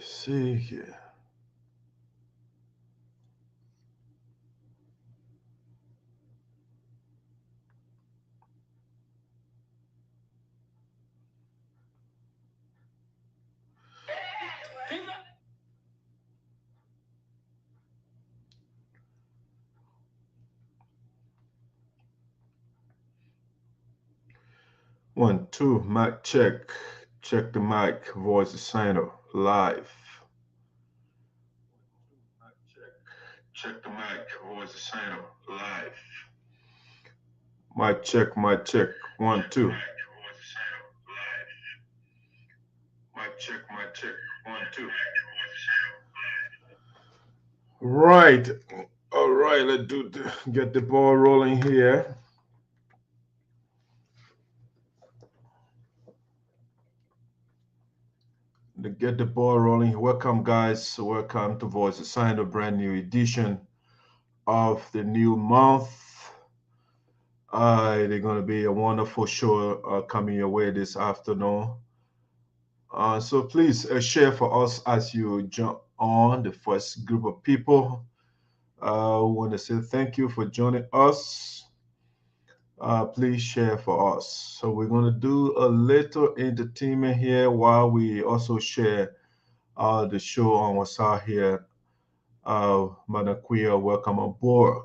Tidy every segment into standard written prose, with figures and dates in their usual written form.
see here. One, two, mic check. Check the mic. Voice is Sinoe live. Check the mic. Voice is Sinoe live. Mic check. Mic check. 1, 2. Mic check. Mic check. 1, 2. Right. All right. Let's get the ball rolling here. To get the ball rolling. Welcome, guys. Welcome to Voice of Sinoe, a brand new edition of the new month. They're going to be a wonderful show coming your way this afternoon. So please share for us as you jump on the first group of people. We want to say thank you for joining us. Please share for us. So we're going to do a little entertainment here while we also share the show on WhatsApp here. Manakuya, welcome aboard.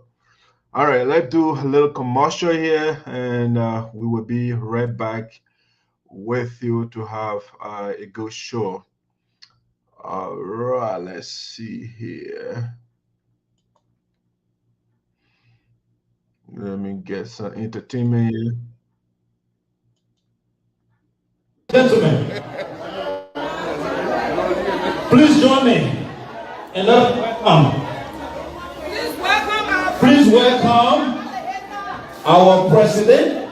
All right, let's do a little commercial here, and we will be right back with you to have a good show. All right, let's see here. Let me get some entertainment here. Gentlemen, please join me and please welcome our president,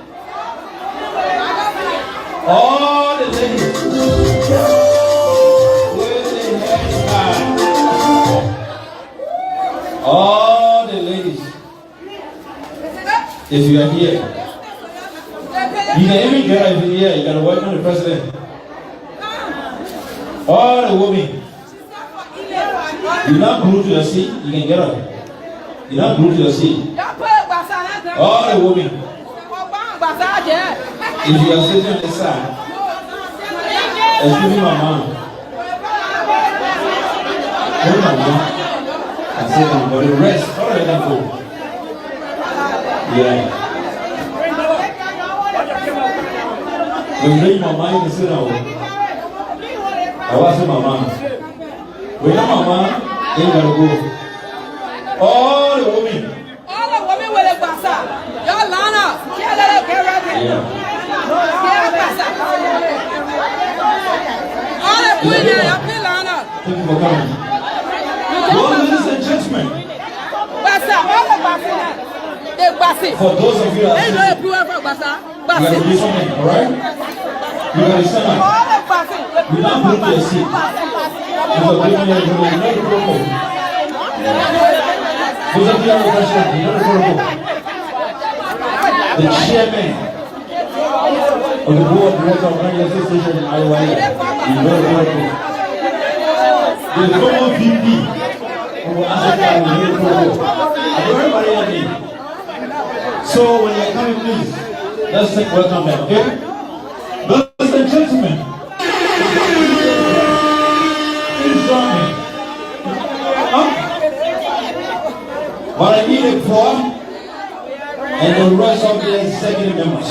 all the ladies. All the ladies. If you are here, you can even get if you're here, you can welcome the president. All the women, you're not glued to your seat, you can get up. You're not glued to your seat. All the women, if you are sitting on this side, excuse me, my mom. Hold on, man. I said, but the rest, all right, then go. Yeah. When you read my mind, you sit down. I was with my mom. When your mama, you gotta go. All the women. All the women with a bassa. Your Lana. Get ready. Yeah. All the women, your Lana. Thank you for coming. Well, ladies and gentlemen. Bassa, all the bassa. For those of you that are sitting, you gotta do something, alright? You gotta stand up. You not put your seat. You gotta bring your microphone. Those of you that are president, you gotta go. The chairman of the board of directors of Radio Association in Iowa, you gotta go. The former VP of Africa, you gotta go. Everybody have me. So when you're coming, please, let's take welcome back, okay? Ladies and gentlemen, please join me. But I need a quorum and the rest of the executive members.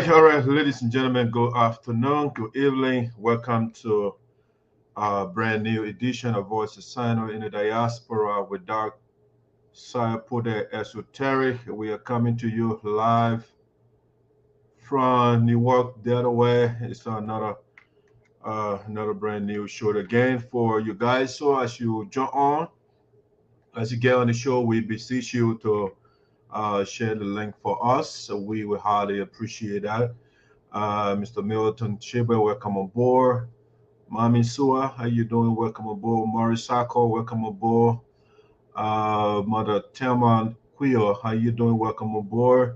right, ladies and gentlemen, good afternoon, good evening. Welcome to a brand new edition of Voice of Sinoe in the Diaspora with Dark Side Esoteric. We are coming to you live from Newark, Delaware. It's another brand new show again for you guys. So as you jump on, as you get on the show, we beseech you to share the link for us. So we will highly appreciate that. Mr. Milton Chiba, welcome aboard. Mami Sua, how you doing? Welcome aboard. Maurice Sako, welcome aboard. Mother Telma Quio, how you doing? Welcome aboard.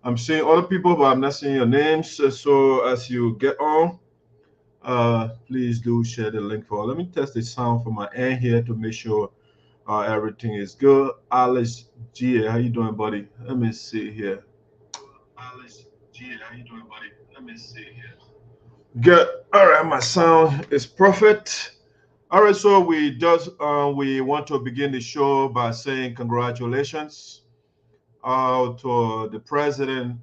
I'm seeing other people, but I'm not seeing your names. So as you get on, please do share the link for. Let me test the sound from my end here to make sure everything is good. Alice G, how you doing, buddy? Let me see here. Alice G, how you doing, buddy? Let me see here. Good. All right, my sound is perfect. All right, so we want to begin the show by saying congratulations to the president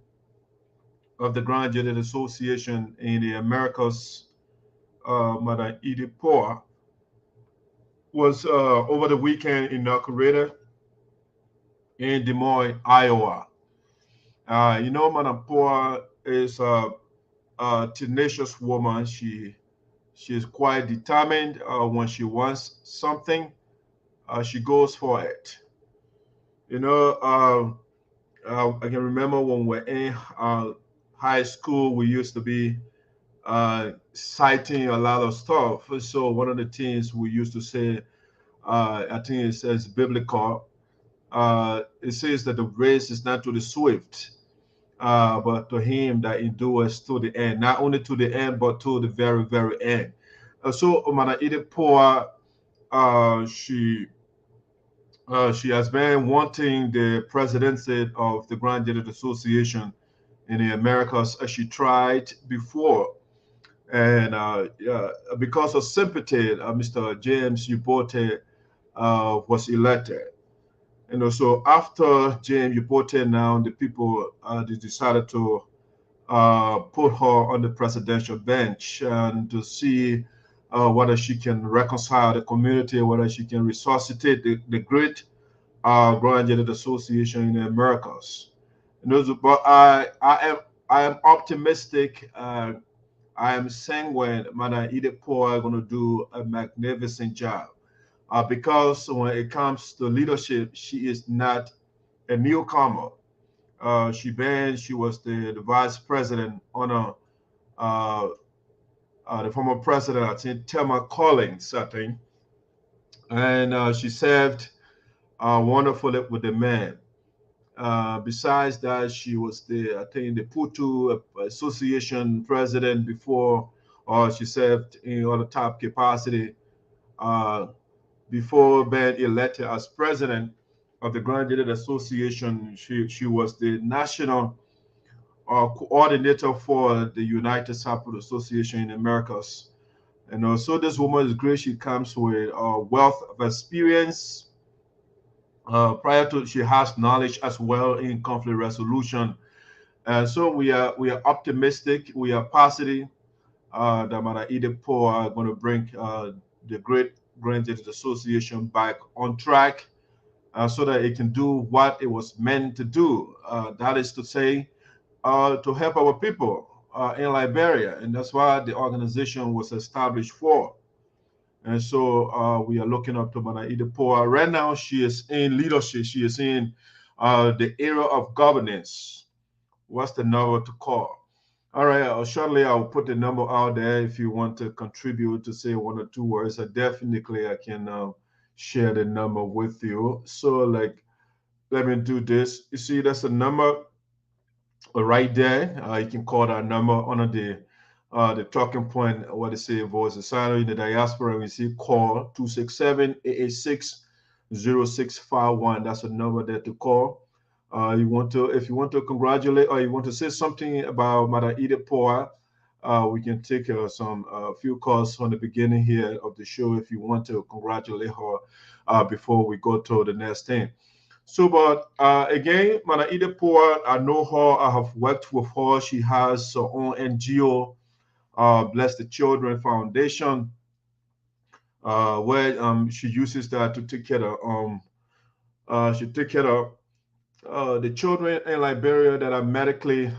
of the Graduate Association in the Americas, Madam Idipor, was over the weekend inaugurated in Des Moines, Iowa. Madam Poa is a tenacious woman. She is quite determined. When she wants something, she goes for it. I can remember when we were in high school, we used to be citing a lot of stuff. So one of the things we used to say, I think it says biblical. It says that the race is not to the swift, but to him that endures to the end. Not only to the end, but to the very, very end. So Mana Idepoa, she has been wanting the presidency of the Graduate Association in the Americas as she tried before. And because of sympathy, Mr. James Ubote was elected. So after James Ubote, now the people they decided to put her on the presidential bench and to see whether she can reconcile the community, whether she can resuscitate the great Graduate Association in the Americas. But I am optimistic. I am sanguine. Madam Idepoa are going to do a magnificent job because when it comes to leadership, she is not a newcomer. She was the vice president under the former president, I think, Thelma Collins, I think. And she served wonderfully with the man. Besides that, she was the Putu Association president before, or she served in other top capacity before being elected as president of the Graduate Association. She was the national coordinator for the United Support Association in Americas. So this woman is great. She comes with a wealth of experience. Prior to, she has knowledge as well in conflict resolution. And so we are optimistic. We are positive that Madam Idepoa are going to bring the great Graduate Association back on track so that it can do what it was meant to do. That is to say, to help our people in Liberia. And that's why the organization was established for. And so we are looking up to Madam Idepoa. Right now, she is in leadership. She is in the era of governance. What's the number to call? All right, shortly I'll put the number out there if you want to contribute to say one or two words. Definitely I can share the number with you. So let me do this. You see, that's a number right there. You can call that number under the talking point, what they say, Voice of Sinoe in the diaspora. We see call 267-886-0651. That's a number there to call. If you want to congratulate or you want to say something about Madam Idepoa, we can take some few calls on the beginning here of the show if you want to congratulate her before we go to the next thing. So, but again, Mana Idepoa, I know her. I have worked with her. She has her own NGO, Bless the Children Foundation, where she uses that to take care of she take care of the children in Liberia that are medically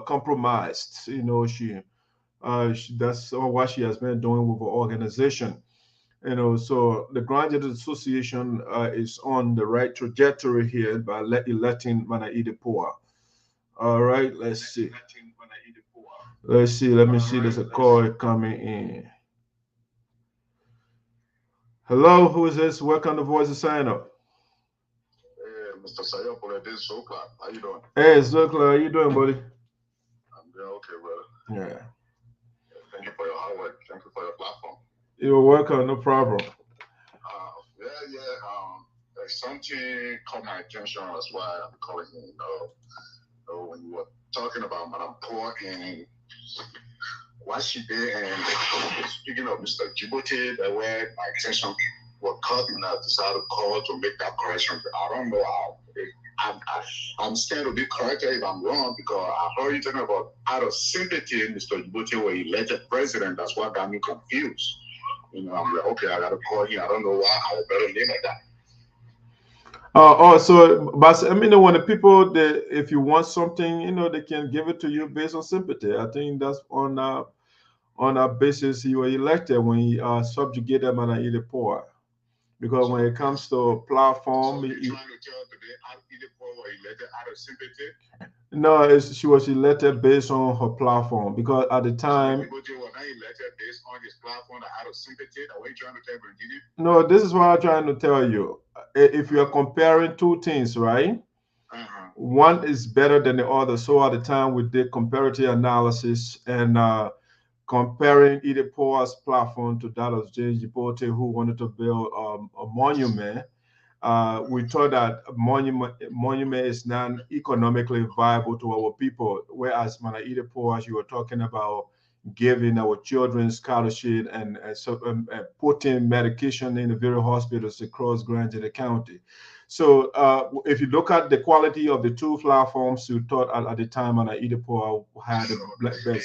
compromised. You know, that's what she has been doing with her organization. You know, so the Graduate Association is on the right trajectory here by electing Mana Idepoa. All right, let's see. Let's see. Let me see. There's a call coming in. Hello, who is this? Welcome to Voice of Sinoe. Hey, Mr. Sayopole, this is Zokla. How you doing? Hey, Zokla, how you doing, buddy? I'm doing okay, brother. Yeah. Thank you for your hard work. Thank you for your platform. You're welcome. No problem. Something caught my attention. That's why I'm calling you. When you were talking about Madame Poor and what she did, and speaking of Mr. Djibouti, the way my attention was caught, and I decided to call to make that correction. I don't know how. I'm scared to be corrected if I'm wrong, because I heard you talking about out of sympathy, Mr. Djibouti was elected president. That's what got me confused. You know, I'm like, okay, I got to call him. I don't know why I would better name like that. So, but I mean, when the people, if you want something, you know, they can give it to you based on sympathy. I think that's on a basis you were elected when you subjugated Mana Idepoa. Because when it comes to platform, so you're trying to tell today Idepoa was elected out of sympathy? No, she was elected based on her platform. Because at the time, so Djibouti was not elected based on his platform out of sympathy. That way, you're trying to tell Nigeria? No, this is what I'm trying to tell you. If you are comparing two things, right? One is better than the other. So at the time we did comparative analysis and comparing Idepoa's platform to that of James Djibouti, who wanted to build a monument. We thought that monument is not economically viable to our people, whereas Mana Idepoa, you were talking about giving our children scholarship and putting medication in the various hospitals across Grand County. So if you look at the quality of the two platforms, you thought at the time Mana Idepoa had the best. The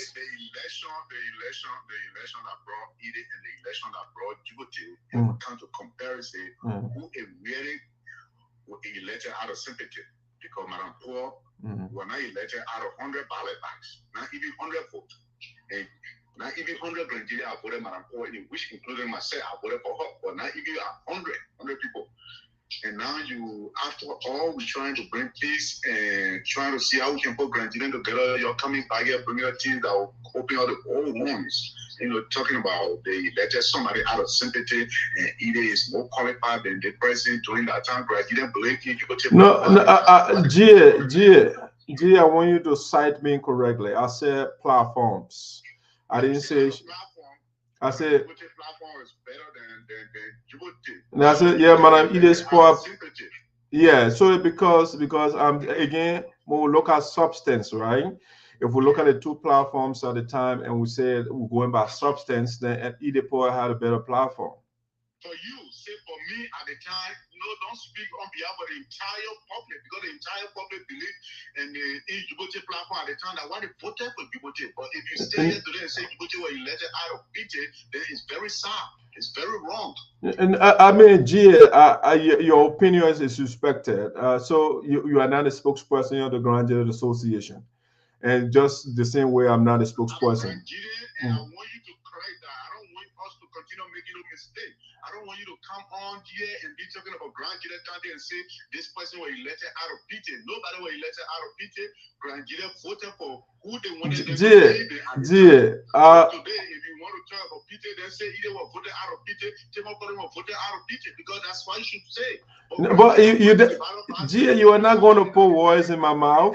election that brought Ide and the election that brought Djibouti, and we come to comparison, who is really elected out of sympathy, because Madame Poor were not elected out of 100 ballot boxes, not even 100 votes. And not even 100 Nigeria I voted Madame Poor, which including myself, I voted for her, but not even 100 people. And now after all, we're trying to bring peace and trying to see how we can put Nigerians together. You're coming back here, bringing a team that will open all the old wounds. You know, talking about they elected somebody out of sympathy, and Ide is more qualified than the president during that time. Nigerian believe you could take G, I want you to cite me incorrectly. I said platforms. I didn't say platform. I said platform is better than Djibouti. And I said, yeah, Madam Idepoa. Yeah, so because again, when we look at substance, right? If we look at the two platforms at the time and we said we're going by substance, then Idepoa had a better platform. For you, say for me at the time, don't speak on behalf of the entire public, because the entire public believe in the Djibouti platform at the time that why they voted for Djibouti. But if you stay here today and say Djibouti were elected out of pity, then it's very sad. It's very wrong. And I mean, your opinion is respected. So you are not a spokesperson of the Graduate Association, and just the same way I'm not a spokesperson. And I want you to correct that. I don't want us to continue making a mistake. I don't want you to come on here and be talking about Grand County and say this person was elected out of pity. Nobody was elected out of pity. Grand voted for who they wanted to be. Today, if you want to talk about pity, then say either was voted out of pity, Timothy was voted out of pity, because that's what you should say. You are not going to put words in my mouth.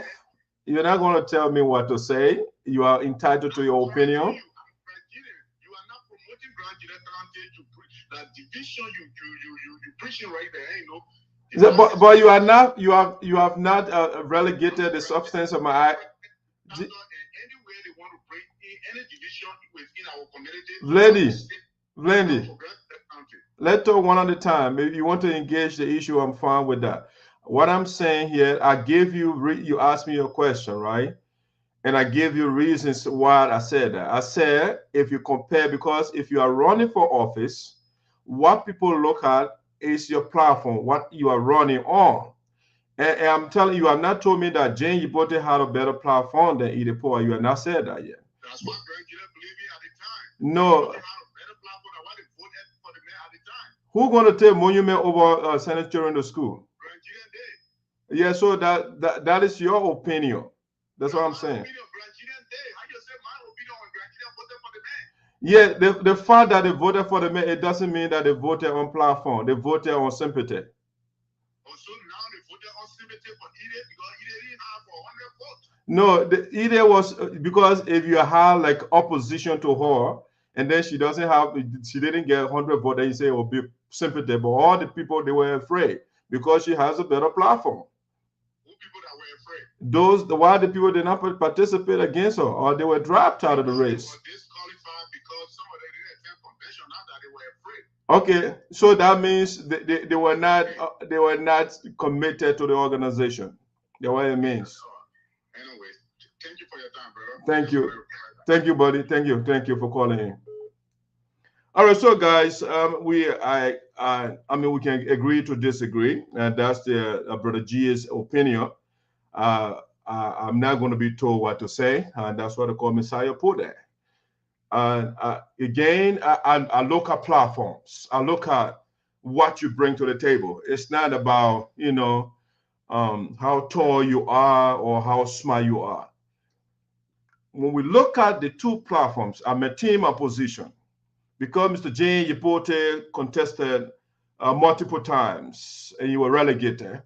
You're not going to tell me what to say. You are entitled to your opinion. You are not promoting Grand County to that division you preaching right there, But you are not. You have not relegated the substance of my. Anywhere they want to bring in any division within our community. Lady, let's talk one at a time. If you want to engage the issue, I'm fine with that. What I'm saying here, I gave you, you asked me a question, right? And I gave you reasons why I said that. I said, if you compare, because if you are running for office, what people look at is your platform, what you are running on. And I'm telling you, you have not told me that Jane Yibote had a better platform than Idepoa. You have not said that yet. That's what Grandjida believed me at the time. No. They had a better platform than what they voted for the mayor at the time. Who going to take monument over Senate children to school? Grandjida did. Yeah, so that is your opinion. That's what I'm saying. Yeah, the fact that they voted for the mayor, it doesn't mean that they voted on platform. They voted on sympathy. Oh, so now they voted on sympathy for Ide because Ide didn't have 100 votes. No, the Ide was because if you have like opposition to her, and then she didn't get 100 votes, then you say it will be sympathy. But all the people, they were afraid because she has a better platform. Who people that were afraid? Why the people did not participate against her, or they were dropped out of the race. They were disqualified because some of them didn't attend convention. Not that they were afraid. Okay, so that means they were not committed to the organization. That's what it means. Anyway, thank you for your time, brother. Thank you, buddy. Thank you for calling in. All right, so guys, I mean, we can agree to disagree, and that's the Brother G's opinion. I'm not going to be told what to say, and that's what the Messiah put there. Again, I look at platforms. I look at what you bring to the table. It's not about, how tall you are or how smart you are. When we look at the two platforms, I'm a team opposition because Mr. Jane Yibote contested multiple times and you were relegated.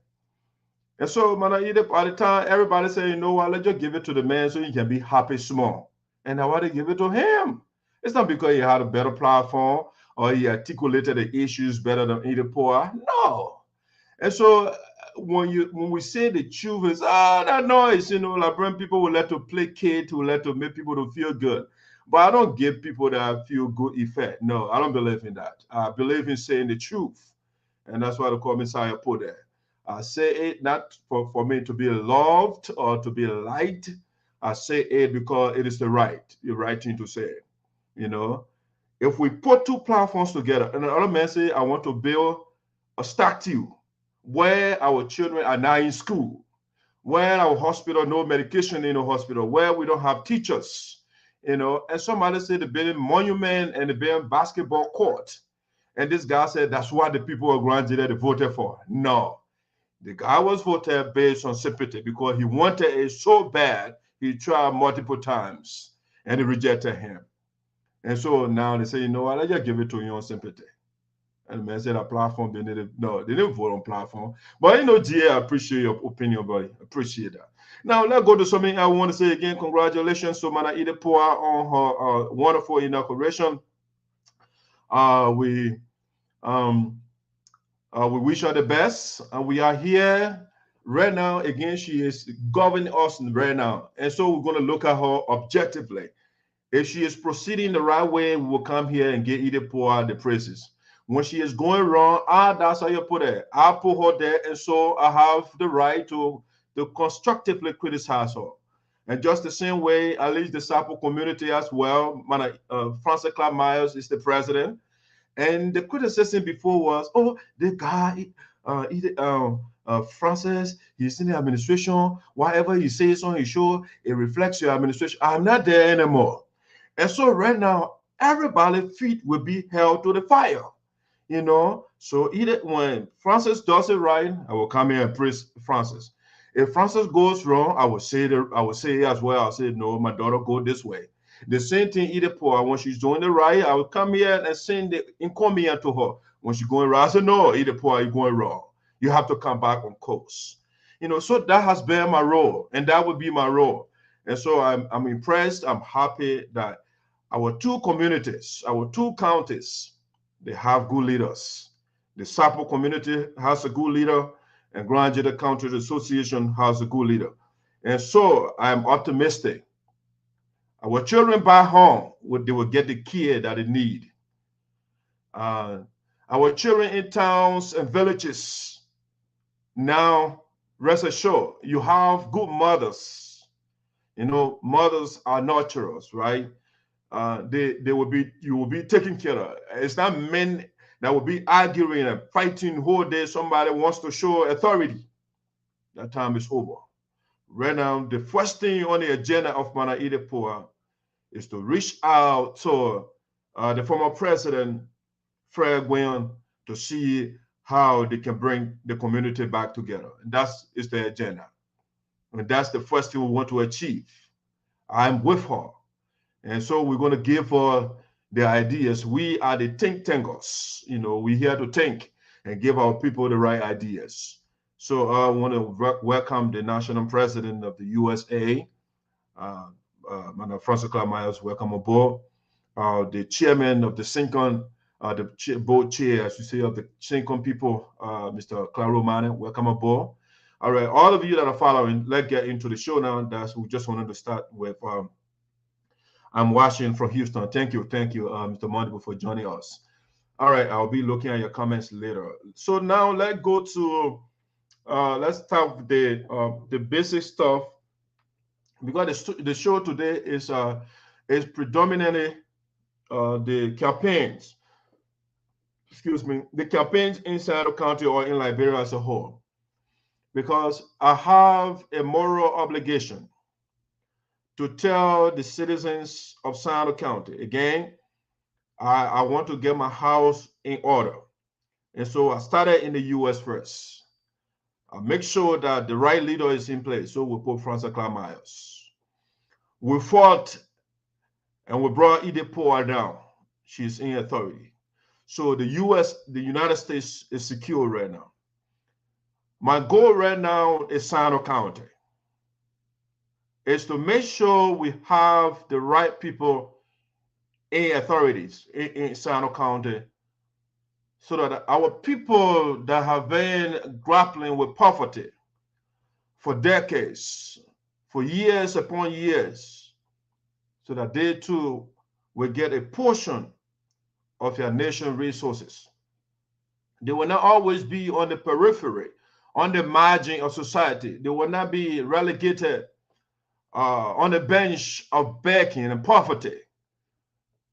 And so, man, at the time, everybody said, you know what, let's just give it to the man so he can be happy small. And I want to give it to him. It's not because he had a better platform or he articulated the issues better than Idepoa. No. And so when we say the truth is, that noise, like when people will let to placate, will let to make people to feel good. But I don't give people that feel good effect. No, I don't believe in that. I believe in saying the truth. And that's why the Messiah put there. I say it not for me to be loved or to be liked. I say it because it is the right thing to say. If we put two platforms together, and another man say, I want to build a statue where our children are now in school, where our hospital, no medication in the hospital, where we don't have teachers, and somebody said the building monument and the building basketball court. And this guy said, that's what the people of Rwanda voted for. No. The guy was voted based on sympathy because he wanted it so bad, he tried multiple times and they rejected him. And so now they say, you know what, I just give it to you on sympathy. And the man said, a platform, they didn't vote on platform. But GA, I appreciate your opinion, buddy. Appreciate that. Now, let's go to something I want to say again. Congratulations to Mana Idepoa on her wonderful inauguration. We wish her the best, and we are here right now. Again, she is governing us right now, and so we're going to look at her objectively. If she is proceeding the right way, we will come here and get Idepoa the praises. When she is going wrong, that's how you put it. I put her there, and so I have the right to constructively criticize her. And just the same way, at least the Sapo community as well. Francis Claude Myers is the president. And the criticism before was, the guy, Francis, he's in the administration. Whatever he says on his show, it reflects your administration. I'm not there anymore. And so right now, everybody's feet will be held to the fire. So either when Francis does it right, I will come here and praise Francis. If Francis goes wrong, I will say as well. I'll say, no, my daughter go this way. The same thing, Idepoa, when she's doing the right, I will come here and send the inconvenient to her. When she's going right, I say, no, Idepoa, you're going wrong. You have to come back on course. So that has been my role, and that would be my role. And so I'm impressed. I'm happy that our two communities, our two counties, they have good leaders. The Sapo community has a good leader, and Grand Jeda County Association has a good leader. And so I'm optimistic. Our children back home, they will get the care that they need. Our children in towns and villages, Now, rest assured, you have good mothers. You know, mothers are nurturers, right? They will be, you will be taken care of. It's not men that will be arguing and fighting the whole day. Somebody wants to show authority. That time is over. Right now, the first thing on the agenda of Mana Idepoa is to reach out to the former president, Fred Gwen, to see how they can bring the community back together. And that is the agenda. And that's the first thing we want to achieve. I'm with her. And so we're going to give her the ideas. We are the think tankers. You know, we're here to think and give our people the right ideas. So I want to welcome the national president of the USA, Francois Clamayos, welcome aboard. The chairman of the Sincon, the board chair, as you say, of the Sincon people, Mr. Claro Mane, welcome aboard. All right, all of you that are following, let's get into the show now. We just wanted to start with, I'm watching from Houston. Thank you, Mr. Mondibu, for joining us. All right, I'll be looking at your comments later. So now let's go to, let's start with the basic stuff, because the show today is predominantly the campaigns. Excuse me, the campaigns inside the country or in Liberia as a whole, because I have a moral obligation to tell the citizens of Sinoe County. Again, I want to get my house in order. And so I started in the US first. I make sure that the right leader is in place. So we put Francois Clamayos. We fought and we brought Idepoa down. She's in authority. So the United States is secure right now. My goal right now is Sinoe County. Is to make sure we have the right people in authorities in Sinoe County, so that our people that have been grappling with poverty for decades, for years upon years, so that they too will get a portion of their nation's resources. They will not always be on the periphery, on the margin of society. They will not be relegated on the bench of begging and poverty.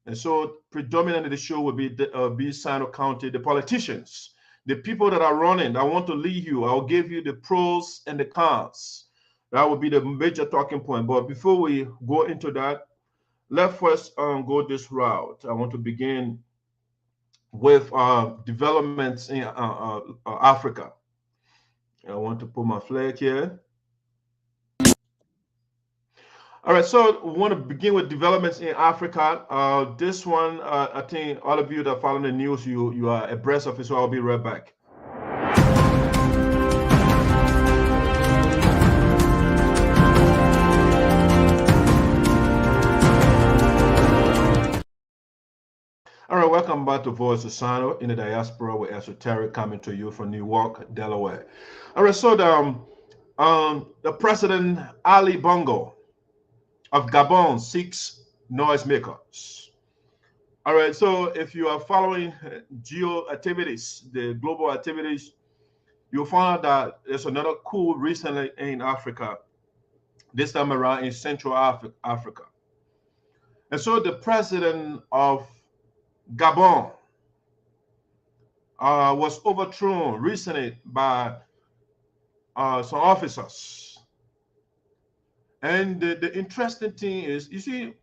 And so predominantly the show will be Sinoe County, the politicians, the people that are running, that want to lead you. I'll give you the pros and the cons. That will be the major talking point. But before we go into that, let's first go this route. I want to begin with developments in Africa. I want to put my flag here. All right, so we want to begin with developments in Africa. This one, I think all of you that follow the news, you are abreast of it, so I'll be right back. All right, welcome back to Voice of Sinoe in the Diaspora with ESOTERIC, coming to you from Newark, Delaware. All right, so the President Ali Bongo of Gabon seeks noisemakers. All right, so if you are following geo activities, the global activities, you'll find out that there's another coup recently in Africa, this time around in Central Africa. And so the president of Gabon was overthrown recently by some officers. And the interesting thing is, you see,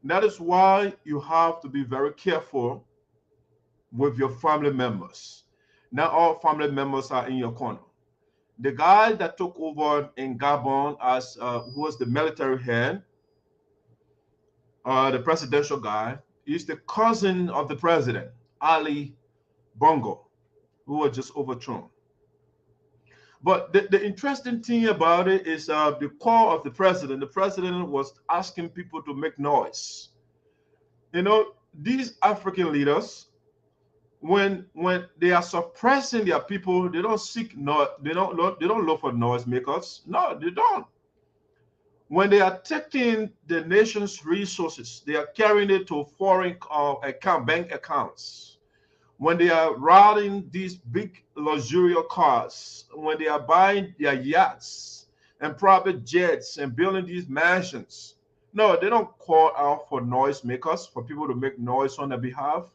that is why you have to be very careful with your family members. Not all family members are in your corner. The guy that took over in Gabon as who was the military head, the presidential guy, is the cousin of the president, Ali Bongo, who was just overthrown. But the interesting thing about it is the call of the president. The president was asking people to make noise. You know, these African leaders, when they are suppressing their people, they don't seek they don't look for noisemakers. No, they don't. When they are taking the nation's resources, they are carrying it to foreign bank accounts. when they are riding these big luxurious cars, when they are buying their yachts and private jets and building these mansions. No, they don't call out for noisemakers, for people to make noise on their behalf.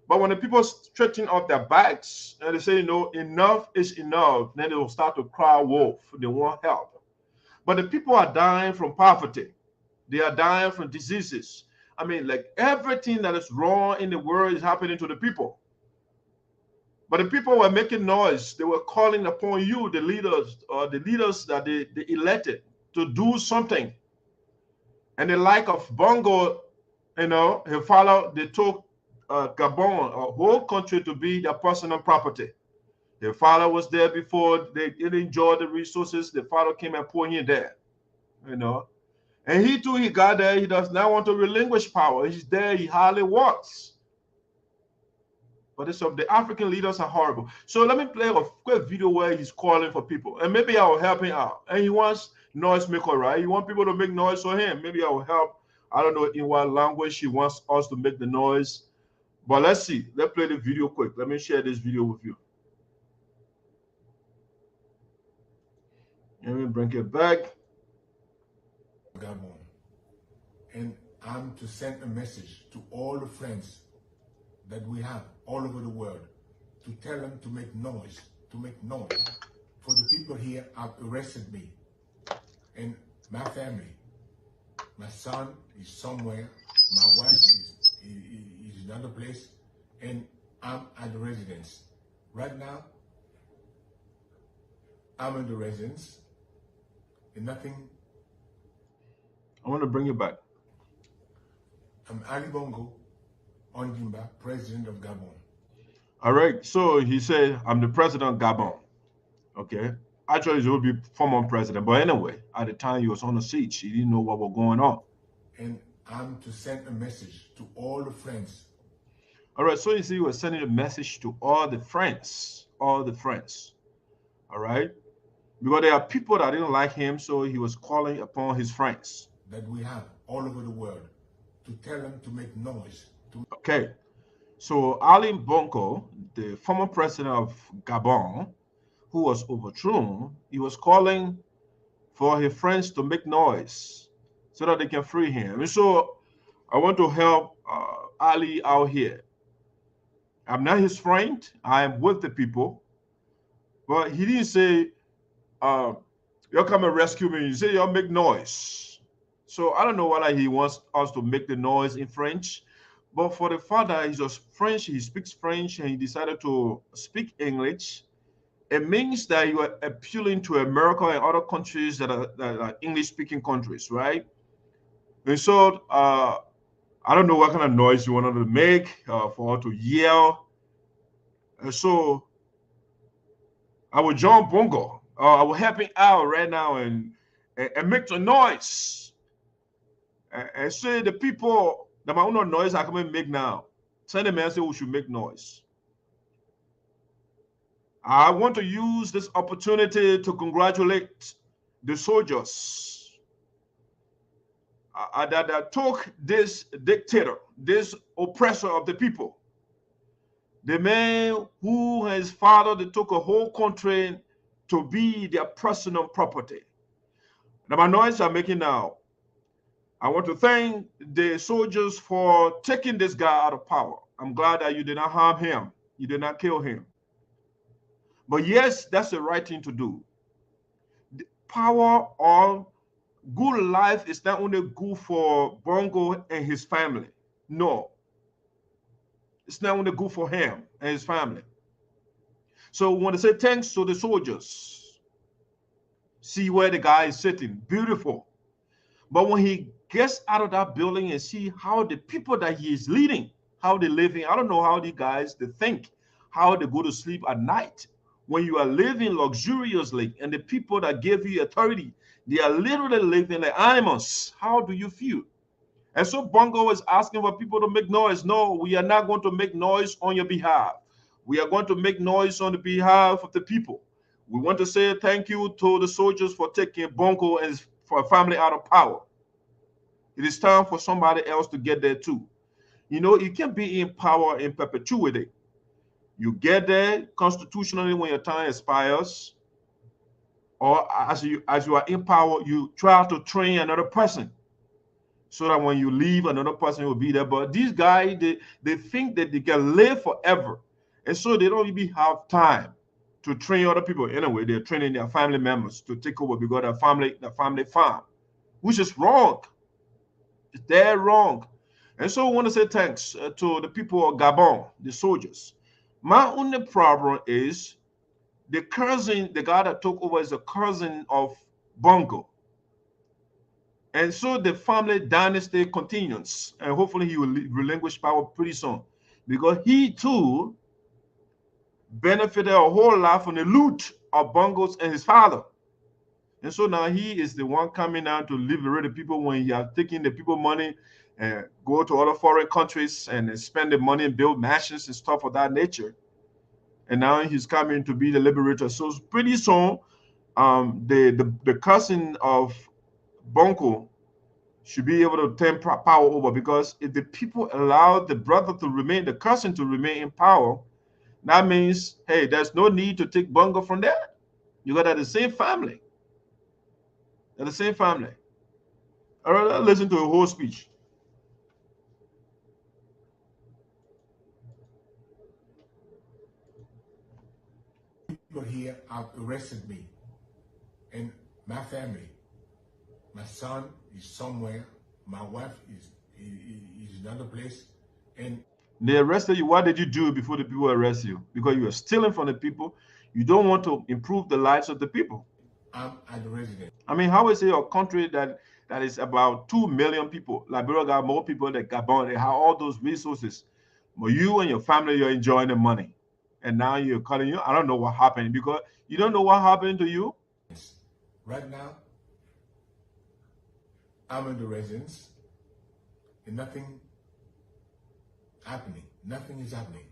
But when the people stretching off their backs and they say, enough is enough, then they will start to cry wolf. They want help. But the people are dying from poverty. They are dying from diseases. I mean, like everything that is wrong in the world is happening to the people. But the people were making noise. They were calling upon you, the leaders, or the leaders that they elected, to do something. And the like of Bongo, her father, they took Gabon, a whole country, to be their personal property. Their father was there before. They didn't enjoy the resources. The father came and poured in there, And he too, he got there. He does not want to relinquish power. He's there. He hardly works. But the African leaders are horrible. So let me play a quick video where he's calling for people. And maybe I will help him out. And he wants noisemaker, right? He wants people to make noise for him. Maybe I will help. I don't know in what language he wants us to make the noise. But let's see. Let's play the video quick. Let me share this video with you. Let me bring it back. Gabon. And I'm to send a message to all the friends that we have all over the world to tell them to make noise, For the people here have arrested me and my family. My son is somewhere, my wife is in another place, and I'm at the residence. Right now, I'm in the residence and nothing. I want to bring you back. I'm Ali Bongo Ondimba, President of Gabon. All right. So he said, I'm the president of Gabon. Okay. Actually, he would be former president. But anyway, at the time he was on the seat, he didn't know what was going on. And I'm to send a message to all the friends. All right. So you see, he was sending a message to all the friends. All right. Because there are people that didn't like him. So he was calling upon his friends that we have all over the world to tell them to make noise. Okay. So Ali Bongo, the former president of Gabon, who was overthrown, he was calling for his friends to make noise so that they can free him. And so I want to help Ali out here. I'm not his friend. I am with the people. But he didn't say, you'll come and rescue me. He said, you'll make noise. So I don't know whether he wants us to make the noise in French. But for the father, he's just French. He speaks French, and he decided to speak English. It means that you are appealing to America and other countries that are English-speaking countries, right? And so I don't know what kind of noise you wanted to make for her to yell. And so I will join Bongo. I will help him out right now and make the noise. And say the people that might not noise I can make now. Send them and say we should make noise. I want to use this opportunity to congratulate the soldiers that took this dictator, this oppressor of the people. The man who his father they took a whole country to be their personal property. The noise I'm making now. I want to thank the soldiers for taking this guy out of power. I'm glad that you did not harm him. You did not kill him. But yes, that's the right thing to do. The power or good life is not only good for Bongo and his family. No. It's not only good for him and his family. So we want to say thanks to the soldiers. See where the guy is sitting. Beautiful. But when he gets out of that building and see how the people that he is leading, how they're living, I don't know how these guys, they think, how they go to sleep at night. When you are living luxuriously and the people that give you authority, they are literally living like animals. How do you feel? And so Bongo is asking for people to make noise. No, we are not going to make noise on your behalf. We are going to make noise on the behalf of the people. We want to say thank you to the soldiers for taking Bongo and his family out of power. It is time for somebody else to get there too. You know, you can't be in power in perpetuity. You get there constitutionally when your time expires, or as you are in power, you try to train another person so that when you leave, another person will be there. But these guys, they think that they can live forever, and so they don't even have time to train other people. Anyway, they're training their family members to take over because their family farm, which is wrong. It's dead wrong. And so I want to say thanks to the people of Gabon, the soldiers. My only problem is the cousin, the guy that took over is a cousin of Bongo. And so the family dynasty continues. And hopefully he will relinquish power pretty soon. Because he too benefited a whole lot from the loot of Bongos and his father. And so now he is the one coming out to liberate the people when he has taken the people money and go to other foreign countries and spend the money and build mansions and stuff of that nature. And now he's coming to be the liberator. So pretty soon, the cousin of Bongo should be able to turn power over, because if the people allow the brother to remain, the cousin to remain in power, that means, hey, there's no need to take Bongo from there. You got the same family. They're the same family. All right, let's listen to a whole speech. People here have arrested me and my family. My son is somewhere. My wife is in another place. And they arrested you. What did you do before the people arrest you? Because you were stealing from the people. You don't want to improve the lives of the people. I'm a resident. I mean, how is it a country that is about 2 million people? Liberia got more people than Gabon. They have all those resources. But you and your family, you're enjoying the money. And now you're calling you. I don't know what happened, because you don't know what happened to you. Right now, I'm in the residence and nothing happening. Nothing is happening.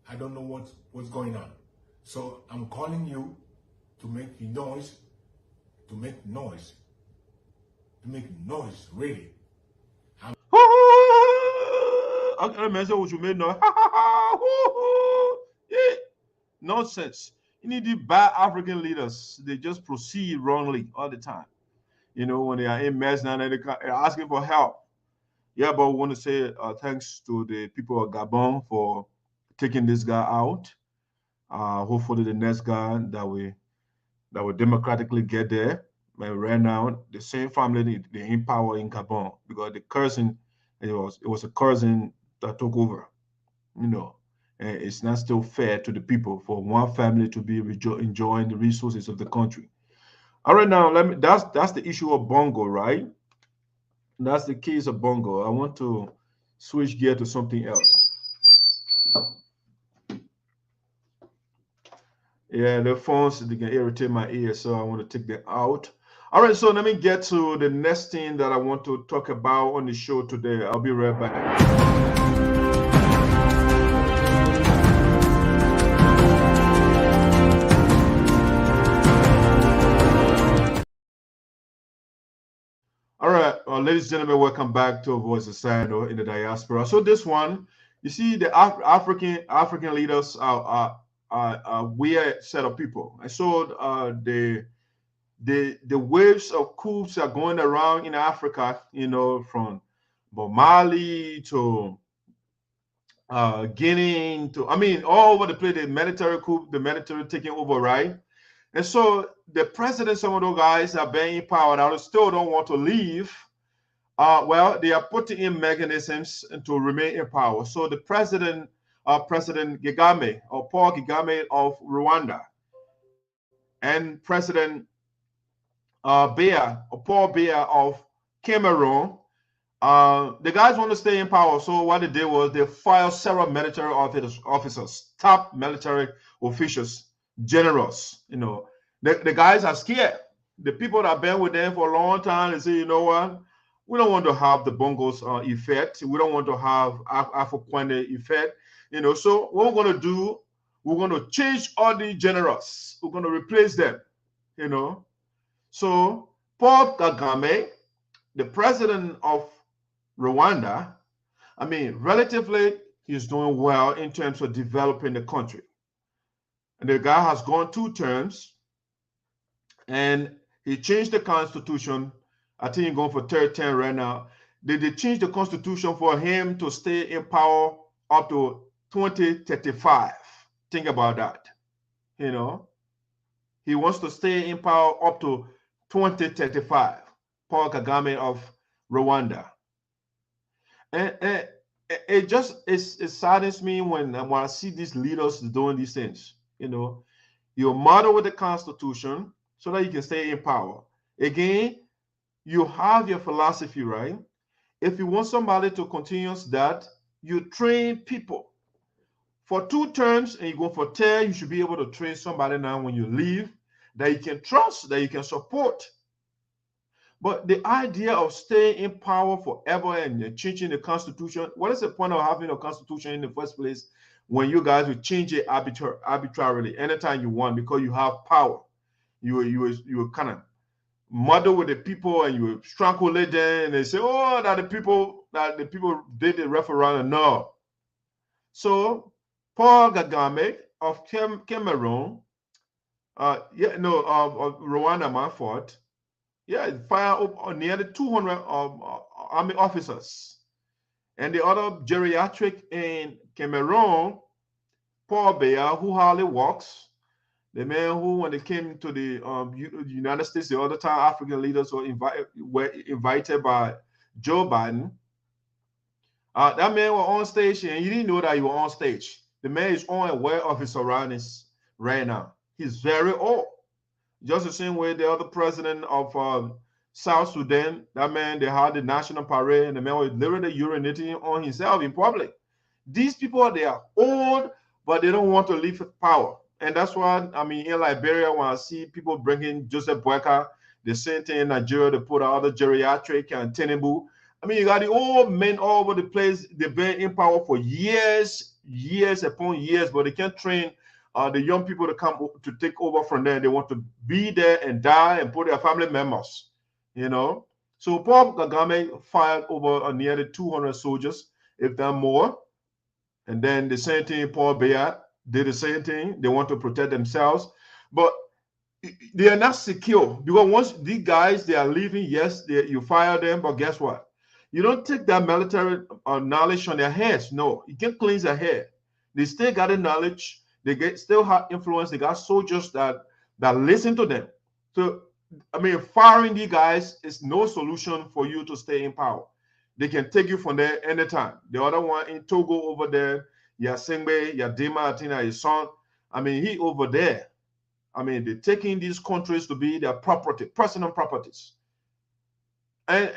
I don't know what's going on. So I'm calling you to make noise, really. Nonsense. You need the bad African leaders. They just proceed wrongly all the time. You know, when they are in mess now, they're asking for help. Yeah, but we want to say thanks to the people of Gabon for taking this guy out. Hopefully the next guy that will democratically get there. But right now, the same family, they're in power in Gabon, because the cousin, it was a cousin that took over, you know. And it's not still fair to the people for one family to be enjoying the resources of the country. All right, now that's the issue of Bongo, right? That's the case of Bongo. I want to switch gear to something else. Yeah, the phones, they can irritate my ears, so I want to take them out. All right, so let me get to the next thing that I want to talk about on the show today. I'll be right back. All right, ladies and gentlemen, welcome back to Voice of Sinoe in the Diaspora. So this one, you see, the African leaders are weird set of people. And so the waves of coups are going around in Africa, you know, from Mali to Guinea to, I mean, all over the place, the military coup, the military taking over, right? And so the president, some of those guys are being in power now, still don't want to leave. Well, they are putting in mechanisms to remain in power. So the president, President Kagame, or Paul Kagame of Rwanda, and President Biya, or Paul Biya of Cameroon, the guys want to stay in power. So what they did was they fired several military officers, top military officials, generals. You know, the guys are scared. The people that have been with them for a long time, they say, you know what, we don't want to have the Bongos effect. We don't want to have Afro-Kwande effect. You know, so what we're going to do, we're going to change all the generals. We're going to replace them. You know, so Paul Kagame, the president of Rwanda, I mean, relatively, he's doing well in terms of developing the country. And the guy has gone 2 terms, and he changed the constitution. I think he's going for 3rd term right now. They changed the constitution for him to stay in power up to 2035. Think about that. You know, he wants to stay in power up to 2035. Paul Kagame of Rwanda. And it saddens me when I see these leaders doing these things. You know, you model with the constitution so that you can stay in power. Again, you have your philosophy, right? If you want somebody to continue that, you train people. For 2 terms and you go for 10, you should be able to train somebody now when you leave that you can trust, that you can support. But the idea of staying in power forever and changing the constitution, what is the point of having a constitution in the first place when you guys will change it arbitrarily anytime you want because you have power? You kind of muddle with the people and you strangulate them and they say, oh, that the people did the referendum. No. So Paul Kagame of Cameroon, Rwanda, my fault. Yeah, fired up nearly 200 army officers. And the other geriatric in Cameroon, Paul Biya, who hardly walks, the man who, when they came to the United States, the other time African leaders were invited by Joe Biden. That man was on stage and he didn't know that he was on stage. The man is unaware of his surroundings right now. He's very old. Just the same way the other president of South Sudan, that man, they had the national parade and the man was literally urinating on himself in public. These people, they are old, but they don't want to leave power. And that's why, I mean, in Liberia, when I see people bringing Joseph Boyka, the same thing in Nigeria, they put out the geriatric and Tinubu. I mean, you got the old men all over the place. They've been in power for years upon years, but they can't train the young people to come to take over from there. They want to be there and die and put their family members, you know. So Paul Kagame fired over nearly 200 soldiers, if not more. And then the same thing, Paul Biya did the same thing. They want to protect themselves, but they are not secure because once these guys, they are leaving, yes, you fire them, but guess what? You don't take that military knowledge on their heads. No, you can't cleanse their head. They still got the knowledge. They still have influence. They got soldiers that listen to them. So, I mean, firing these guys is no solution for you to stay in power. They can take you from there anytime. The other one in Togo over there, Yasengbe, Yadima, Atina, his son. I mean, he over there. I mean, they're taking these countries to be their property, personal properties. And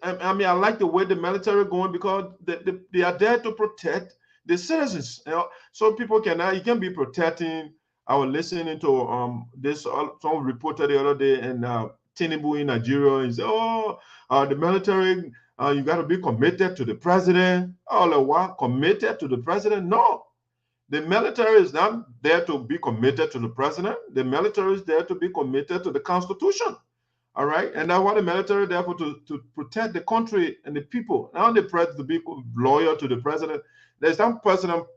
I mean, I like the way the military going because they are there to protect the citizens. You know? So people you can be protecting. I was listening to this someone reported the other day in Tinubu in Nigeria. He said, "Oh, the military, you got to be committed to the president." Oh, like what? Committed to the president? No, the military is not there to be committed to the president. The military is there to be committed to the Constitution. All right, and that's why the military, therefore, to protect the country and the people. Now the president to be loyal to the president. There's some personal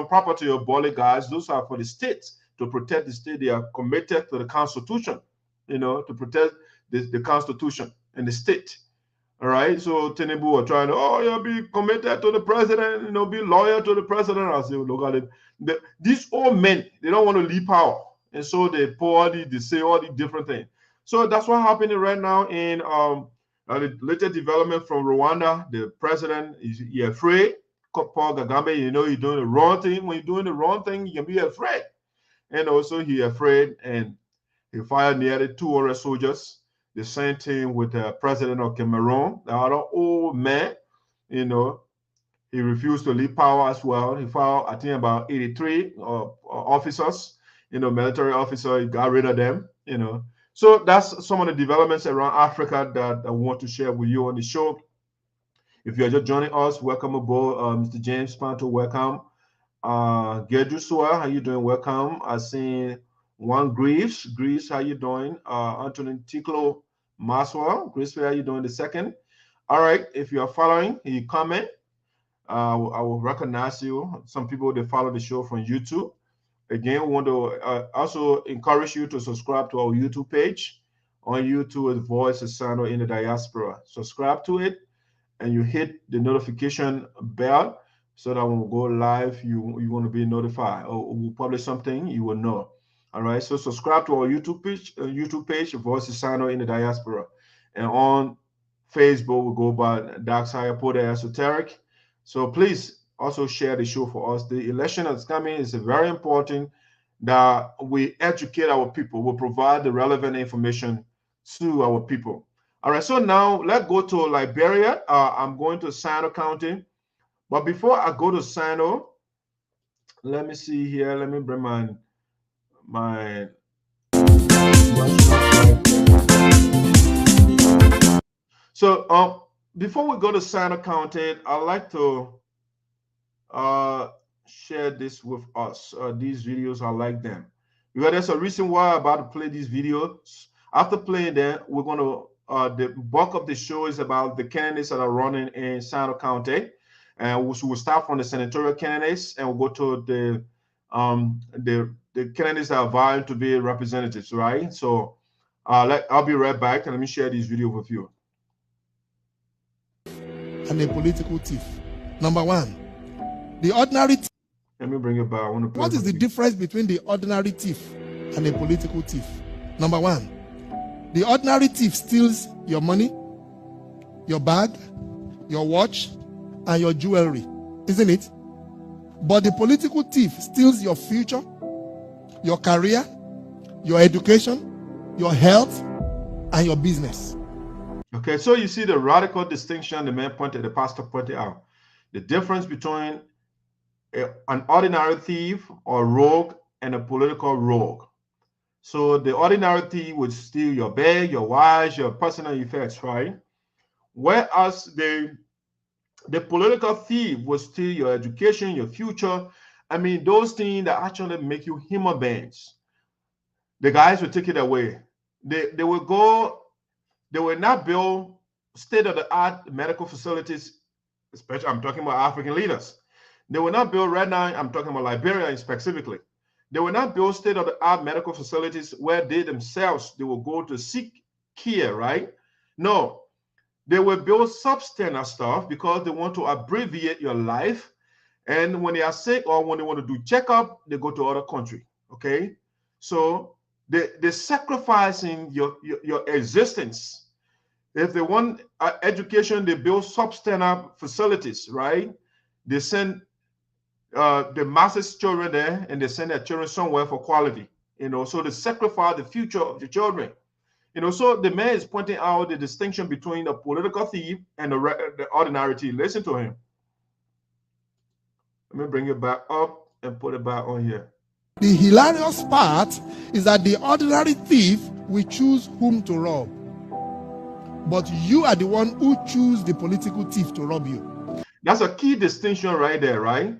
property of body guys. Those are for the states to protect the state. They are committed to the Constitution, you know, to protect the Constitution and the state. All right, so Tinubu are trying to, be committed to the president, you know, be loyal to the president. I say, look at it. These old men, they don't want to leave power, and so they say all these different things. So that's what's happening right now in the latest development from Rwanda. The president is afraid. Paul Kagame, you know, you're doing the wrong thing. When you're doing the wrong thing, you can be afraid. And also he's afraid, and he fired nearly 200 soldiers. The same thing with the president of Cameroon, the other old man, you know, he refused to leave power as well. He fired, I think, about 83 officers, you know, military officers. He got rid of them, you know. So that's some of the developments around Africa that I want to share with you on the show. If you're just joining us, welcome aboard. Mr. James Panto, welcome. Gedusua, how you doing? Welcome. I seen Juan Greaves, how you doing? Anthony Ticlo Maswell, Greaves, how you doing? The second. All right, if you are following, you comment. I will recognize you. Some people, they follow the show from YouTube. Again, we want to also encourage you to subscribe to our YouTube page. On YouTube, is Voice of Sinoe in the Diaspora. Subscribe to it, and you hit the notification bell so that when we go live, you want to be notified. Or we'll publish something, you will know. All right. So subscribe to our YouTube page, Voice of Sinoe in the Diaspora, and on Facebook, we go by DIASPORA Esoteric. So please also share the show for us. The election that's coming is very important that we educate our people. We provide the relevant information to our people. All right, so now let's go to Liberia. I'm going to Sinoe County. But before I go to Sinoe, let me see here. Let me bring my so before we go to Sinoe County, I'd like to share this with us. These videos, I like them because there's a reason why I'm about to play these videos. After playing them, we're going to the bulk of the show is about the candidates that are running in Sinoe County, and so we'll start from the senatorial candidates and we'll go to the candidates that are vying to be representatives, right? So I'll be right back and let me share this video with you. And a political thief. Number one, the ordinary thief. Let me bring it back. I want to. What is the difference between the ordinary thief and a political thief? Number one, the ordinary thief steals your money, your bag, your watch, and your jewelry, isn't it? But the political thief steals your future, your career, your education, your health, and your business. Okay, so you see the radical distinction the pastor pointed out. The difference between an ordinary thief or rogue and a political rogue. So the ordinary thief would steal your bag, your watch, your personal effects, right? Whereas the political thief will steal your education, your future. I mean, those things that actually make you human beings. The guys will take it away. They will go. They will not build state-of-the-art medical facilities, especially I'm talking about African leaders. They will not build right now, I'm talking about Liberia specifically. They will not build state-of-the-art medical facilities where they themselves, they will go to seek care, right? No, they will build substandard stuff because they want to abbreviate your life. And when they are sick or when they want to do checkup, they go to other country, okay? So they're sacrificing your existence. If they want education, they build substandard facilities, right? They send the masses children there and they send their children somewhere for quality, so they sacrifice the future of the children. So the man is pointing out the distinction between the political thief and the ordinary thief. Listen to him. Let me bring it back up and put it back on here. The hilarious part is that the ordinary thief will choose whom to rob. But you are the one who choose the political thief to rob you. That's a key distinction right there, right?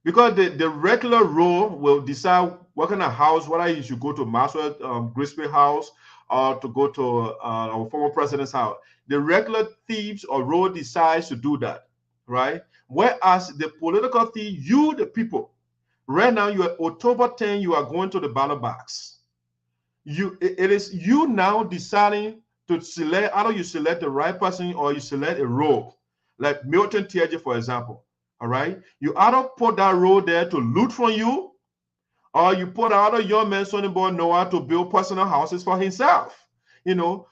Because the regular rogue will decide what kind of house, whether you should go to Maxwell Grisby house or to go to our former president's house. The regular thieves or rogue decides to do that, right? Whereas the political thief, you, the people, right now, you are October 10, you are going to the ballot box. It is you now deciding to select, either you select the right person or you select a rogue, like Milton Tiaje, for example. All right, you either put that rogue there to loot from you, or you put other young man, son and boy Noah, to build personal houses for himself.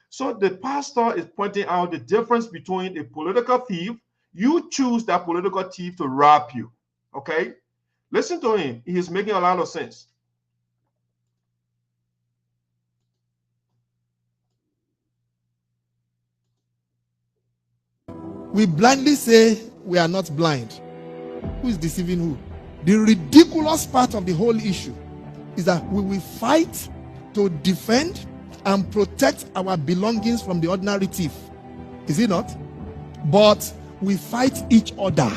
So the pastor is pointing out the difference between a political thief. You choose that political thief to rob you. Okay, listen to him. He is making a lot of sense. We blindly say we are not blind. Who is deceiving who? The ridiculous part of the whole issue is that we will fight to defend and protect our belongings from the ordinary thief. Is it not? But we fight each other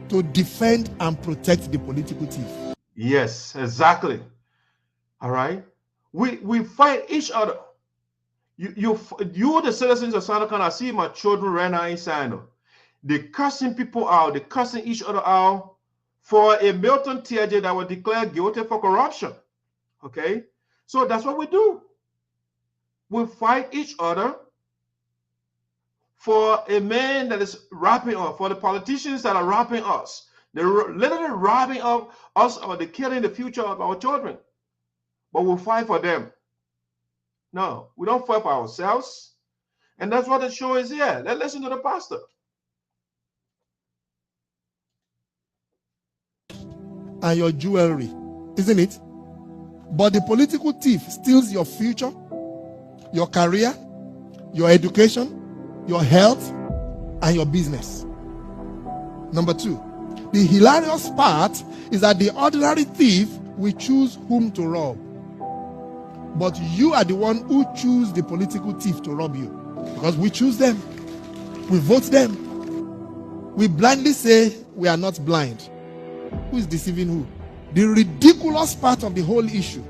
to defend and protect the political thief. Yes, exactly. All right. We fight each other. You the citizens of Sinoe County, I see my children right now in Sinoe. They're cursing people out. They're cursing each other out for a Milton TJ that was declared guilty for corruption. Okay? So that's what we do. We fight each other for a man that is robbing us, for the politicians that are robbing us. They're literally robbing of us, or they're killing the future of our children. But we'll fight for them. No, we don't fight for ourselves. And that's what the show is here. Let's listen to the pastor. And your jewelry, isn't it? But the political thief steals your future, your career, your education, your health, and your business. Number 2, the hilarious part is that the ordinary thief will choose whom to rob. But you are the one who choose the political thief to rob you. Because we choose them. We vote them. We blindly say we are not blind. Who is deceiving who? The ridiculous part of the whole issue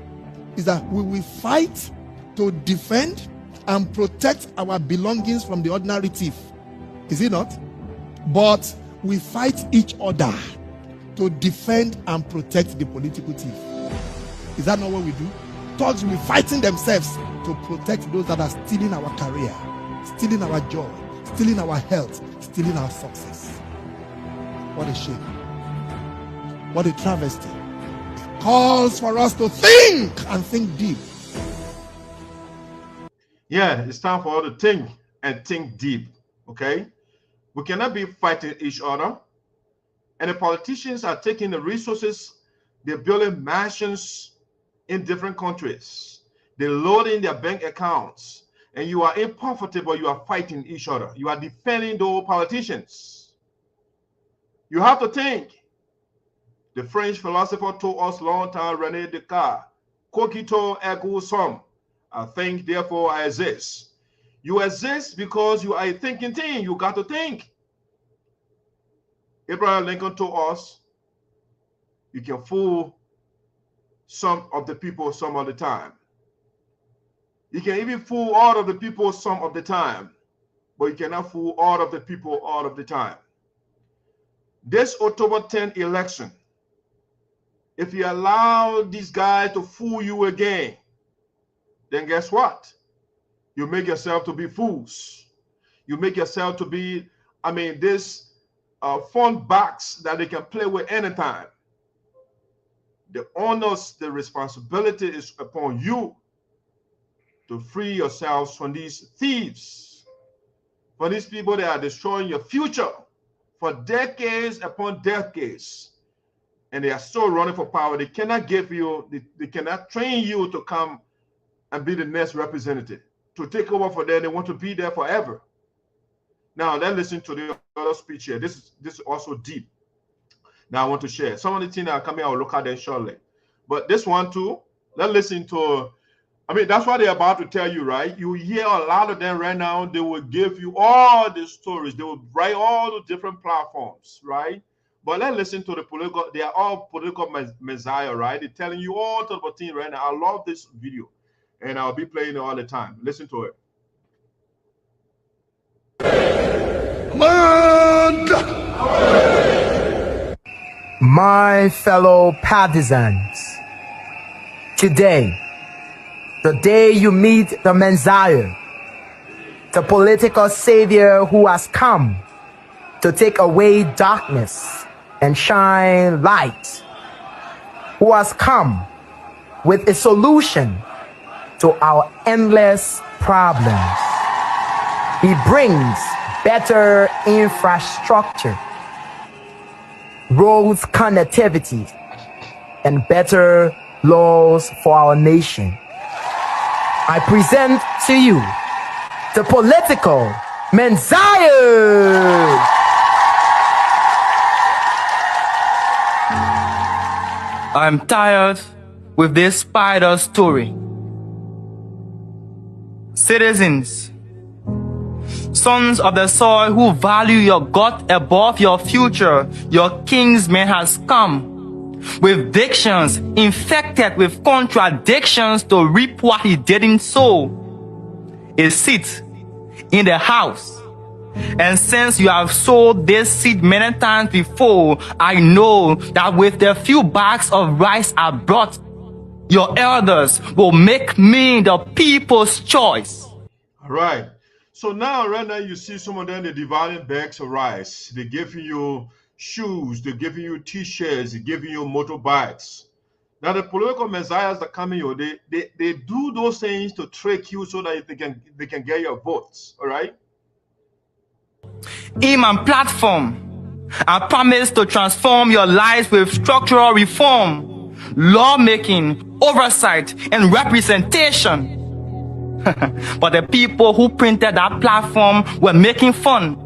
is that we will fight to defend and protect our belongings from the ordinary thief. Is it not? But we fight each other to defend and protect the political thief. Is that not what we do? Thugs will be fighting themselves to protect those that are stealing our career, stealing our joy, stealing our health, stealing our success. What a shame. What a travesty. It calls for us to think and think deep. Yeah, it's time for us to think and think deep. Okay? We cannot be fighting each other. And the politicians are taking the resources, they're building mansions in different countries. They're loading their bank accounts. And you are unprofitable, you are fighting each other. You are defending those politicians. You have to think. The French philosopher told us long time, René Descartes, cogito ergo sum. I think, therefore I exist. You exist because you are a thinking thing. You got to think. Abraham Lincoln told us, you can fool some of the people some of the time. You can even fool all of the people some of the time, but you cannot fool all of the people all of the time. This October 10th election, if you allow these guys to fool you again, then guess what? You make yourself to be fools. You make yourself to be, this fun box that they can play with anytime. The onus, the responsibility is upon you to free yourselves from these thieves, for these people that are destroying your future for decades upon decades. And they are still running for power. They cannot give you, they cannot train you to come and be the next representative, to take over for them. They want to be there forever. Now, let's listen to the other speech here. This is also deep. Now, I want to share some of the things that are coming. I'll look at them shortly. But this one too, let's listen to, that's what they're about to tell you, right? You hear a lot of them right now. They will give you all the stories. They will write all the different platforms, right? But let's listen to the political, they are all political messiah, right? They're telling you all type of things right now. I love this video, and I'll be playing it all the time. Listen to it. My fellow partisans, today, the day you meet the Messiah, the political savior who has come to take away darkness and shine light, who has come with a solution to our endless problems. He brings better infrastructure, road connectivity, and better laws for our nation. I present to you the political Messiah. I'm tired with this spider story. Citizens, sons of the soil who value your God above your future, your kingsman has come with dictions infected with contradictions to reap what he didn't sow. A seat in the house And since you have sowed this seed many times before, I know that with the few bags of rice I brought, your elders will make me the people's choice. All right. So now, right now, you see some of them, they're dividing bags of rice. They're giving you shoes. They're giving you T-shirts. They're giving you motorbikes. Now, the political messiahs that come in here, they do those things to trick you so that they can get your votes. All right? In my platform, I promise to transform your lives with structural reform, lawmaking, oversight, and representation. But the people who printed that platform were making fun.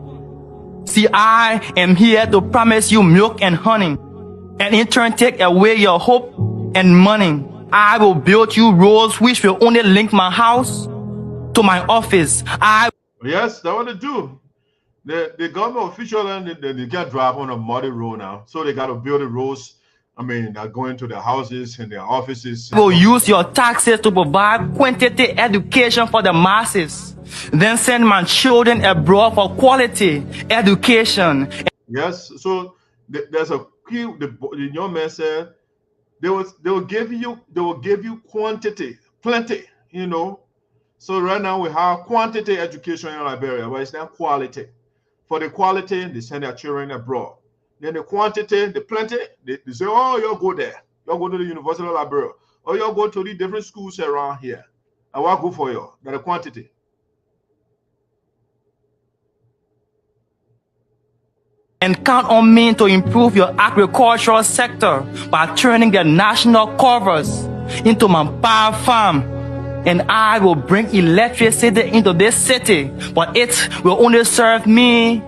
See, I am here to promise you milk and honey, and in turn take away your hope and money. I will build you roads which will only link my house to my office. Yes, that's what they do. The government official, they get drive on a muddy road now, so they got to build the roads. I mean, they're going to their houses and their offices. Will use your taxes to provide quantity education for the masses. Then send my children abroad for quality education. Yes, so there's a key. The young man said they will give you quantity, plenty. You know, so right now we have quantity education in Liberia, but it's not quality. For the quality, they send their children abroad. Then the quantity, the plenty, they say, oh, you'll go there. You'll go to the University of Liberia. Or you'll go to the different schools around here. And what good for you? That's the quantity. And count on me to improve your agricultural sector by turning the national covers into my power farm. And I will bring electricity into this city, but it will only serve me,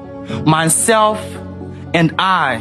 myself, and I.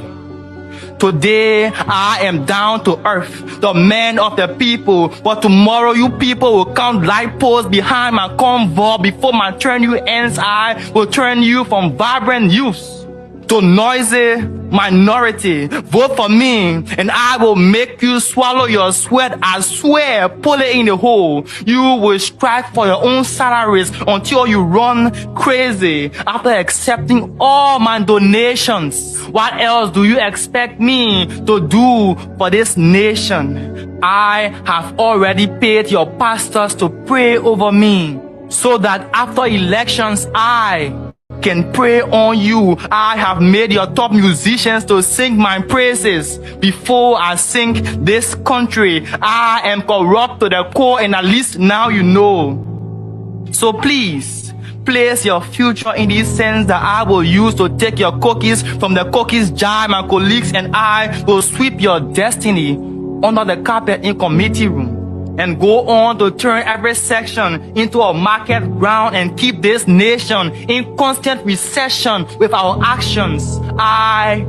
Today, I am down to earth, the man of the people, but tomorrow you people will count light posts behind my convoy. Before my turn you ends, I will turn you from vibrant youths to noisy minority. Vote for me and I will make you swallow your sweat. I swear, pull it in the hole. You will strike for your own salaries until you run crazy after accepting all my donations. What else do you expect me to do for this nation? I have already paid your pastors to pray over me so that after elections I can pray on you. I have made your top musicians to sing my praises before I sing this country. I am corrupt to the core, and at least now you know. So please, place your future in these hands that I will use to take your cookies from the cookies jar. My colleagues and I will sweep your destiny under the carpet in committee room and go on to turn every section into a market ground and keep this nation in constant recession with our actions. I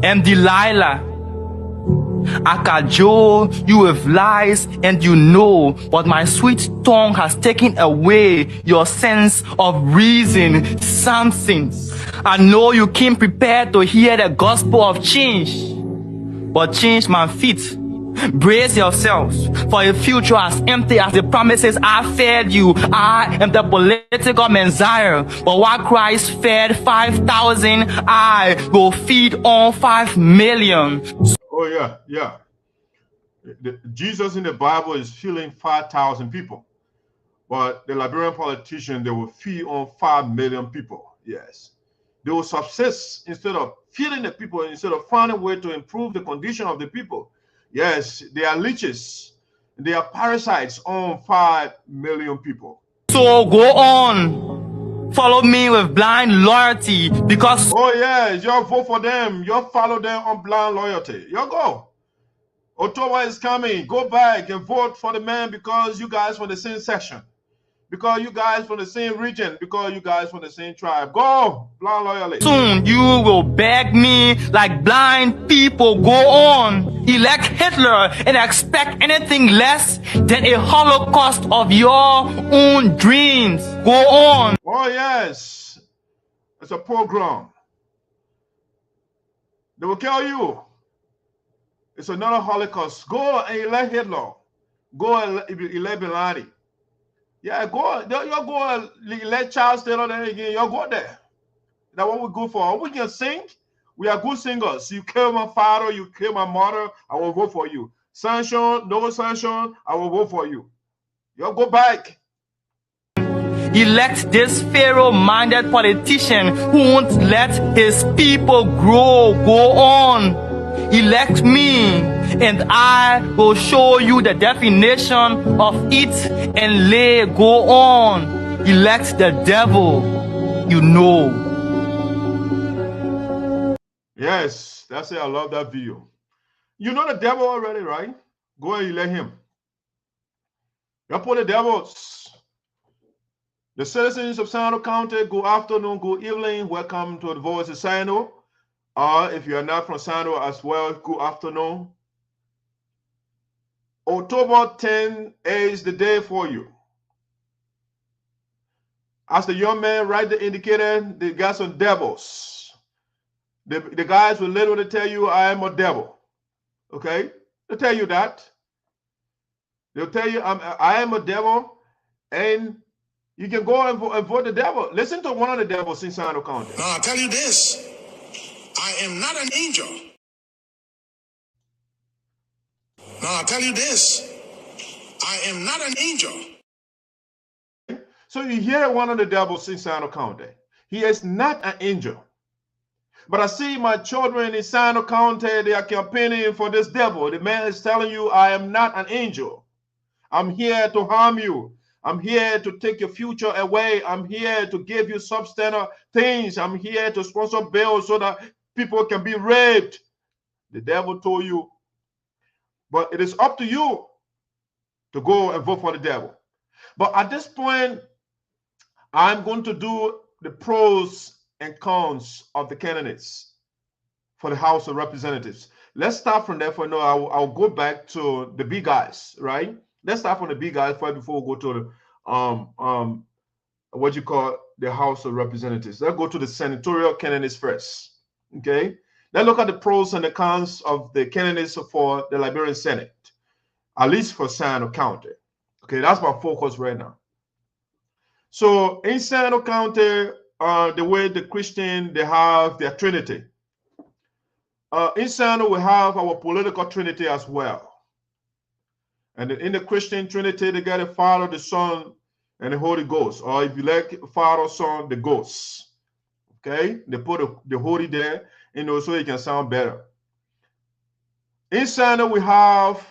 am Delilah. I cajole you with lies and you know, but my sweet tongue has taken away your sense of reason. Something. I know you came prepared to hear the gospel of change, but change my feet. Brace yourselves for a future as empty as the promises I fed you. I am the political Messiah, but while Christ fed 5,000, I will feed on 5 million. Oh yeah. Jesus in the Bible is feeding 5,000 people, but the Liberian politician, they will feed on 5 million people. Yes, they will subsist instead of feeding the people, instead of finding a way to improve the condition of the people. Yes, they are leeches. They are parasites on 5 million people. So go on. Follow me with blind loyalty because... Oh, yes, you vote for them. You follow them on blind loyalty. You go. October is coming. Go back and vote for the man because you guys from the same section. Because you guys from the same region. Because you guys from the same tribe. Go. Blind loyalty. Soon you will beg me like blind people. Go on. Elect Hitler and expect anything less than a holocaust of your own dreams. Go on. Oh, yes. It's a pogrom. They will kill you. It's another holocaust. Go and elect Hitler. Go and elect Bin Laden. Yeah, go. You go elect Charles Taylor there again. You go there. That's what we go for. We can sing. We are good singers. You kill my father, you kill my mother, I will vote for you. Sanction, no sanction, I will vote for you. You'll go back. Elect this Pharaoh-minded politician who won't let his people grow, go on. Elect me, and I will show you the definition of eat and lay, go on. Elect the devil, you know. Yes, that's it. I love that video. You know the devil already, right? Go and elect him. You put the devils. The citizens of Sinoe County, good afternoon, good evening. Welcome to the Voice of Sinoe. If you are not from Sinoe as well, good afternoon. October 10 is the day for you. As the young man rightly indicated, they got some devils. The guys will literally tell you, I am a devil. Okay? They'll tell you that. They'll tell you, I am a devil, and you can go and vote the devil. Listen to one of the devils in Sinoe County. Now, I'll tell you this. I am not an angel. Now, I'll tell you this. I am not an angel. So you hear one of the devils in Sinoe County. He is not an angel. But I see my children in Sinoe County, they are campaigning for this devil. The man is telling you, I am not an angel. I'm here to harm you. I'm here to take your future away. I'm here to give you substandard things. I'm here to sponsor bills so that people can be raped. The devil told you. But it is up to you to go and vote for the devil. But at this point, I'm going to do the pros and cons of the candidates for the House of Representatives. Let's start from there for now. I'll go back to the big guys, right? Let's start from the big guys first before we go to the what you call the House of Representatives. Let's go to the senatorial candidates first. Okay. Let's look at the pros and the cons of the candidates for the Liberian Senate, at least for Sinoe County. Okay, that's my focus right now. So in Sinoe County, the way the Christian, they have their Trinity. In Sinoe, we have our political Trinity as well. And in the Christian Trinity, they got the Father, the Son, and the Holy Ghost. Or if you like Father, Son, the Ghost. Okay? They put the Holy there, so it can sound better. In Sinoe, we have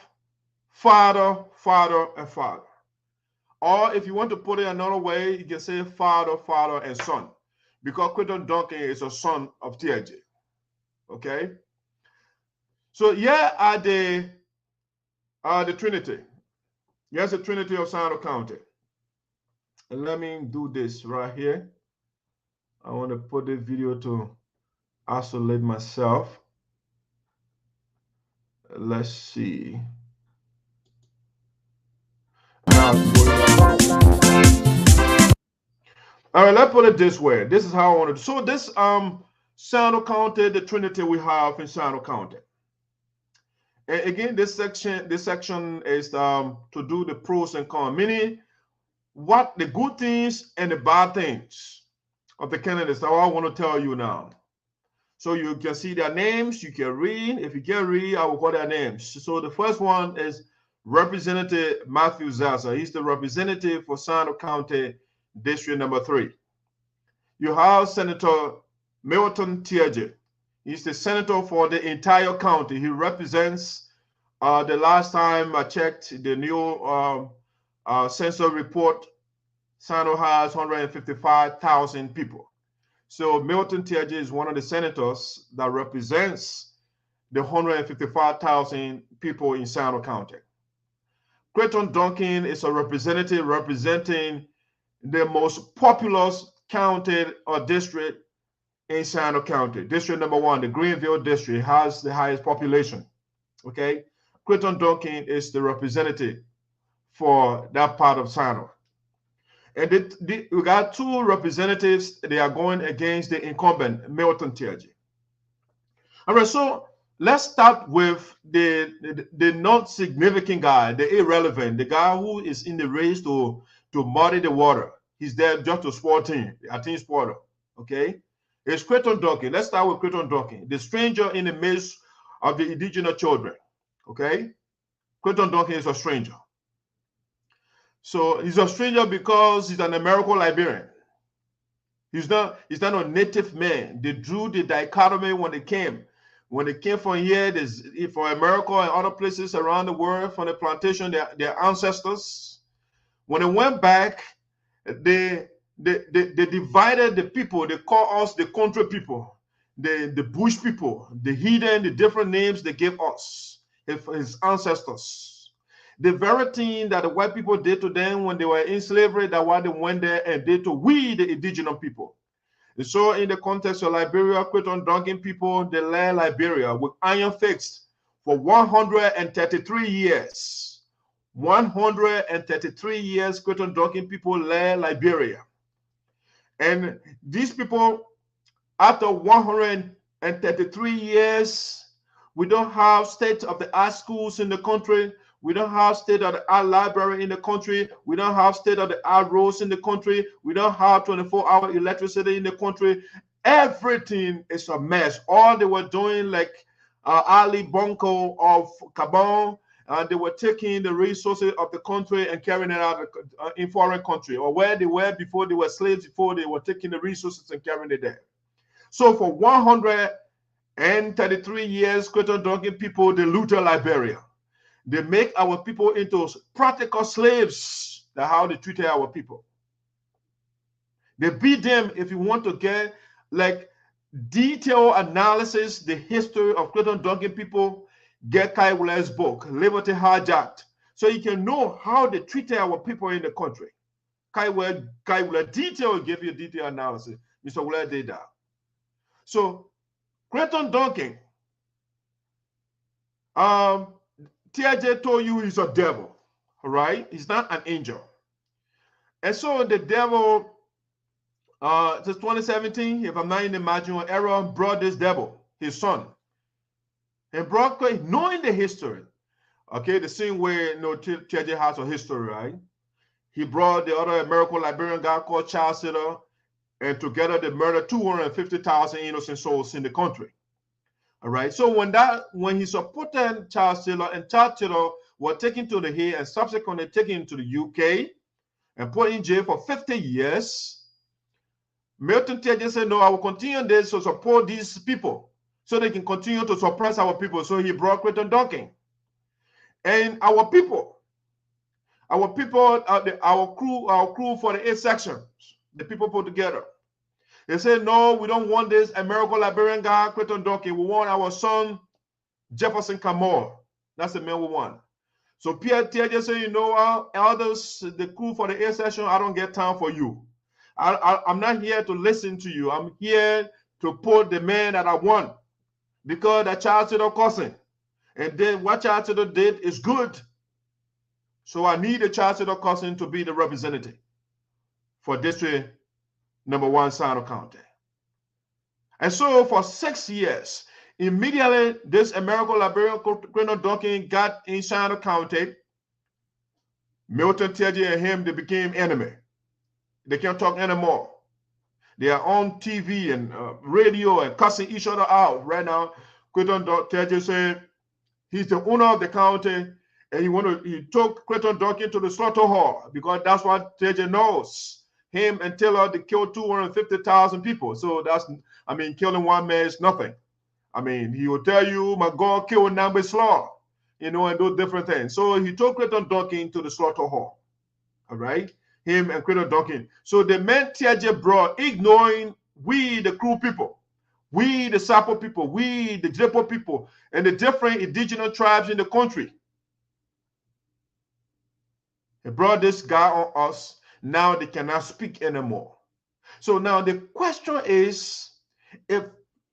Father, Father, and Father. Or if you want to put it another way, you can say Father, Father, and Son. Because Quinton Duncan is a son of TJ. Okay? So here are the Trinity. Here's the Trinity of Sinoe County. And let me do this right here. I want to put this video to isolate myself. Let's see. All right, let's put it this way. This is how I want to do. So this Sinoe County, the Trinity we have in Sinoe County. And again, this section is to do the pros and cons, meaning what the good things and the bad things of the candidates. That's what I want to tell you now. So you can see their names, you can read. If you can't read, I will call their names. So the first one is Representative Matthew Zaza. He's the representative for Sinoe County, District number 3. You have Senator Milton Tiaje. He's the senator for the entire county. He represents, the last time I checked the new census report, Sinoe has 155,000 people. So Milton Tiaje is one of the senators that represents the 155,000 people in Sinoe County. Quinton Duncan is a representative representing the most populous county or district in Sinoe County. District number 1, the Greenville district, has the highest population. Okay, Quinton Duncan is the representative for that part of Sinoe. And we got 2 representatives. They are going against the incumbent, Milton Tiaje. All right, so let's start with the not significant guy, the irrelevant, the guy who is in the race to muddy the water. He's there just to support him, a team supporter. Okay, is Creton Duncan. Let's start with Creton Duncan, the stranger in the midst of the indigenous children. Okay? Creton Duncan is a stranger. So he's a stranger because he's an American Liberian. He's not a native man. They drew the dichotomy when they came. When they came from here, for America and other places around the world, from the plantation, their ancestors. When they went back, they divided the people. They call us the country people, the bush people, the heathen, the different names they gave us, his ancestors. The very thing that the white people did to them when they were in slavery, that's why they went there and did to we, the indigenous people. And so in the context of Liberia, Creton Duncan people, they led Liberia with iron fixed for 133 years. 133 years, Creton Duncan people led Liberia. And these people, after 133 years, we don't have state-of-the-art schools in the country. We don't have state-of-the-art library in the country. We don't have state-of-the-art roads in the country. We don't have 24-hour electricity in the country. Everything is a mess. All they were doing, like Ali Bongo of Gabon, they were taking the resources of the country and carrying it out in foreign country, or where they were before they were slaves, before they were taking the resources and carrying it there. So for 133 years, Creton Duncan people, they looted Liberia. They make our people into practical slaves. That's how they treated our people. They beat them. If you want to get like detailed analysis, the history of Creton Duncan people, get Kai Wille's book, Liberty Hijacked, so you can know how they treated our people in the country. Kai Wille detail give you a detailed analysis. Mr. Wille did that. So Creton Duncan, TJ told you he's a devil, right? He's not an angel. And so the devil, since 2017, if I'm not in the marginal error, brought this devil, his son. And brought, knowing the history, okay, the same way TJ has a history, right? He brought the other American Liberian guy called Charles Sinoe, and together they murdered 250,000 innocent souls in the country. All right. So when he supported Charles Taylor, and Charles Taylor was taken to the Hague and subsequently taken to the UK and put in jail for 50 years, Milton Teje said, no, I will continue this to support these people so they can continue to suppress our people. So he brought Creton Duncan. And our crew for the 8 sections, the people put together. They said, no, we don't want this American Liberian guy, Creton Duncan. We want our son, Jefferson Kamor. That's the man we want. So Pierre Tiaje said, you know what, elders, the crew for the 8 session, I don't get time for you. I'm not here to listen to you. I'm here to put the man that I want, because the Charles Taylor cousin. And then what Charles Taylor did is good. So I need the Charles Taylor cousin to be the representative for District Number 1, Sinoe County. And so for 6 years, immediately this American Liberian Creton Duncan got in Sinoe County, Milton Teje and him, they became enemy. They can't talk anymore. They are on TV and radio and cussing each other out right now. Creton Teje said he's the owner of the county, and he took Creton Duncan to the slaughter hall because that's what Teje knows. Him and Taylor, they killed 250,000 people. So that's, I mean, killing one man is nothing. I mean, he will tell you, my God killed number slaw, you know, and those different things. So he took Creton Duncan to the slaughter hall. All right, him and Creton Duncan. So the men Tiaje brought, ignoring we, the Crew people, we, the Sapo people, we, the Jepo people, and the different indigenous tribes in the country. He brought this guy on us. Now they cannot speak anymore. So now the question is, if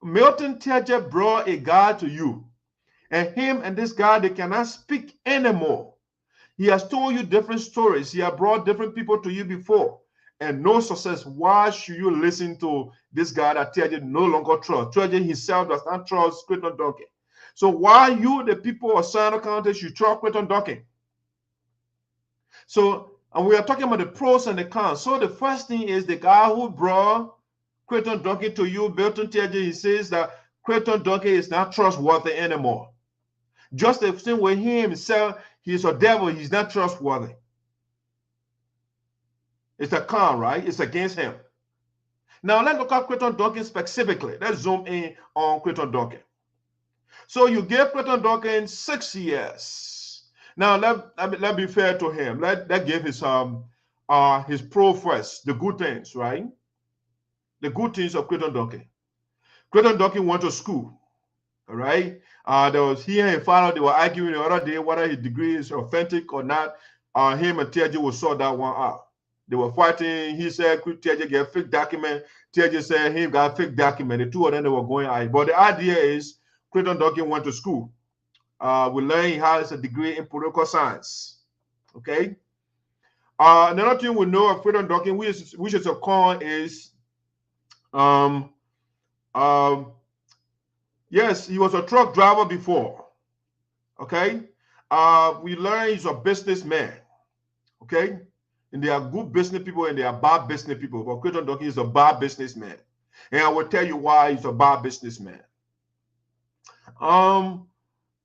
Milton Teje brought a guy to you, and him and this guy, they cannot speak anymore. He has told you different stories. He has brought different people to you before, and no success. Why should you listen to this guy that Teje no longer trusts? Teje himself does not trust Creton Duncan. So why you, the people of Sinoe County, should trust Creton Duncan? So, and we are talking about the pros and the cons. So the first thing is the guy who brought Creighton Duncan to you, Milton Teji, he says that Creighton Duncan is not trustworthy anymore. Just the same way he himself, he's a devil, he's not trustworthy. It's a con, right? It's against him. Now let's look at Creighton Duncan specifically. Let's zoom in on Creighton Duncan. So you gave Creighton Duncan 6 years. Now let be fair to him. Let give his pro first, the good things, right? The good things of Creighton Duncan. Creighton Duncan went to school, all right? There was he and his father, they were arguing the other day whether his degree is authentic or not. Him and TJ will sort that one out. They were fighting. He said TJ get fake document. TJ said he got fake document. The two of them, they were going at. But the idea is Creighton Duncan went to school. We learned he has a degree in political science. Okay. Another thing we know of Creighton Duncan, which is a con, is yes, he was a truck driver before. Okay. We learned he's a businessman. Okay. And there are good business people and there are bad business people. But Creighton Duncan is a bad businessman. And I will tell you why he's a bad businessman. And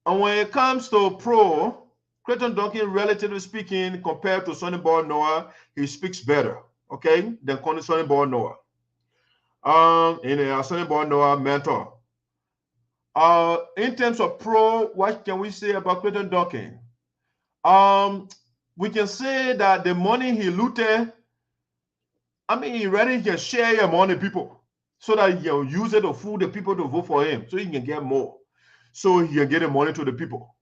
when it comes to pro, Creighton Duncan, relatively speaking, compared to Sonny Boy Noah, he speaks better, okay, than Sonny Boy Noah. And Sonny Boy Noah mentor. In terms of pro, what can we say about Creighton Duncan? We can say that the money he looted, I mean, he ready can share among the people so that he can use it to fool the people to vote for him so he can get more. So he can get the money to the people.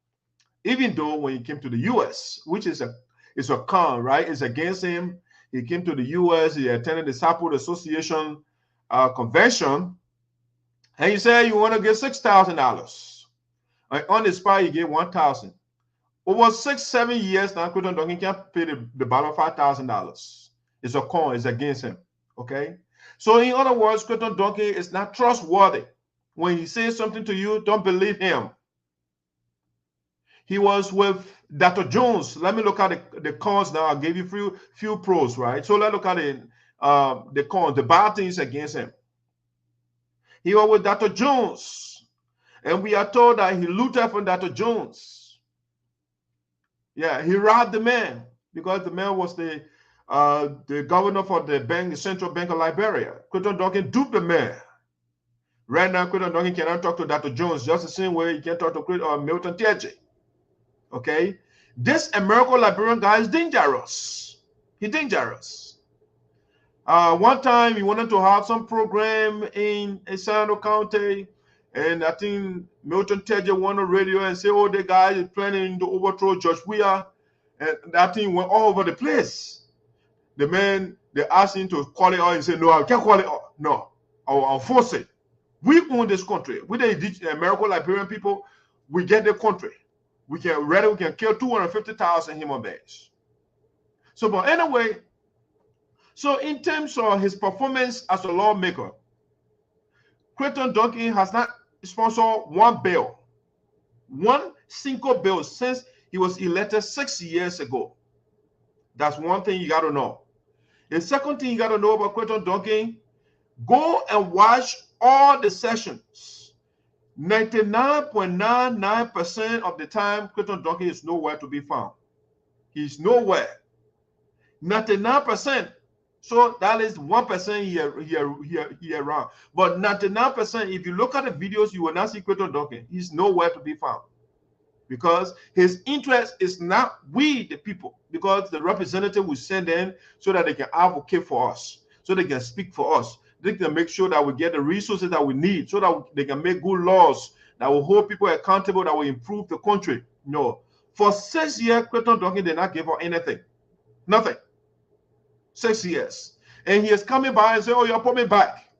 Even though when he came to the U.S., which is a con, right? It's against him. He came to the U.S., he attended the Support Association convention, and he said, you want to get $6,000. On the spot, he gave $1,000. Over 6-7 years now, Creighton Duncan can't pay the bottom $5,000. It's a con, it's against him. Okay. So in other words, Creighton Duncan is not trustworthy. When he says something to you, don't believe him. He was with Dr. Jones. Let me look at the cons now. I gave you few pros, right? So let's look at the cons, the bad things against him. He was with Dr. Jones, and we are told that he looted from Dr. Jones. Yeah, he robbed the man because the man was the governor for the bank, the Central Bank of Liberia. Creighton Duncan duped the man. Right now, Creighton Duncan cannot talk to Dr. Jones just the same way he can talk to Milton Teji. Okay, this American Liberian guy is dangerous. He's dangerous. One time he wanted to have some program in Sinoe County, and I think Milton Teji went on radio and said, "Oh, the guy is planning to overthrow Judge Biya," and that thing went all over the place. The man, they asked him to call it out and said, "No, I can't call it out. No, I'll force it. We own this country. We the American Liberian people. We get the country. We can kill 250,000 human beings." So, but anyway, so in terms of his performance as a lawmaker, Creighton Duncan has not sponsored one single bill since he was elected 6 years ago. That's one thing you got to know. The second thing you got to know about Creighton Duncan, go and watch all the sessions. 99.99% of the time, Creighton Duncan is nowhere to be found. He's nowhere. 99%. So that is 1% here around. But 99%, if you look at the videos, you will not see Creighton Duncan. He's nowhere to be found. Because his interest is not we, the people. Because the representative will send in so that they can advocate for us. So they can speak for us. They can make sure that we get the resources that we need so that they can make good laws that will hold people accountable, that will improve the country. No. For 6 years, Creighton Duncan did not give up anything. Nothing. 6 years. And he is coming by and say, "Oh, you're putting me back."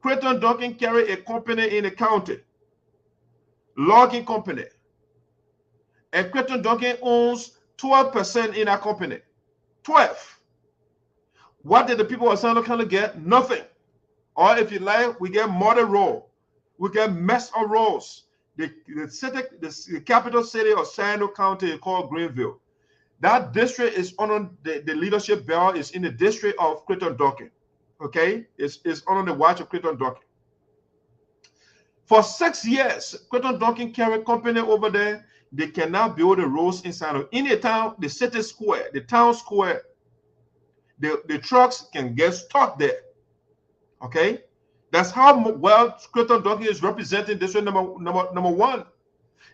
Creighton Duncan carried a company in the county, logging company. And Creighton Duncan owns 12% in that company. 12. What did the people of Sinoe County get? Nothing. Or if you like, we get model roll. We get mess of rolls. The capital city of Sinoe County is called Greenville. That district is under the leadership bell is in the district of Creighton Duncan. Okay, it's under the watch of Clayton Duncan. For 6 years, Clayton Duncan carried company over there. They cannot build the roads inside of any town, the city square, the town square. The trucks can get stuck there. Okay, that's how well Clayton Duncan is representing this one. Number one,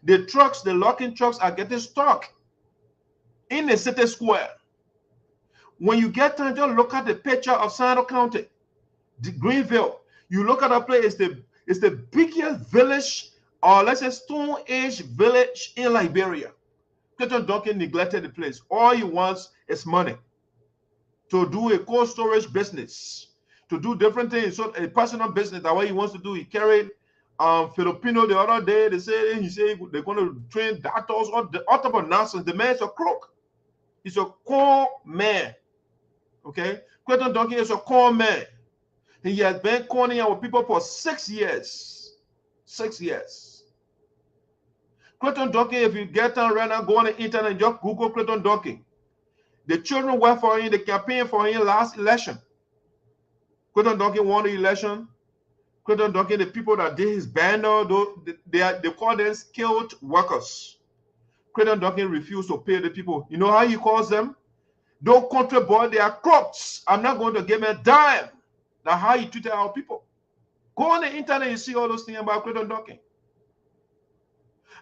the trucks, the locking trucks are getting stuck in the city square. When you get time, just look at the picture of Sinoe County, the Greenville. You look at that place, it's the biggest village, or let's say Stone Age village in Liberia. Clayton Duncan neglected the place. All he wants is money to do a cold storage business, to do different things. So a personal business, that what he wants to do. He carried Filipino the other day. He said they're going to train doctors or the type of nonsense. The man's a crook. He's a con man. Okay, Clayton Duncan is a con man. He has been conning our people for 6 years. 6 years. Clayton Duncan, if you get on right now, go on the internet and just Google Clayton Duncan. The children worked for him, they campaigned for him last election. Clayton Duncan won the election. Clayton Duncan, the people that did his banner, they call them skilled workers. Clayton Duncan refused to pay the people. You know how he calls them? Don't country boy, they are crooks. I'm not going to give them a dime. That's how he treated our people. Go on the internet and see all those things about Clayton Duncan.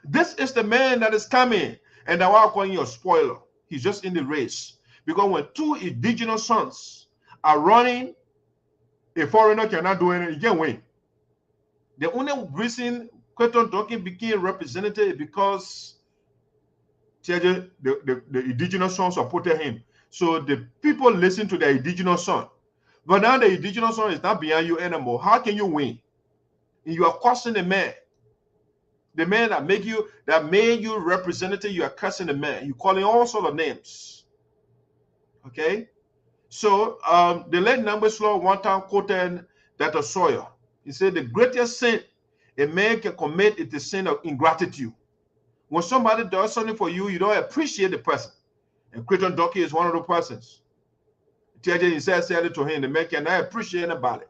This is the man that is coming, and that's why I'm calling you a spoiler. He's just in the race. Because when two indigenous sons are running, a foreigner cannot do anything. He can't win. The only reason Clayton Duncan became representative is because the indigenous sons supported him. So the people listen to the indigenous son. But now the indigenous son is not behind you anymore. How can you win? You are cursing the man. The man that made you representative, you are cursing the man. You calling all sorts of names. Okay? So the late Numbers Law one time quoted that of Sawyer. He said the greatest sin a man can commit is the sin of ingratitude. When somebody does something for you, you don't appreciate the person. And Clayton Duncan is one of those persons. TJ said it to him, the man cannot appreciate anybody.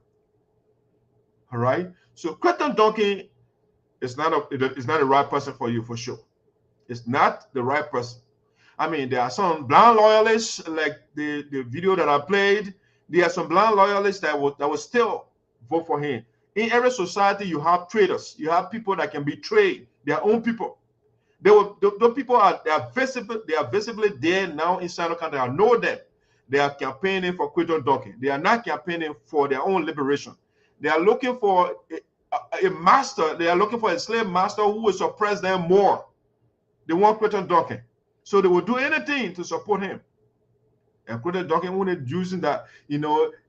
All right? So Clayton Duncan is not the right person for you, for sure. It's not the right person. I mean, there are some blind loyalists, like the video that I played. There are some blind loyalists that will still vote for him. In every society, you have traitors. You have people that can betray their own people. Those people are visibly there now in Sinoe County. I know them. They are campaigning for Clayton Duncan. They are not campaigning for their own liberation. They are looking for a master. They are looking for a slave master who will suppress them more. They want Clayton Duncan. So they will do anything to support him. And Clayton Duncan, when they're using that, they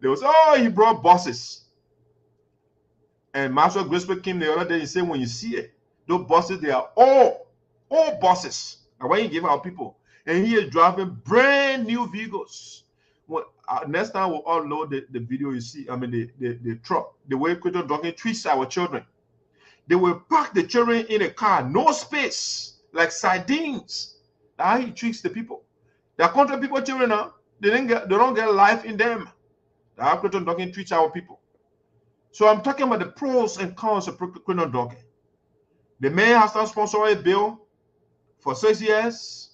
was, he brought bosses. And Marshall Griswold came the other day and said, when you see it, those bosses, they are all bosses. And when you give our people, and he is driving brand new vehicles. Next time we'll upload the video you see, the truck, the way Clayton Duncan treats our children. They will park the children in a car, no space, like sardines. That's how he treats the people. The country people children now, they don't get life in them. That's how Clayton Duncan treats our people. So I'm talking about the pros and cons of Clayton Duncan. The man has not sponsored a bill for 6 years.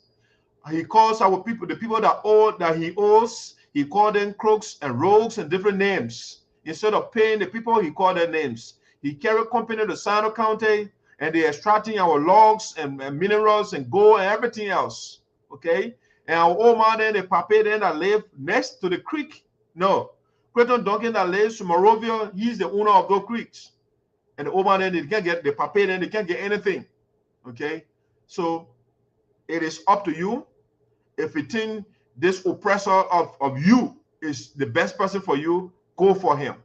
He calls our people, the people that he owes, he called them crooks and rogues and different names. Instead of paying the people, he called their names. He carried company to Sinoe County, and they're extracting our logs and minerals and gold and everything else. Okay? And our old man then, the papa then that live next to the creek. No. Clayton Duncan that lives in Morovia, he's the owner of those creeks. And the old man then, they can't get the papa then, they can't get anything. Okay? So it is up to you. If you think this oppressor of you is the best person for you, go for him.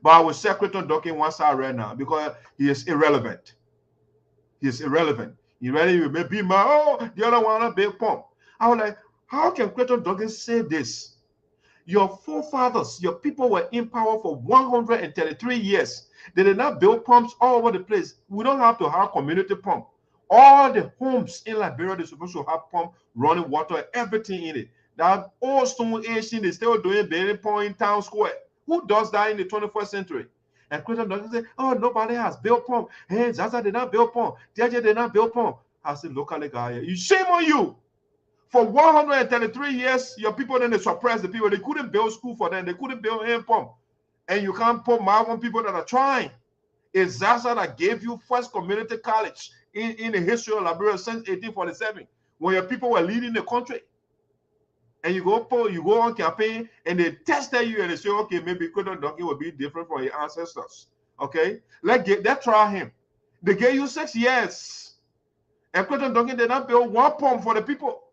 But I will say Clayton Duncan one side right now because he is irrelevant. He is irrelevant. You ready? You may be the other one a big pump. I was like, how can Clayton Duncan say this? Your forefathers, your people were in power for 133 years. They did not build pumps all over the place. We don't have to have community pump. All the homes in Liberia, they're supposed to have pump, running water, everything in it. That old Stone Age thing, they're still doing bathing point in town square. Who does that in the 21st century? And Clayton Duncan say, oh, nobody has built pump. Hey, Zaza did not build pump. DJ did not build pump. I said, locally guy, you shame on you. For 133 years, your people then they suppress the people. They couldn't build school for them. They couldn't build hand pump. And you can't put mouth on people that are trying. It's Zaza that gave you first community college in the history of Liberia since 1847, when your people were leading the country. And you go on campaign and they tested you and they say, okay, maybe Clayton Duncan will be different from your ancestors. Okay, let's try him. They gave you 6 years. And Clayton Duncan did not build one pump for the people.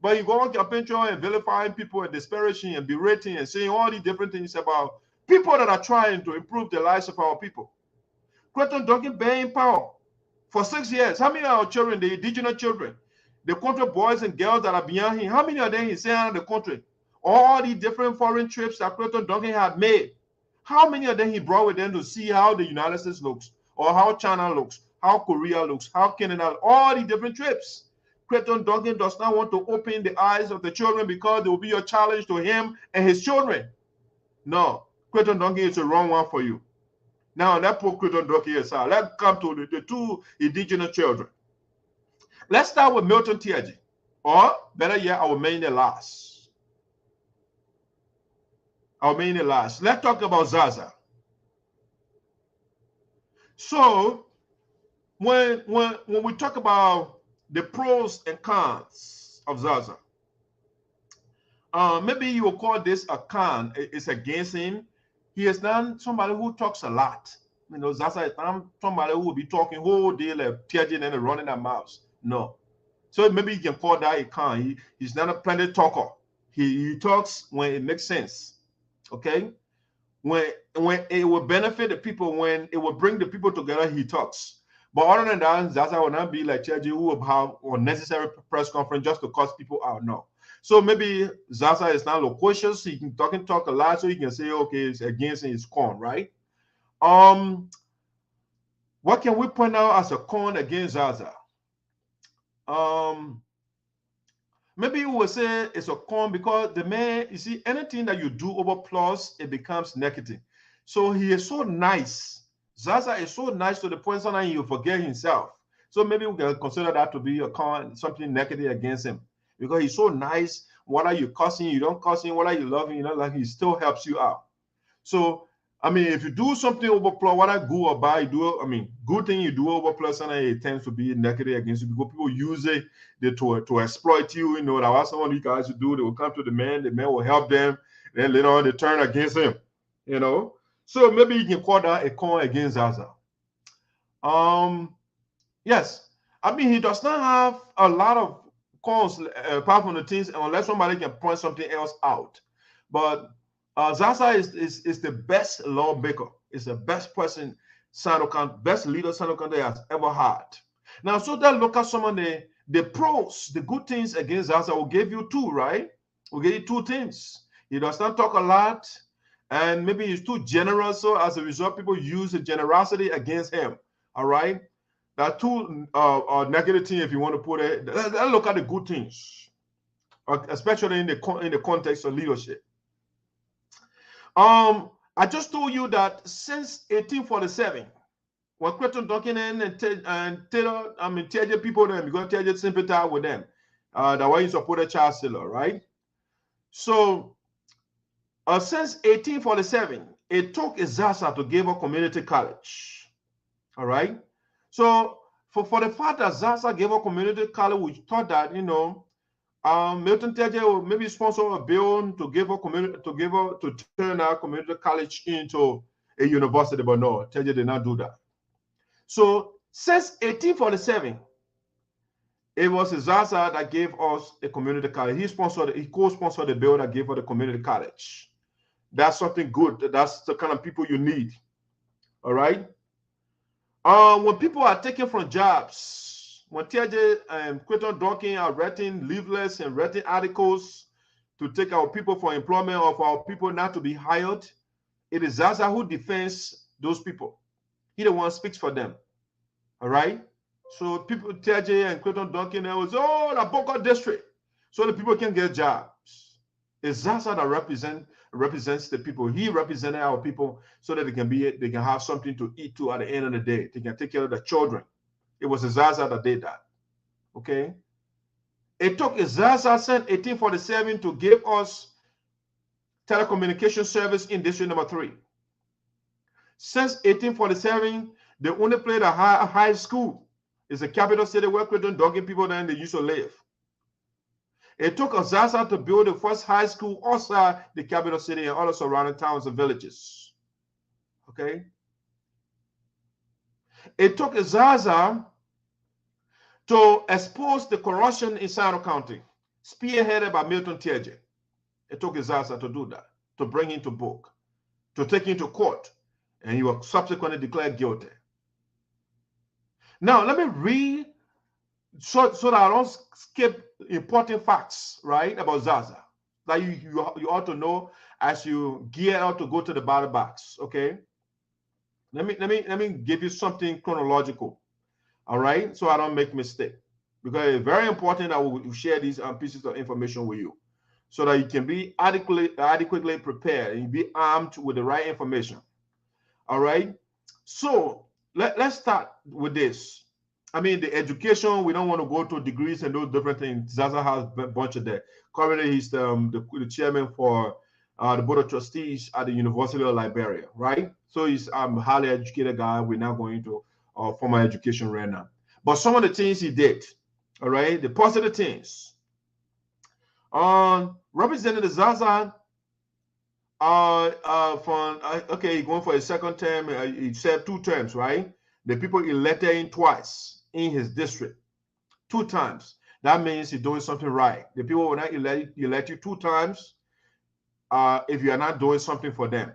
But you go on campaign trail and vilifying people and disparaging and berating and saying all these different things about people that are trying to improve the lives of our people. Clayton Duncan being power for 6 years. How many of our children, the indigenous children, the country boys and girls that are beyond him, how many of them he sent out of the country? All the different foreign trips that Clayton Duncan had made, how many of them he brought with them to see how the United States looks, or how China looks, how Korea looks, how Canada, all the different trips? Clayton Duncan does not want to open the eyes of the children because there will be a challenge to him and his children. No, Clayton Duncan is the wrong one for you. Now, let's put Clayton Duncan aside. Let's come to the two indigenous children. Let's start with Milton Tiaji, or better yet, I will main the last. Let's talk about Zaza. So, when we talk about the pros and cons of Zaza, maybe you will call this a con. It's against him. He is not somebody who talks a lot. You know, Zaza is not somebody who will be talking whole day like teaching and running their mouths. No. So maybe you can call that a con. He's not a plenty talker. He talks when it makes sense. Okay? When it will benefit the people, when it will bring the people together, he talks. But other than that, Zaza will not be like Cheji who will have unnecessary press conference just to cause people out. No. So maybe Zaza is not loquacious. He can talk a lot, so he can say, okay, it's against his con, right? What can we point out as a con against Zaza? Maybe you will say it's a con because the man, you see, anything that you do over plus, it becomes negative. So he is so nice. Zaza is so nice to the point that he will forget himself. So maybe we can consider that to be a con, something negative against him. Because he's so nice, whether you cussing, you don't cussing, whether you love him, you know, like he still helps you out. So, I mean, if you do something over plus, whether good or bad, you do, I mean, good thing you do over plus, and it tends to be negative against you because people use it to exploit you. You know, that what some of you guys do, they will come to the man will help them, then later on they turn against him, you know. So maybe you can call that a con against Zaza. Yes, I mean, he does not have a lot of cons apart from the things, unless somebody can point something else out. But Zaza is the best lawmaker. Is the best person, best leader Sinoe has ever had. Now, so that look at some of the pros, the good things against Zaza. Will give you two, right? We'll give you two things. He does not talk a lot, and maybe he's too generous. So as a result, people use the generosity against him. All right. There are two negative things, if you want to put it. Let's look at the good things, especially in the context of leadership. I just told you that since 1847, when Clayton Duncan and Taylor, I mean, Taylor people them, because Taylor sympathize with them. That's why he supported Charles Taylor, right? So since 1847, it took Zaza to give a community college. All right. So for the fact that Zaza gave a community college, we thought that, you know, Milton Teje will maybe sponsor a bill to turn our community college into a university, but no, Teje did not do that. So since 1847, it was Zaza that gave us a community college. He co-sponsored the bill that gave us the community college. That's something good. That's the kind of people you need. All right. When people are taken from jobs, when TJ and Clayton Duncan are writing leaflets and writing articles to take our people for employment or for our people not to be hired, it is Zaza who defends those people. He the one speaks for them. All right. So people, TJ and Clayton Duncan, was the Boko district, so the people can get jobs. It's Zaza that represents the people. He represented our people so that they can have something to eat to at the end of the day. They can take care of the children. It was Zaza that did that. Okay. It took Zaza since 1847 to give us telecommunication service in district number 3. Since 1847, they only played a high school. It's the capital city where Christian dogging people then they used to live. It took Zaza to build the first high school outside the capital city and other surrounding towns and villages. Okay. It took Zaza to expose the corruption in Sinoe County, spearheaded by Milton Tiaje. It took Zaza to do that, to bring him to book, to take him to court, and he was subsequently declared guilty. Now, let me read so that I don't skip important facts, right, about Zaza that you ought to know as you gear out to go to the battle box. Okay, let me give you something chronological, all right, so I don't make mistake, because it's very important that we share these pieces of information with you so that you can be adequately prepared and be armed with the right information. All right, so let's start with this. I mean, the education, we don't want to go to degrees and those different things. Zaza has a bunch of that. Currently, he's the chairman for the board of trustees at the University of Liberia, right? So he's a highly educated guy. We're not going to formal education right now. But some of the things he did, all right, the positive things. Representative Zaza, okay, going for a second term, he served 2 terms, right? The people elected him twice in his district, 2 times. That means he's doing something right. The people will not elect you 2 times if you are not doing something for them.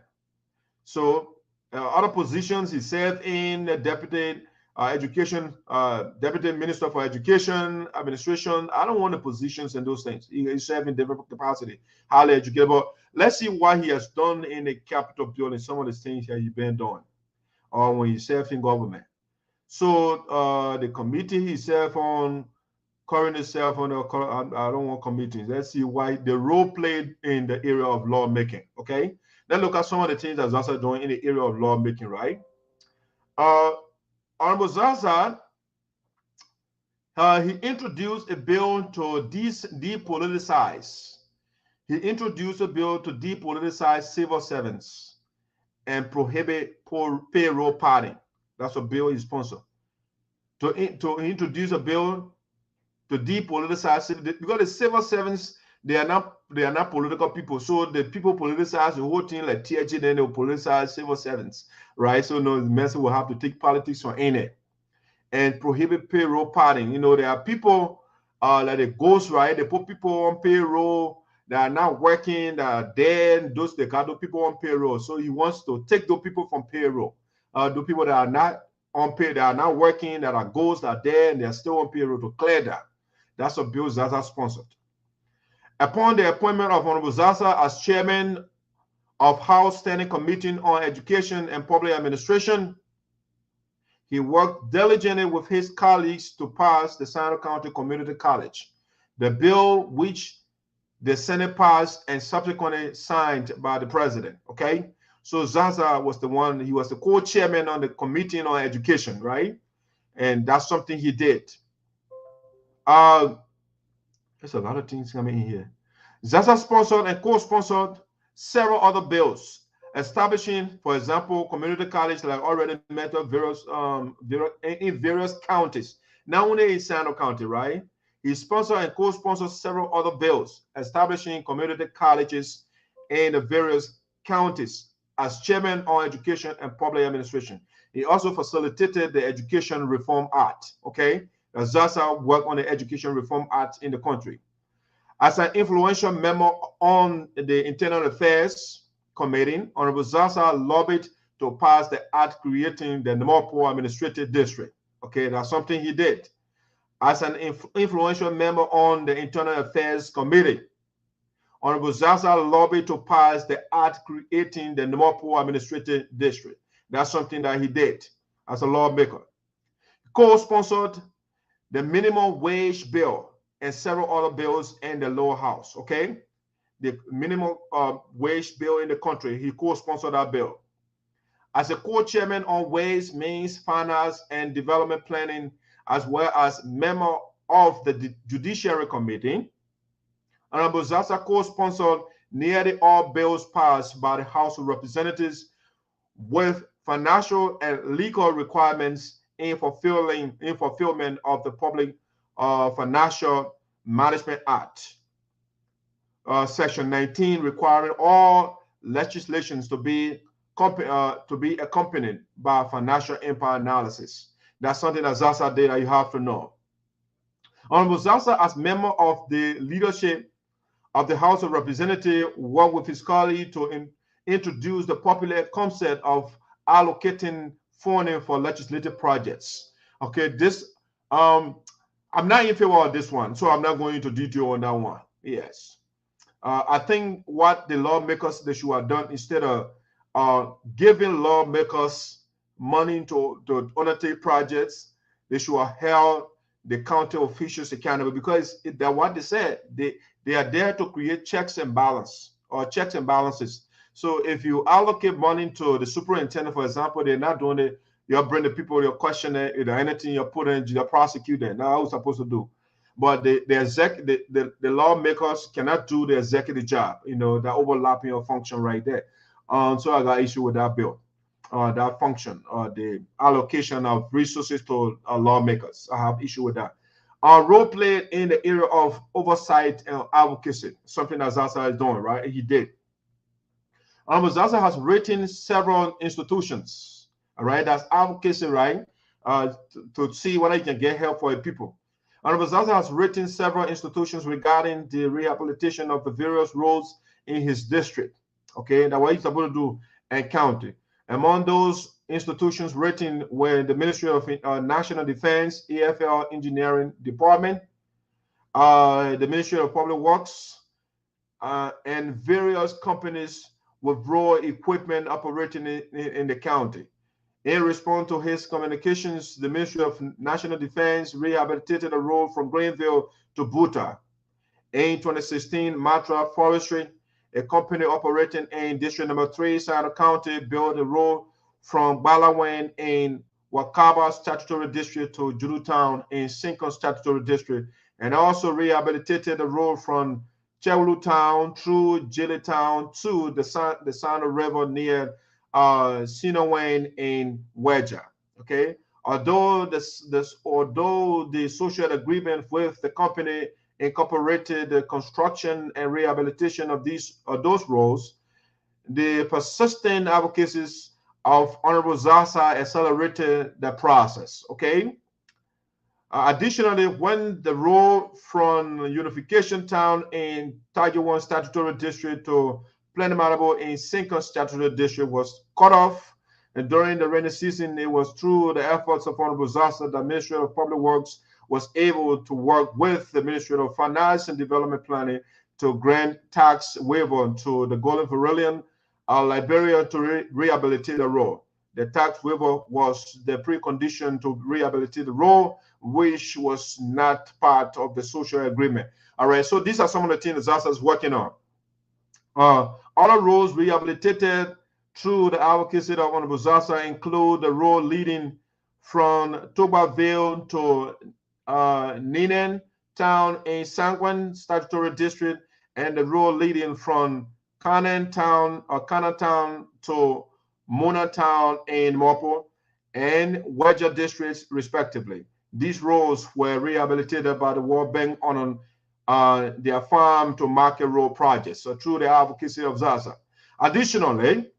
So other positions he served in, deputy education, deputy minister for education, administration. I don't want the positions and those things. He served in different capacity, highly educated. But let's see what he has done in the Capitol building, some of the things that he's been doing, or when he served in government. So the committee he served on, currently served on, I don't want committees. Let's see why the role played in the area of lawmaking. Okay, let's look at some of the things that Zaza doing in the area of lawmaking, right? Honorable Zaza, he introduced a bill to depoliticize. He introduced a bill to depoliticize civil servants and prohibit payroll padding. That's a bill he sponsored. To introduce a bill to depoliticize, because the civil servants, they are not political people. So the people politicize the whole thing, like THG, then they'll politicize civil servants, right? So no, the message will have to take politics from in it and prohibit payroll padding. You know, there are people like the ghost, right? They put people on payroll that are not working, that are dead. They got those people on payroll. So he wants to take those people from payroll. The people that are not on pay, that are not working, that are ghosts, that are dead, and they're still on payroll, to clear that. That's a bill Zaza sponsored. Upon the appointment of Honorable Zaza as chairman of House Standing Committee on Education and Public Administration, he worked diligently with his colleagues to pass the Sinoe County Community College, the bill which the Senate passed and subsequently signed by the president. Okay, so Zaza was the one, he was the co-chairman on the Committee on Education, right? And that's something he did. There's a lot of things coming in here. Zaza sponsored and co-sponsored several other bills establishing, for example, community college, like already mentioned, in various counties, not only in Sinoe County, right? He sponsored and co-sponsored several other bills establishing community colleges in the various counties as chairman on education and public administration. He also facilitated the Education Reform Act, okay? Zaza worked on the Education Reform Act in the country. As an influential member on the Internal Affairs Committee, Honorable Zaza lobbied to pass the act creating the Nmopo Administrative District. Okay, that's something he did. As an influential member on the Internal Affairs Committee, Honorable Zaza lobbied to pass the act creating the Nmopo Administrative District. That's something that he did as a lawmaker. Co-sponsored the minimum wage bill and several other bills in the lower house, okay? the minimum wage bill in the country. He co-sponsored that bill. As a co-chairman on Ways, Means, Finance, and Development Planning, as well as member of the Judiciary Committee, Honorable Zaza co-sponsored nearly all bills passed by the House of Representatives with financial and legal requirements in fulfillment of the Public Financial Management Act, Section 19, requiring all legislations to be accompanied by financial impact analysis. That's something that Zaza did that you have to know. Honorable Zaza, as member of the leadership of the House of Representatives, worked with his colleague to introduce the popular concept of allocating funding for legislative projects. Okay, this I'm not in favor of this one, so I'm not going into detail on that one. Yes, I think what the lawmakers they should have done, instead of giving lawmakers money to undertake projects, they should have held the county officials accountable, because that's what they said. They are there to create checks and balances. So if you allocate money to the superintendent, for example, they're not doing it. You bring the people, you question it, if anything you put in, you prosecute them. That's what we're supposed to do. But the lawmakers cannot do the executive job. You know, that overlapping of function right there. So I got issue with that bill, that function, the allocation of resources to lawmakers. I have issue with that. Role played in the area of oversight and advocacy, something that Zaza is doing, right? He did. Zaza has written several institutions, all right? That's advocacy, right? To see whether you can get help for the people. Zaza has written several institutions regarding the rehabilitation of the various roads in his district. Okay, that's what he's supposed to do and county. Among those institutions written were the Ministry of National Defense, EFL Engineering Department, the Ministry of Public Works, and various companies with road equipment operating in the county. In response to his communications, the Ministry of National Defense rehabilitated a road from Greenville to Buta. In 2016, Matra Forestry, a company operating in District Number 3, Sinoe County, built a road from Balawan in Wakaba Statutory District to Julutown in Sinkon Statutory District, and also rehabilitated the road from Chewulu Town through Jilly Town to the Sinoe River near Sinoe in Weja. Okay, although the social agreement with the company incorporated the construction and rehabilitation of those roads, the persistent advocacies of Honorable Zaza accelerated the process. Okay. Additionally, when the road from Unification Town in Tajiwan Statutory District to Plenimarabo in Sinkon Statutory District was cut off, and during the rainy season, it was through the efforts of Honorable Zaza, the Ministry of Public Works was able to work with the Ministry of Finance and Development Planning to grant tax waiver to the Golden Verilion, Liberia, to rehabilitate the road. The tax waiver was the precondition to rehabilitate the road, which was not part of the social agreement. All right, so these are some of the things Zaza is working on. Other roads rehabilitated through the advocacy of Honorable Zaza include the road leading from Tobaville to Ninen Town in Sangwan Statutory District, and the road leading from Kanan Town to Mona Town in Mopo and Weja districts, respectively. These roads were rehabilitated by the World Bank on their farm to market road projects, so through the advocacy of Zaza. Additionally,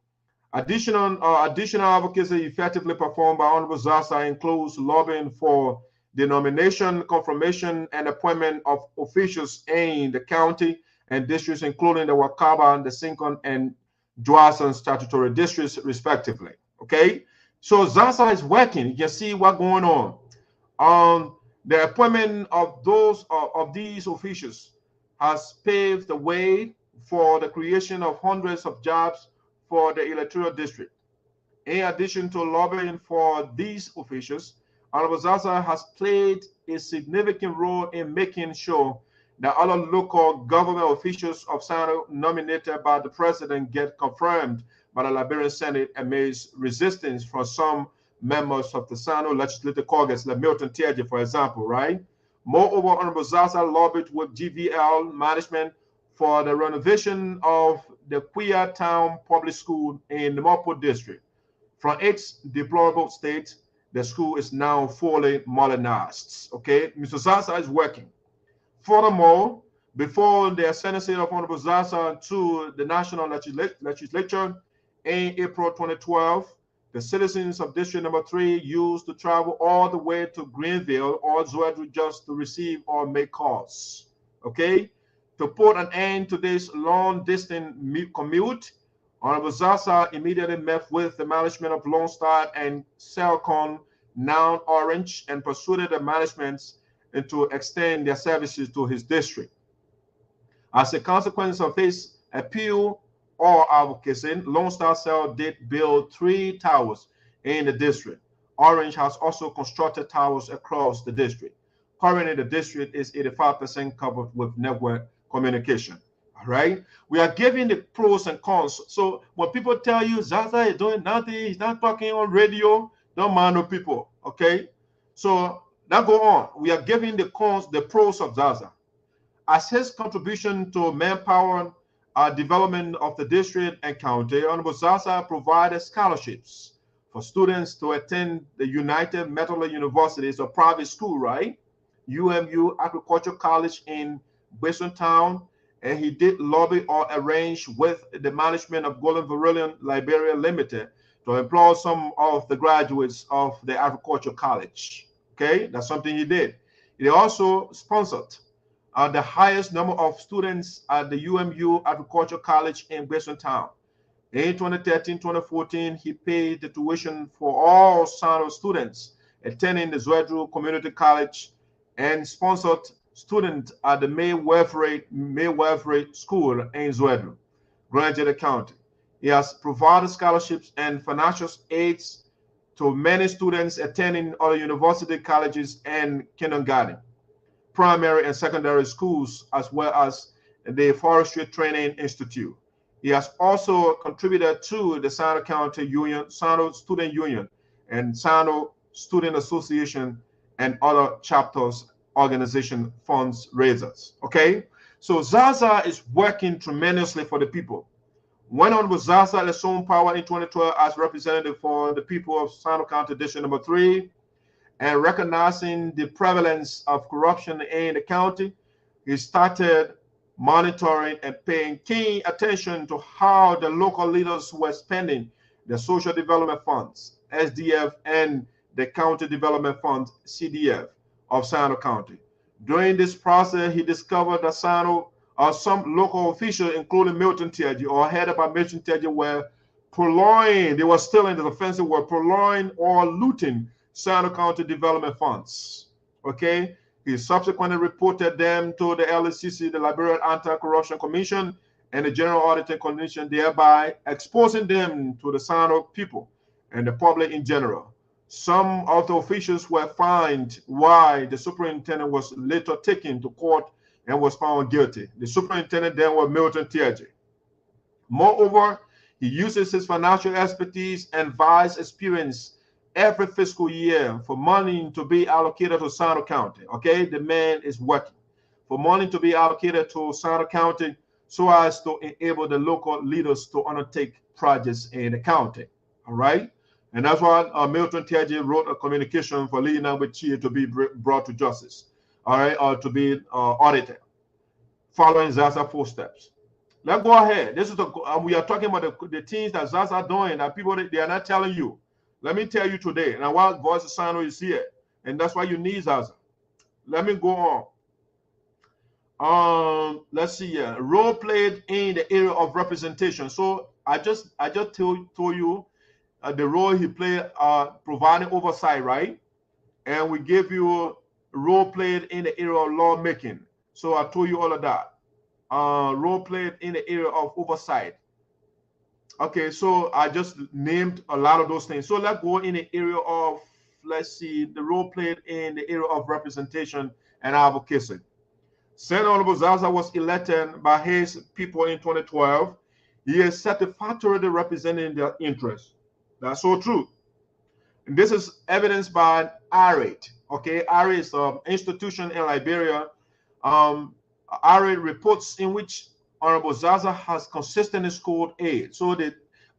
additional advocacy effectively performed by Honorable Zaza includes lobbying for the nomination, confirmation, and appointment of officials in the county and districts, including the Wakaba, the Sinkon, and Dwason statutory districts, respectively. Okay, so Zaza is working. You can see what's going on. The appointment of these officials has paved the way for the creation of hundreds of jobs for the electoral district. In addition to lobbying for these officials, Honorable Zaza has played a significant role in making sure The other local government officials of Sinoe nominated by the president get confirmed by the Liberian Senate amidst resistance from some members of the Sinoe Legislative Caucus, like Milton Tiaji, for example, right? Moreover, Honorable Zaza lobbied with GVL management for the renovation of the Biya Town Public School in the Mopo District. From its deplorable state, the school is now fully modernized. Okay, Mr. Zaza is working. Furthermore, before the sentencing of Honorable Zaza to the National Legislature in April 2012, the citizens of District Number 3 used to travel all the way to Greenville or Zwedru just to receive or make calls. Okay, to put an end to this long-distance commute, Honorable Zaza immediately met with the management of Lone Star and Selcon, now Orange, and persuaded the management to extend their services to his district. As a consequence of his appeal or advocacy, Lone Star Cell did build 3 towers in the district. Orange has also constructed towers across the district. Currently, the district is 85% covered with network communication. All right, we are giving the pros and cons. So when people tell you Zaza is doing nothing, he's not talking on radio, don't mind the people. Okay, so now go on. We are giving the cons, the pros of Zaza. As his contribution to manpower development of the district and county, Honorable Zaza provided scholarships for students to attend the United Methodist Universities, a private school, right? UMU Agricultural College in Western Town, and he did lobby or arrange with the management of Golden Verilion Liberia Limited to employ some of the graduates of the Agricultural College. Okay, that's something he did. He also sponsored the highest number of students at the UMU Agricultural College in Western Town. In 2013-2014, he paid the tuition for all Sinoe students attending the Zwedru Community College and sponsored students at the May Welfare School in Zwedru, Grand Jetta County. He has provided scholarships and financial aids to many students attending other university colleges and kindergarten, primary and secondary schools, as well as the Forestry Training Institute. He has also contributed to the Sinoe County Union, Sinoe Student Union, and Sinoe Student Association, and other chapters, organization, funds raisers. Okay, so Zaza is working tremendously for the people. When Honorable Zaza assumed power in 2012 as representative for the people of Sinoe County District Number 3, and recognizing the prevalence of corruption in the county, he started monitoring and paying keen attention to how the local leaders were spending the social development funds, SDF, and the county development fund, CDF, of Sinoe County. During this process, he discovered that Sinoe, some local officials, including Milton Tiaji, or headed by Milton Tiaji, were purloining, they were still in the offensive, were purloining or looting Sinoe County development funds. Okay, he subsequently reported them to the LCC, the Liberian Anti-Corruption Commission, and the General Auditing Commission, thereby exposing them to the Sinoe people and the public in general. Some of the officials were fined, while the superintendent was later taken to court and was found guilty. The superintendent then was Milton Tiaji. Moreover, he uses his financial expertise and vast experience every fiscal year for money to be allocated to Sinoe County. Okay, the man is working for money to be allocated to Sinoe County so as to enable the local leaders to undertake projects in the county. All right. And that's why Milton Tiaji wrote a communication for Lee Nambichi to be brought to justice, all right, or to be audited, following Zaza footsteps. Let's go ahead. This is we are talking about the things that Zaza doing that people, they are not telling you. Let me tell you today, and why Voice of Sinoe is here, and that's why you need Zaza. Let me go on. Let's see here. Role played in the area of representation. So I just told you the role he played providing oversight, right? And we gave you role played in the area of lawmaking. So I told you all of that. Role played in the area of oversight. Okay, so I just named a lot of those things. So let's go in the area of, let's see, the role played in the area of representation and advocacy. Since Honorable Zaza was elected by his people in 2012, he is satisfactorily representing their interests. That's so true. And this is evidenced by ARID. Okay, ARID is an institution in Liberia. ARID reports in which Honorable Zaza has consistently scored A. So the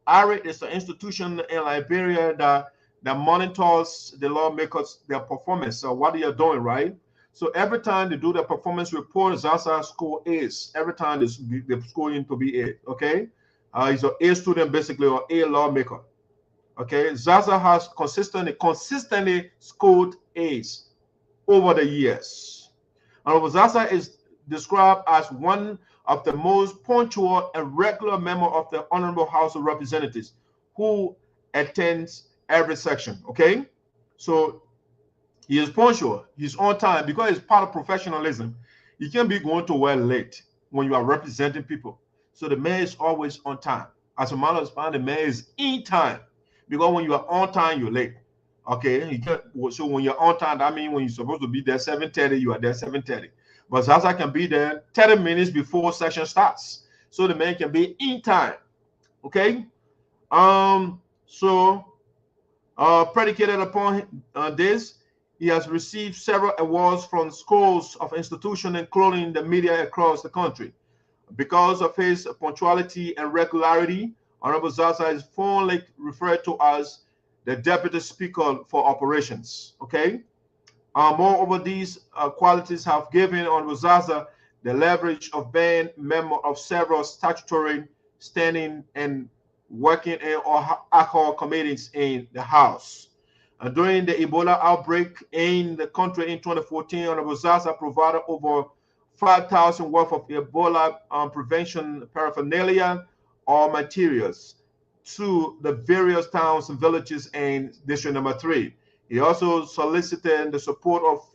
ARID is an institution in Liberia that monitors the lawmakers, their performance, so what they are doing, right? So every time they do the performance report, Zaza score A's. Every time they score him to be A, okay? He's an A student, basically, or A lawmaker. Okay, Zaza has consistently scored A's over the years. And Zaza is described as one of the most punctual and regular member of the Honorable House of Representatives who attends every section. Okay, so he is punctual, he's on time because it's part of professionalism. You can't be going to work late when you are representing people. So the mayor is always on time. As a matter of fact, the mayor is in time. Because when you are on time, you're late. Okay, so when you're on time, that means when you're supposed to be there 7:30, you are there 7:30. But Zaza can be there 30 minutes before session starts, so the man can be in time. Okay, predicated upon this, he has received several awards from schools of institutions, including the media across the country. Because of his punctuality and regularity, Honorable Zaza is formally referred to as the Deputy Speaker for Operations. Okay. Moreover, these qualities have given Honorable Zaza the leverage of being member of several statutory standing and working in or ad hoc committees in the House. During the Ebola outbreak in the country in 2014, Honorable Zaza provided over 5,000 worth of Ebola prevention paraphernalia or materials to the various towns and villages in District Number 3. He also solicited the support of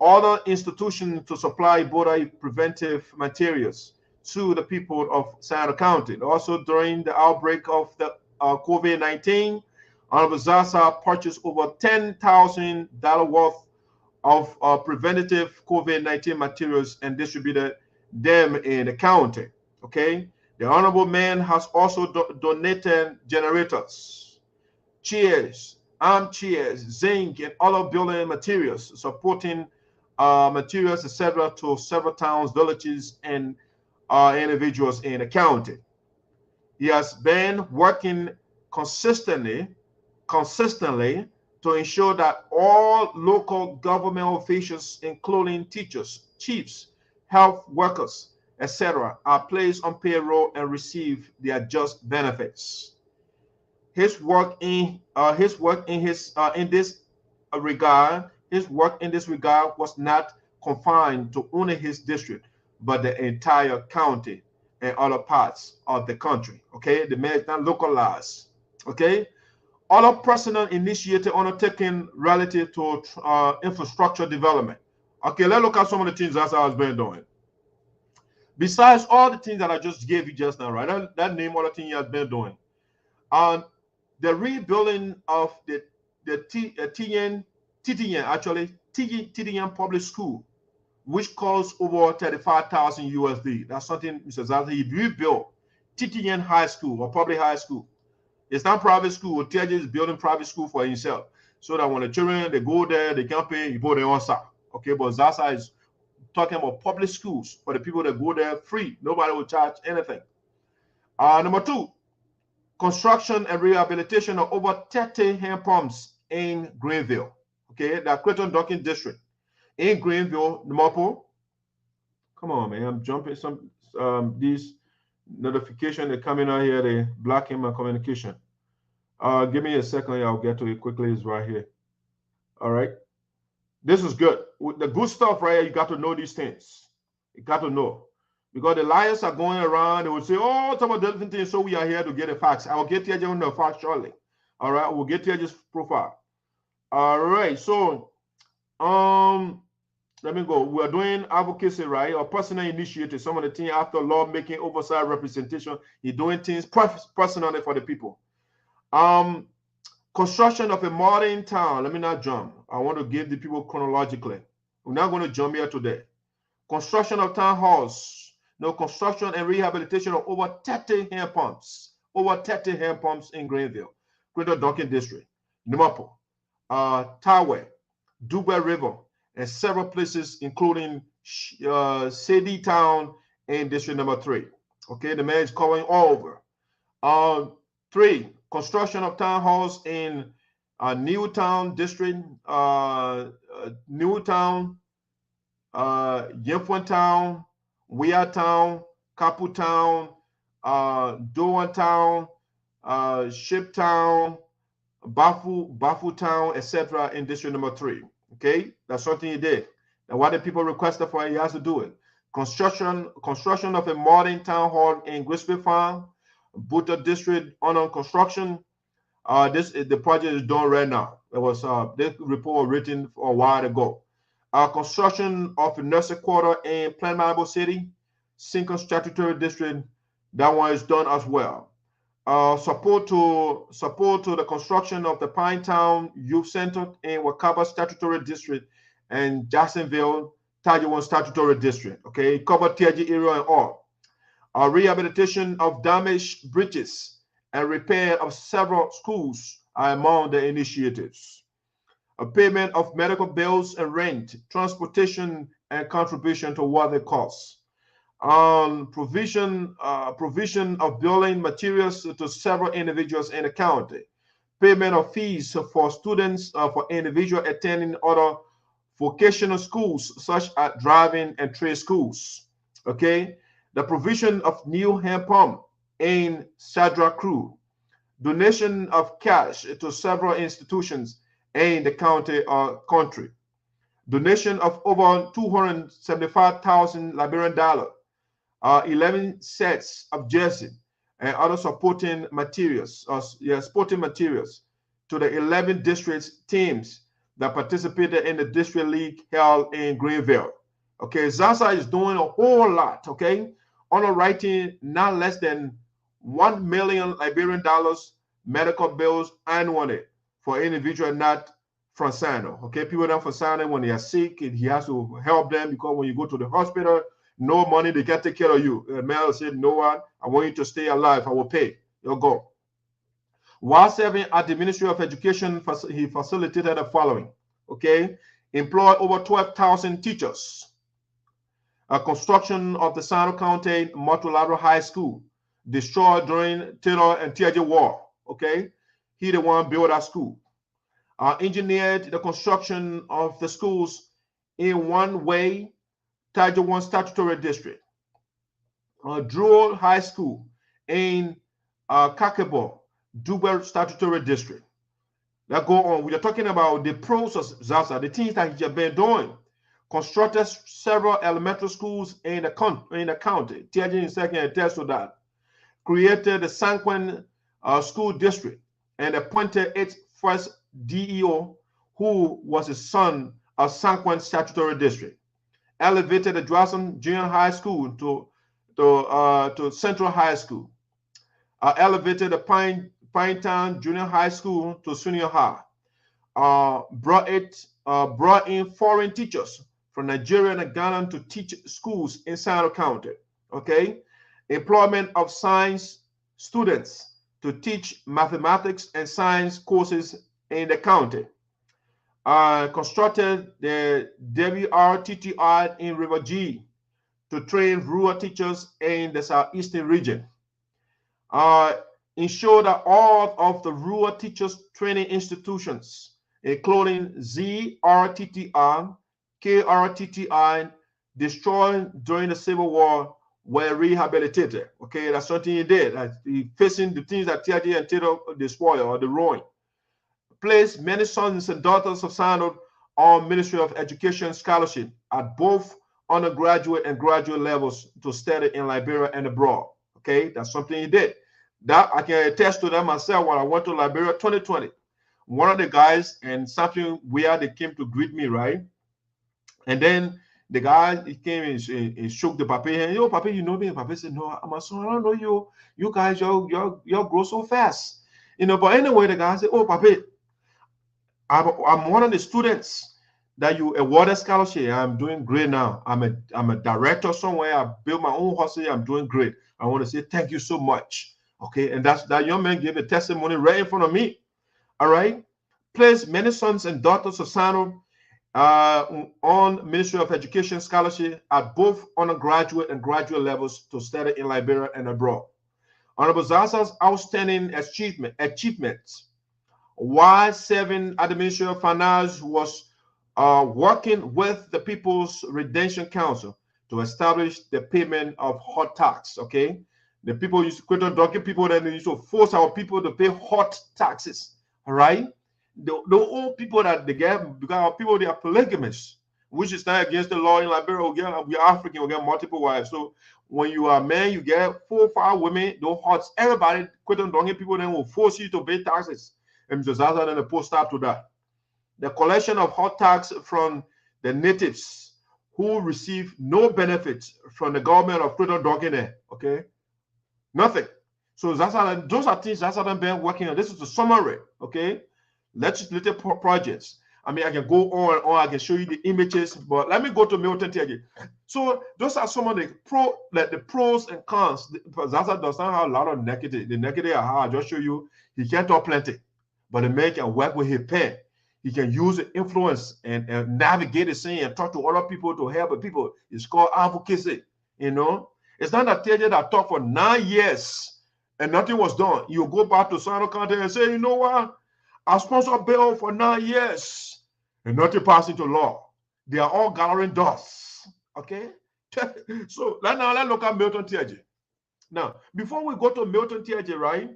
other institutions to supply Ebola preventive materials to the people of Sinoe County. Also, during the outbreak of the COVID-19, Honorable Zaza purchased over $10,000 worth of preventative COVID-19 materials and distributed them in the county. Okay. The honorable man has also donated generators, chairs, armchairs, zinc, and other building materials, supporting materials, etc., to several towns, villages, and individuals in the county. He has been working consistently to ensure that all local government officials, including teachers, chiefs, health workers, etc., are placed on payroll and receive their just benefits. His work in this regard was not confined to only his district, but the entire county and other parts of the country. Okay, the man is not localized. Okay, other personal initiative undertaken relative to infrastructure development. Okay, let's look at some of the things that has been doing. Besides all the things that I just gave you just now, right? That name all the things he has been doing. The rebuilding of the TTN public school, which costs over 35,000 USD. That's something Mr. Zaza, he rebuilt TTN high school or public high school. It's not private school. TJ is building private school for himself, so that when the children they go there, they can't pay. You go there on site. Okay, but Zaza is talking about public schools for the people that go there free. Nobody will charge anything. Number 2, construction and rehabilitation of over 30 hand pumps in Greenville. Okay, the Creighton Docking District in Greenville, Nmopo. Come on, man, I'm jumping some these notifications that coming out here, they blocking my communication. Give me a second here, I'll get to it quickly. It's right here. All right. This is good. The good stuff right here, you got to know these things. You got to know. Because the liars are going around, they will say, oh, some of different things, so we are here to get the facts. I will get to you on the facts shortly. All right, we'll get to your profile. All right, so let me go. We're doing advocacy, right? Or personal initiative. Some of the things after lawmaking, oversight, representation, you're doing things personally for the people. Construction of a modern town. Let me not jump. I want to give the people chronologically. We're not going to jump here today. Construction of town halls. No, construction and rehabilitation of over 30 hand pumps. Over 30 hand pumps in Greenville, Greater Duncan District, Numapo, Tawe, Dugbe River, and several places, including Sedi Town and District number 3. Okay, the man is covering all over. 3, construction of town halls in Newtown District, Newtown, Yemfun Town, Biya Town, Kapu Town, Doan Town, Ship Town, Bafu Town, etc. in District number 3. Okay, that's something he did. And what the people requested for, he has to do it. Construction of a modern town hall in Grisby Farm, Buta District on construction. The project is done right now. It was this report written a while ago. Construction of a nursing quarter in Planmabo City, Sinkin Statutory District. That one is done as well. Support to the construction of the Pinetown Youth Center in Wakaba Statutory District and Jacksonville, Tajiwan Statutory District. Okay, cover TIG area and all. Rehabilitation of damaged bridges and repair of several schools are among the initiatives. A payment of medical bills and rent, transportation, and contribution to what they cost. Provision of building materials to several individuals in the county. Payment of fees for students for individuals attending other vocational schools, such as driving and trade schools. Okay, the provision of new hand pump in Sadra Crew. Donation of cash to several institutions in the county or country. Donation of over 275,000 Liberian dollars. 11 sets of jersey and other supporting materials, sporting materials to the 11 districts teams that participated in the district league held in Greenville. Okay, Zaza is doing a whole lot. Okay, underwriting not less than 1 million Liberian dollars medical bills annually for individuals not from Sinoe. Okay, people not from Sinoe, when they are sick, he has to help them, because when you go to the hospital, no money, they can't take care of you. The man said, no one, I want you to stay alive, I will pay. You'll go. While serving at the Ministry of Education, he facilitated the following. Okay, employed over 12,000 teachers. Construction of the Sinoe County Multilateral High School, destroyed during Terror and TIG War. Okay, he the one built that school. Engineered the construction of the schools in one way, Tajiwan Statutory District. Druid High School in Kakebo, Duber Statutory District. That go on. We are talking about the process, Zaza, the things that he has been doing. Constructed several elementary schools in the county. TIG in second attest to that. Created the Sanquin School District and appointed its first DEO, who was a son of Sanquin Statutory District. Elevated the Drawson Junior High School to Central High School. Elevated the Pinetown Junior High School to Senior High. Brought in foreign teachers from Nigeria and Ghana to teach schools in Sinoe County. Okay, employment of science students to teach mathematics and science courses in the county. Constructed the WRTTI in River G to train rural teachers in the southeastern region. Ensure that all of the rural teachers training institutions, including ZRTTI, KRTTI, destroyed during the Civil War, were rehabilitated. Okay, that's something he did. He facing the things that TIG and Tito destroy or the ruin. Placed many sons and daughters of Sinoe on Ministry of Education scholarship at both undergraduate and graduate levels to study in Liberia and abroad. Okay, that's something he did. That I can attest to that myself when I went to Liberia 2020. One of the guys and something weird, they came to greet me, right? And then the guy, he came and shook the Papa hand. Yo, Papa, you know me? And Papa said, no, I'm a son, I don't know you. You guys, y'all grow so fast. You know, but anyway, the guy said, oh, Papa, I'm one of the students that you awarded scholarship. I'm doing great now. I'm a director somewhere. I built my own hustle. I'm doing great. I want to say thank you so much. Okay, and that young man gave a testimony right in front of me. All right, placed many sons and daughters of Sinoe on Ministry of Education scholarship at both undergraduate and graduate levels to study in Liberia and abroad. Honorable Zaza's outstanding achievements while serving at the Ministry of Finance was working with the People's Redemption Council to establish the payment of hot tax. Okay, the people used to quit on donkey people, then they used to force our people to pay hot taxes. All right. The old people that they get, because our people, they are polygamists, which is not against the law in Liberia. We are African, we get multiple wives. So when you are a man, you get 4 or 5 women, those hots, everybody quit on donkey people, then will force you to pay taxes. And Mr. Zaza then post start to that. The collection of hot tax from the natives who receive no benefits from the government of quit on donkey, okay? Nothing. So Zaza, those are things Zaza then been working on. This is the summary, okay? Legislative projects. I mean, I can go on and on. I can show you the images, but let me go to Milton Tiaji. So those are some of the pros and cons. Zaza does not have a lot of negative. The negative are how I just show you. He can't talk plenty, but the man can work with his pen. He can use the influence and navigate the scene and talk to other people to help the people. It's called advocacy. You know, it's not that Tiaji that talked for 9 years and nothing was done. You go back to Sinoe County and say, you know what? I sponsored a bill for 9 years and nothing passed into law. They are all gathering dust. Okay? So now let's look at Milton Tiaji. Now, before we go to Milton Tiaji, right?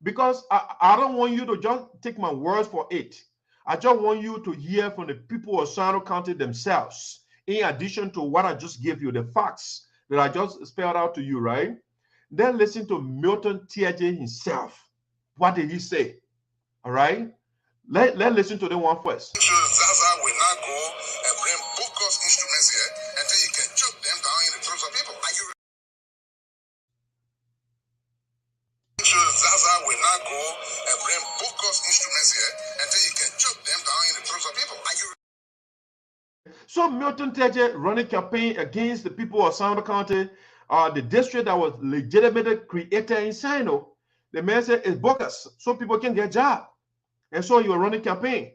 Because I don't want you to just take my words for it. I just want you to hear from the people of Sinoe County themselves, in addition to what I just gave you, the facts that I just spelled out to you, right? Then listen to Milton Tiaji himself. What did he say? All right, let's listen to the one first. Zaza will not go and bring bogus instruments here until you can choke them down in the throats of people. Are you? Zaza will not go and bring bogus instruments here until you can choke them down in the throats of people. Are you? So Milton Tiaji running campaign against the people of Sinoe County, the district that was legitimately created in Sinoe. The man said it's bogus, so people can get jobs. And so he was running campaign.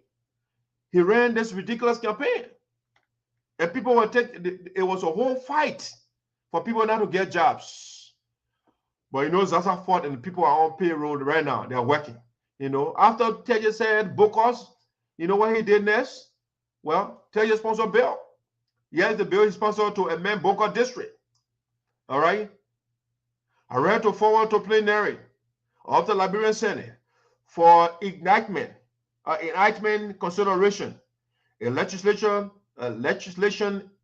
He ran this ridiculous campaign. And people were it was a whole fight for people not to get jobs. But you know, Zaza fought and people are on payroll right now. They're working. You know, after Tiaji said bogus, you know what he did next? Well, Tiaji sponsored a bill. Yes, the bill he sponsored to amend Boka district. All right. I read to forward to plenary of the Liberian Senate for enactment consideration, a legislation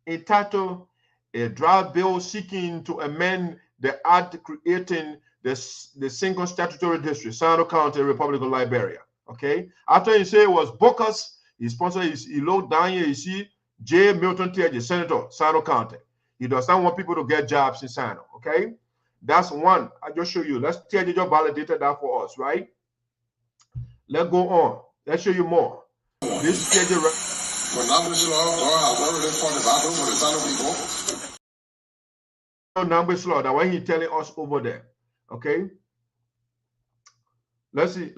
entitled a draft bill seeking to amend the act creating the single statutory district, Sinoe County, Republic of Liberia. Okay. After he said it was bogus, he sponsored. He looked down here. You see J. Milton Tiaji, Senator, Sinoe County. He does not want people to get jobs in Sinoe. Okay. That's one. I just show you. Let's Tiaji just validated that for us, right? Let's go on. Let's show you more. This Tiaji. Numbers law. That what he's telling us over there. Okay. Let's see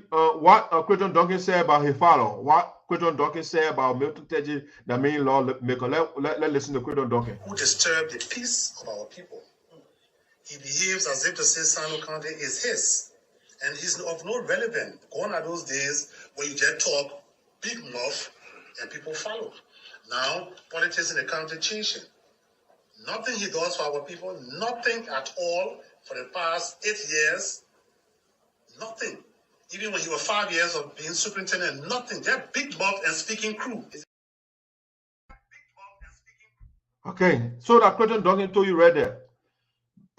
what Quinton Duncan said about his father. What Quinton Duncan said about Milton Tiaji, the main lawmaker. Let's listen to Quinton Duncan. Who disturbed the peace of our people. He behaves as if to say Sinoe County is his. And he's of no relevance. Gone are those days where you just talk big mouth and people follow. Now, politics in the country changing. Nothing he does for our people, nothing at all for the past 8 years. Nothing. Even when he was 5 years of being superintendent, nothing. They're big mouth and speaking crew. Okay, so that Quinton Duncan told you right there.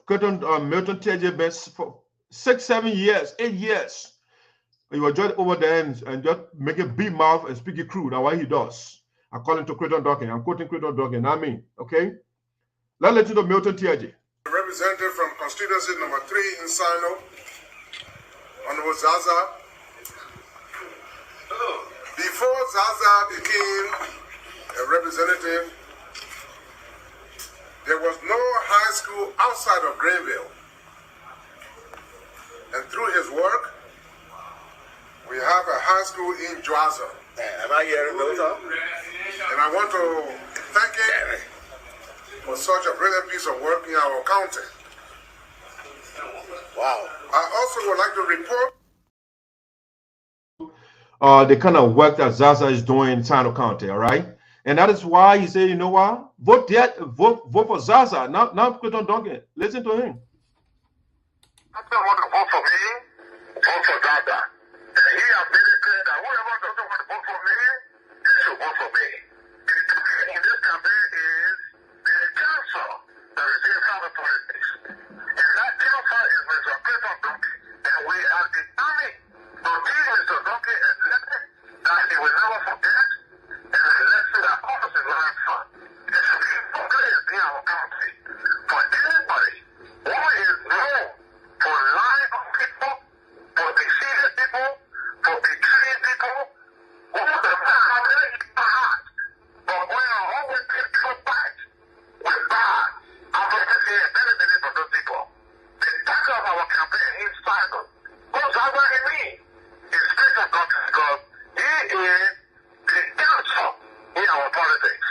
Quinton Milton Tiaji best for 6, 7 years, 8 years. He was just over there and just making big mouth and speaking crude. That's what he does. According to Quinton Duncan. I'm quoting Quinton Duncan, I mean, okay? Let's listen to Milton Tiaji. Representative from constituency number 3 in Sinoe, Honorable Zaza. Before Zaza became a representative, there was no high school outside of Greenville. And through his work, we have a high school in Jwaza. Am I hearing those? And I want to thank him for such a brilliant piece of work in our county. Wow. I also would like to report the kind of work that Zaza is doing in Sinoe County, all right? And that is why he said, you know what? Vote for Zaza, not Clayton Duncan. Listen to him. I don't want to vote for me, vote for Zaza. And he has made it clear that whoever doesn't want to vote for me, they should vote for me. In this campaign is the council that is in Southern politics. And that council is Mr. Clayton Duncan. And we are determined to keep Mr. Duncan elected, that he will never forget, and elected that office is very fun. It should be focused in our country. For anybody who is known for lying on people, for deceiving people, for betraying people, who does not have any in the heart, but we are always people back with bad advocacy and benefit for those people. The back of our campaign is cycle. What's that what it means? It's Peter Duncan because he is the council in our politics.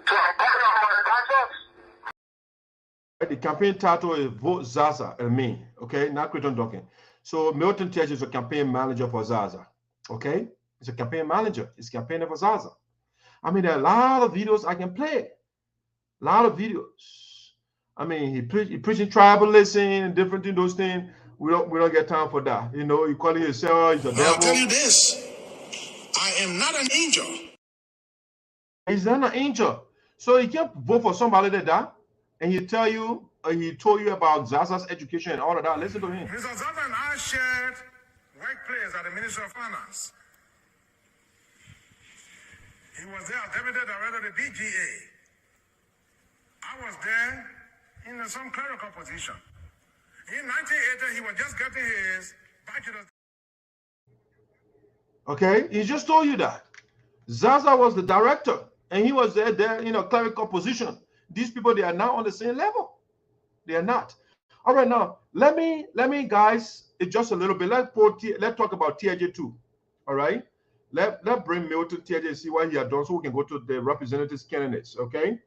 So I'm calling on our advisors. The campaign title is Vote Zaza and me, okay? Not Clayton Duncan. So Milton Tesh is a campaign manager for Zaza, okay? He's a campaign manager. He's campaigning for Zaza. I mean, there are a lot of videos I can play. A lot of videos. I mean, he preaching tribalism and different things, those things. We don't get time for that. You know, you calling yourself, he's a devil. I'll tell you this. I am not an angel. He's not an angel. So he can't vote for somebody like that. And he tell you, he told you about Zaza's education and all of that. Listen to him. Mr. Zaza and I shared workplace at the Ministry of Finance. He was there as deputy director of the DGA. I was there in some clerical position. In 1980, he was just getting his bachelor's. Okay, he just told you that. Zaza was the director, and he was there in a clerical position. These people, they are not on the same level. They are not. All right, now let me guys, just a little bit. Let's talk about TJ too. All right, let bring Milton TJ and see what he had done, so we can go to the representatives candidates. Okay,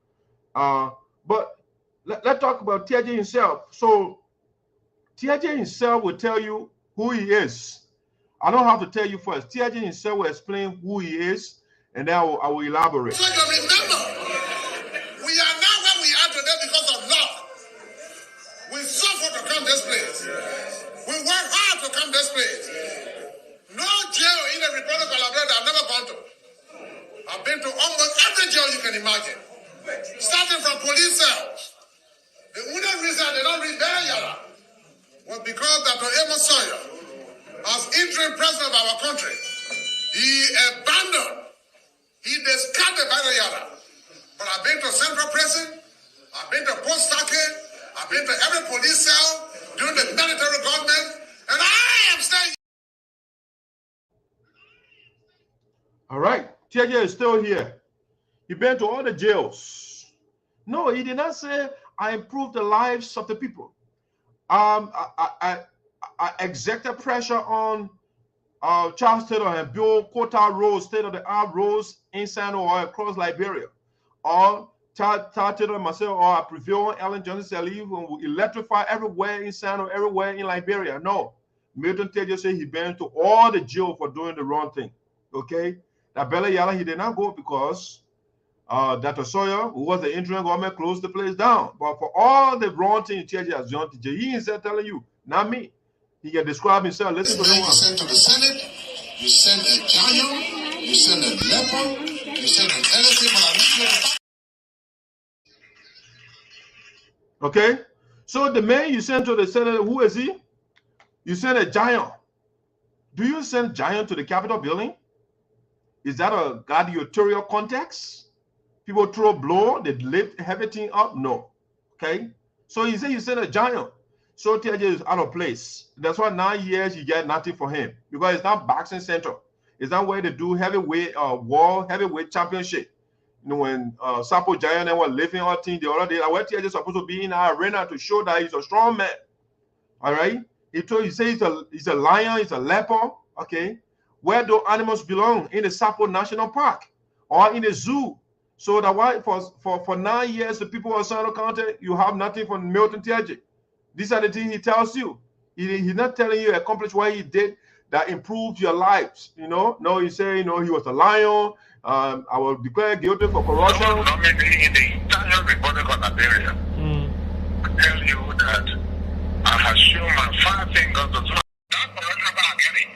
but let's talk about TJ himself. So TJ himself will tell you who he is. I don't have to tell you first. TJ himself will explain who he is, and then I will elaborate. So you remember, we are now where we are today because of love. We suffered to come this place. We worked hard to come this place. No jail in the Republic of Liberia I've never gone to. I've been to almost every jail you can imagine. Starting from police cells. The only reason they don't read Biya was because Dr. Amos Sawyer, as interim president of our country, he abandoned, he discarded Biya. But I've been to Central Prison, I've been to Post Stockade, I've been to every police cell during the military government, and I am staying. All right, TJ is still here. He been to all the jails. No, he did not say I improved the lives of the people. I exerted pressure on Charles Taylor and build quota roads, state-of-the-art roads in Sinoe or across Liberia. Or Taylor and myself, or I prevail on Ellen Johnson Sirleaf and we electrify everywhere in Sinoe, everywhere in Liberia. No. Milton Tejo said he been to all the jail for doing the wrong thing. Okay? That Biya, he did not go because Dr. Sawyer, who was the interim government, closed the place down. But for all the wrong things TJ has done, he himself telling you, not me. He can describe himself. Listen to him. You send to the Senate, you send a giant, you send a leper, you send an elephant, but I'm not. Okay? So the man you sent to the Senate, who is he? You send a giant. Do you send giant to the Capitol building? Is that a gladiatorial context? People throw blow, they lift everything up? No. Okay? So he said you send a giant. So TJ is out of place. That's why 9 years you get nothing for him. Because it's not boxing center. Is that where they do heavyweight world heavyweight championship? You know, when Sapo Giant was lifting our team the other day, our TJ is supposed to be in our arena to show that he's a strong man. All right. He says he's a lion, he's a leopard. Okay. Where do animals belong? In the Sapo National Park or in the zoo? So that why for 9 years the people of Sinoe County, you have nothing from Milton TJ. These are the things he tells you. He's not telling you accomplish what he did that improved your lives. You know, no, he say, you know, he was a lion. I will declare guilty for corruption. Normally in the entire Republic of Liberia, I tell you that I have shown my 5 fingers to that corruption about getting.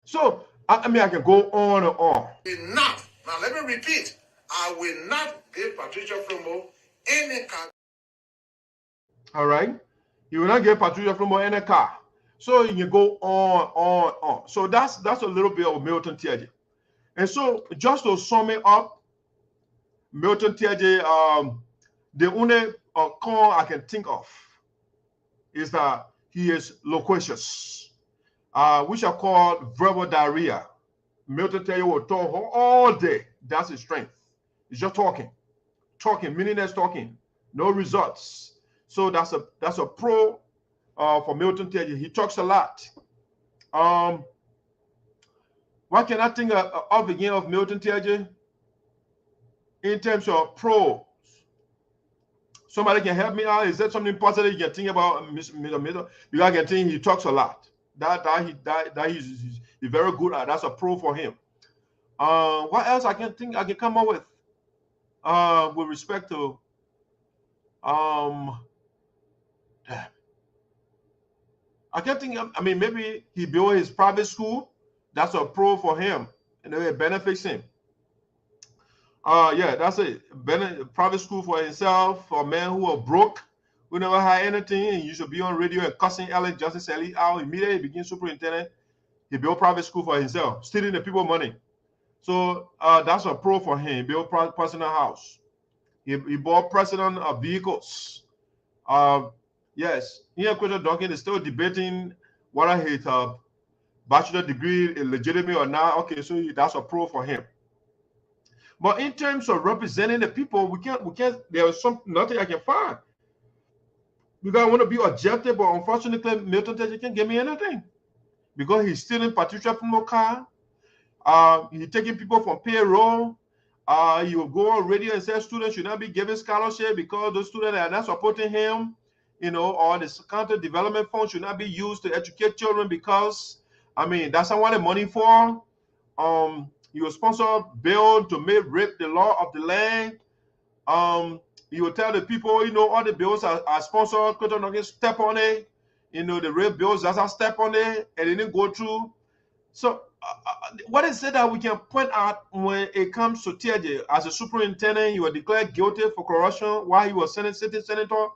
So, I mean, I can go on and on. Enough. Now, let me repeat. I will not give Patricia Flomo any car. All right? You will not give Patricia Flomo any car. So, you can go on. So, that's a little bit of Milton TJ. And so, just to sum it up, Milton TJ, the only con I can think of is that he is loquacious, which are called verbal diarrhea. Milton TJ will talk all day. That's his strength. He's just talking, meaningless talking, no results. So that's a pro for Milton TJ. He talks a lot. What can I think of again of Milton TJ in terms of pros? Somebody can help me out. Is there something positive you can think about? You can think he talks a lot. That he's very good at. That's a pro for him. What else I can come up with respect to I can't think. I mean, maybe he built his private school. That's a pro for him, and it benefits him. Yeah, that's it. Private school for himself, for men who are broke, who never had anything, and you should be on radio and cussing Ellen Justice Ellie out. Immediately became superintendent. He built private school for himself, stealing the people money. So that's a pro for him. He built personal house. He bought president of vehicles. Yes, here Christian Duncan is still debating whether his bachelor degree is legitimate or not. Okay, so that's a pro for him. But in terms of representing the people, we can't. There's nothing I can find. Because I want to be objective, but unfortunately, Milton TJ can't give me anything. Because he's stealing Patricia from the car. He's taking people from payroll. He will go on radio and say students should not be given scholarship because those students are not supporting him. You know, or the county development fund should not be used to educate children because, I mean, that's not what the money for. You will sponsor a bill to make rape the law of the land. You will tell the people, you know, all the bills are sponsored, step on it. You know, the rape bills, that's a step on it, and it didn't go through. So, what is it that we can point out when it comes to TJ? As a superintendent, you were declared guilty for corruption while he was sitting senator.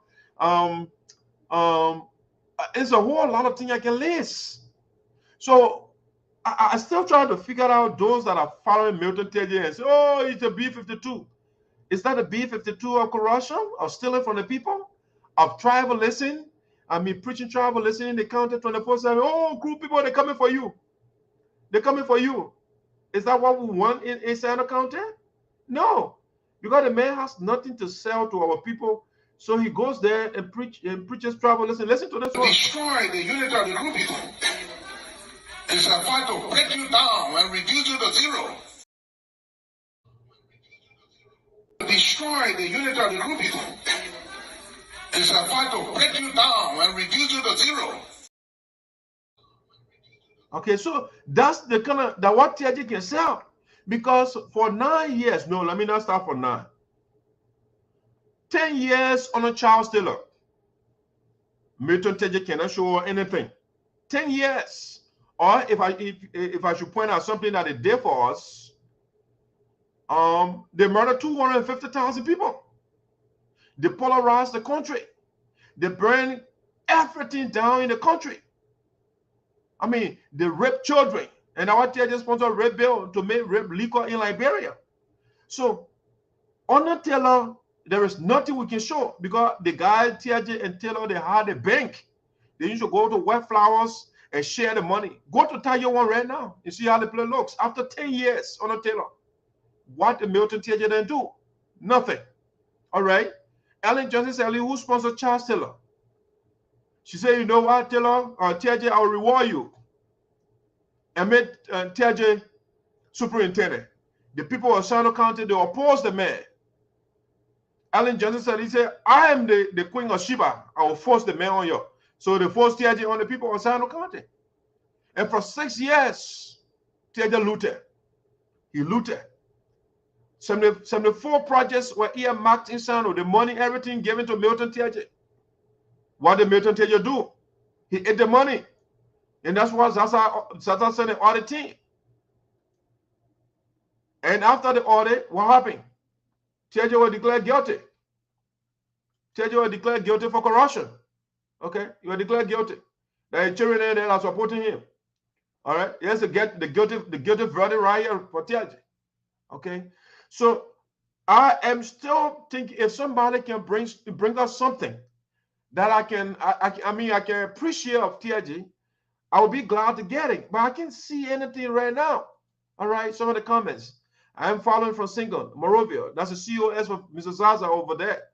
It's a whole lot of things I can list. So, I still try to figure out those that are following Milton TJ and say, oh, it's a B-52. Is that a B-52 of corruption, of stealing from the people, of tribalism? I mean, preaching tribalism in the county 24/7. Oh, group people, they're coming for you. They're coming for you. Is that what we want in Sinoe County? No, because the man has nothing to sell to our people. So he goes there and preaches tribalism. Listen to this one. Destroy the unity of the group people. It's a fight to break you down and reduce you to zero. Destroy the unity of the group people. It's a fight to break you down and reduce you to zero. Okay, so that's the kind of that what TJ can sell. Because for 9 years, no, let me not start for 9. 10 years on a child stealer. Milton TJ cannot show anything. 10 years. Or if I should point out something that they did for us, they murdered 250,000 people. They polarized the country. They burned everything down in the country. I mean, they raped children. And our TJ sponsored a rape bill to make rape legal in Liberia. So, Honor Taylor there is nothing we can show because the guy, TJ and Taylor, they had a bank. They used to go to Wet Flowers and share the money. Go to Tiger One right now and see how the play looks. After 10 years on a Taylor, what did Milton TJ then do? Nothing. All right. Ellen Johnson said, who sponsored Charles Taylor? She said, you know what, Taylor, TJ, I'll reward you. And made TJ superintendent. The people of Sinoe County, they opposed the man. Ellen Johnson said, he said, I am the Queen of Sheba. I will force the man on you. So they forced TJ on the people of Sinoe County. And for 6 years, TJ looted. He looted. 74 projects were earmarked in Sinoe. The money, everything given to Milton TJ. What did Milton TJ do? He ate the money. And that's why Zaza sent an audit team. And after the audit, what happened? TJ was declared guilty. TJ was declared guilty for corruption. Okay, you were declared guilty. There are children there that are supporting him. All right, he has to get the guilty verdict right here for TJ. Okay, so I am still thinking if somebody can bring us something that I can appreciate of TJ, I will be glad to get it. But I can't see anything right now. All right, some of the comments. I am following from Single, Morovia. That's the COS of Mr. Zaza over there.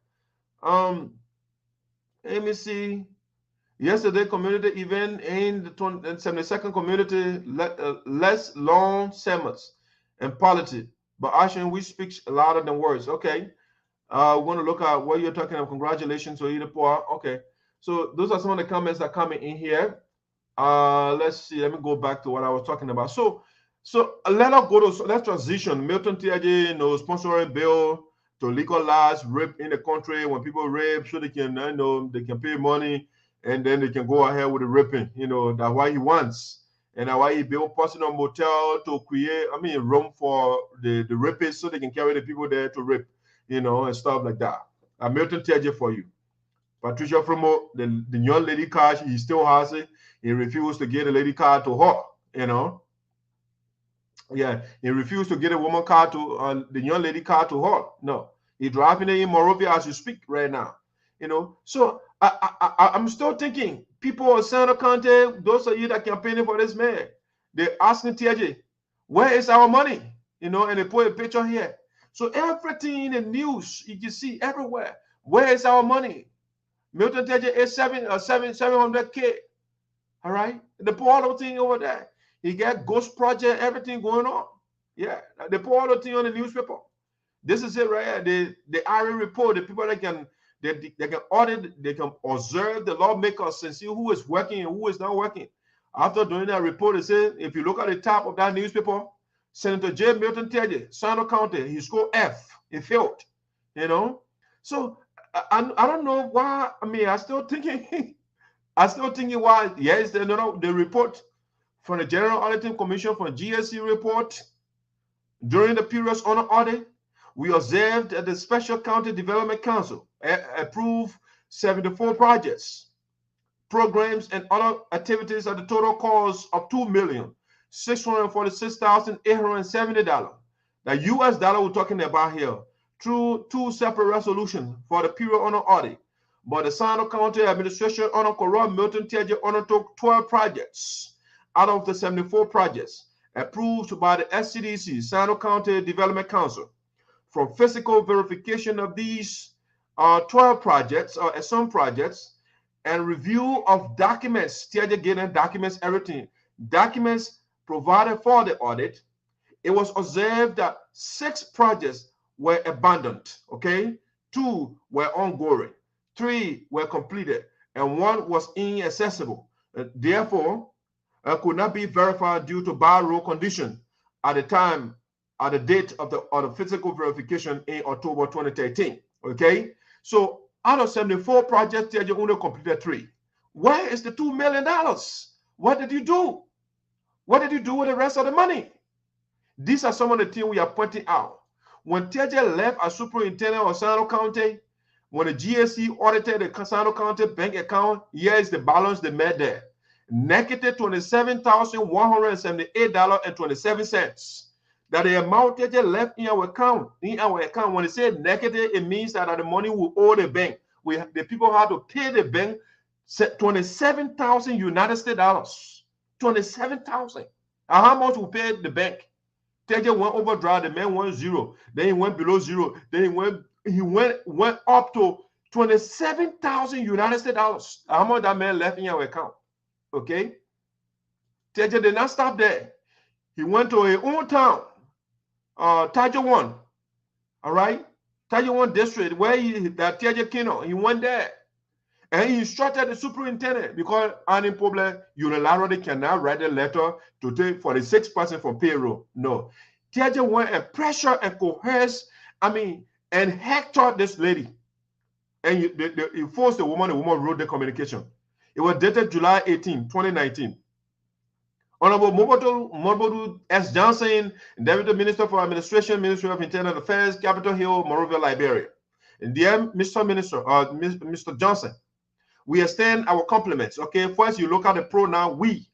Let me see. Yesterday, community event in the 72nd community, less long sermons and politics, but action we speak louder than words. Okay. We're going to look at what you're talking about. Congratulations to either poor. Okay. So those are some of the comments that are coming in here. Let's see. Let me go back to what I was talking about. So let us go to, let's transition. Milton TJ, sponsoring bill to legalize rape in the country. When people rape, so they can, they can pay money and then they can go ahead with the raping. That's why he wants. And that's why he built personal motel to create, room for the rapists so they can carry the people there to rape, and stuff like that. Milton TJ for you. Patricia Fremo, the young lady card, he still has it. He refused to get a lady card to her, Yeah, he refused to get a woman card to the young lady card to her. No, he's driving it in Morovia as you speak right now. So I'm still thinking people of Sinoe County, those of you that campaigning for this man, they're asking TJ, where is our money? And they put a picture here. So everything in the news you can see everywhere. Where is our money? Milton TJ is 700K. All right, the poor thing over there. He got ghost project, everything going on. Yeah, they put all the thing on the newspaper. This is it right here. The IRA report, the people that can audit, they can observe the lawmakers and see who is working and who is not working. After doing that report, they say, if you look at the top of that newspaper, Senator J. Milton TJ, Sinoe County, he scored F. He failed. So I don't know why. I'm still thinking why. Yes, the report from the General Auditing Commission from GSC report, during the period's honor audit, we observed that the Special County Development Council approved 74 projects, programs, and other activities at the total cost of $2,646,870. The US dollar we're talking about here, through 2 separate resolutions for the period honor audit. But the Sinoe County Administration honor corrupt Milton TJ undertook 12 projects out of the 74 projects approved by the SCDC, Sinoe County Development Council. From physical verification of these 12 projects or some projects and review of documents, TJ getting documents, everything, documents provided for the audit, it was observed that 6 projects were abandoned, okay? 2 were ongoing, 3 were completed, and 1 was inaccessible. Therefore, could not be verified due to bad road condition at the date of the physical verification in October 2013. Okay, so out of 74 projects, TJ only completed 3. Where is the $2 million? What did you do? What did you do with the rest of the money? These are some of the things we are pointing out. When TJ left as superintendent of Sinoe County, when the GSC audited the Sinoe County bank account, here is the balance they made there. Negative $27,178.27. that the amount that left in our account, when they say negative, it means that the money we owe the bank. The people had to pay the bank 27,000 United States dollars. 27,000. And how much we paid the bank? TJ went overdrive, the man went zero. Then he went below zero. Then he went up to 27,000 United States dollars. How much that man left in our account? Okay. TJ did not stop there. He went to his own town, Tajawan. All right, Tajawan district where that TJ Kino. He went there. And he instructed the superintendent, because any problem, unilaterally cannot write a letter to take 46% from payroll. No. TJ went and pressure and coerce, and hector this lady. And he forced the woman wrote the communication. It was dated July 18, 2019. Honorable Mobodu S. Johnson, Deputy Minister for Administration, Ministry of Internal Affairs, Capitol Hill, Monrovia, Liberia. And dear Mr. Johnson, we extend our compliments. Okay, first you look at the pronoun we.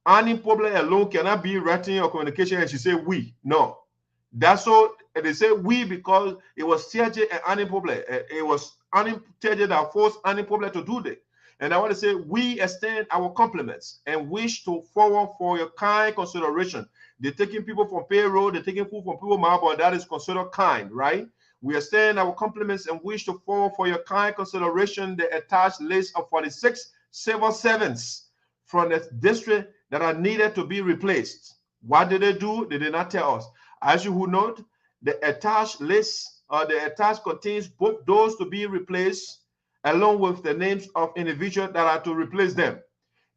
Any problem alone cannot be writing or communication, and she say we. No, that's so they say we because it was TJ and any problem. It was TJ that forced any problem to do that. And I want to say we extend our compliments and wish to forward for your kind consideration. They're taking people from payroll, they're taking food from people's mouth, but that is considered kind, right? We extend our compliments and wish to forward for your kind consideration the attached list of 46 civil servants from the district that are needed to be replaced. What did they do? They did not tell us. As you who note, the attached list the attached contains both those to be replaced along with the names of individuals that are to replace them.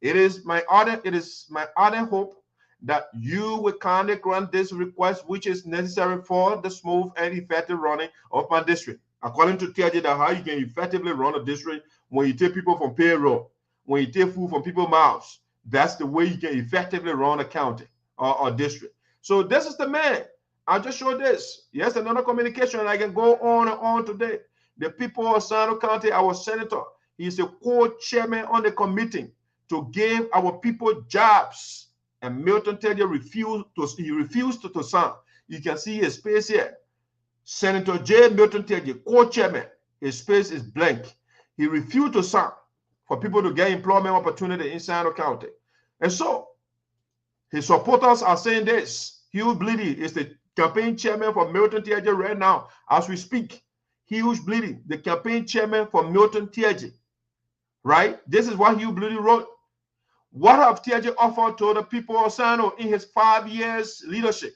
It is my ardent hope that you will kindly grant this request, which is necessary for the smooth and effective running of my district. According to TJ, that how you can effectively run a district when you take people from payroll, when you take food from people's mouths. That's the way you can effectively run a county or district. So this is the man. I just showed this. Yes, another communication. I can go on and on today. The people of Sinoe County, our senator, he's a co-chairman on the committee to give our people jobs. And Milton TJ refused to sign. You can see his space here. Senator J. Milton TJ, co-chairman, his space is blank. He refused to sign for people to get employment opportunity in Sinoe County. And so his supporters are saying this. Hugh Bleedy is the campaign chairman for Milton TJ right now as we speak. Hugh Bleedy, the campaign chairman for Milton TJ. Right? This is what Hugh Bleedy wrote. What have TJ offered to the people of Sinoe in his 5 years leadership?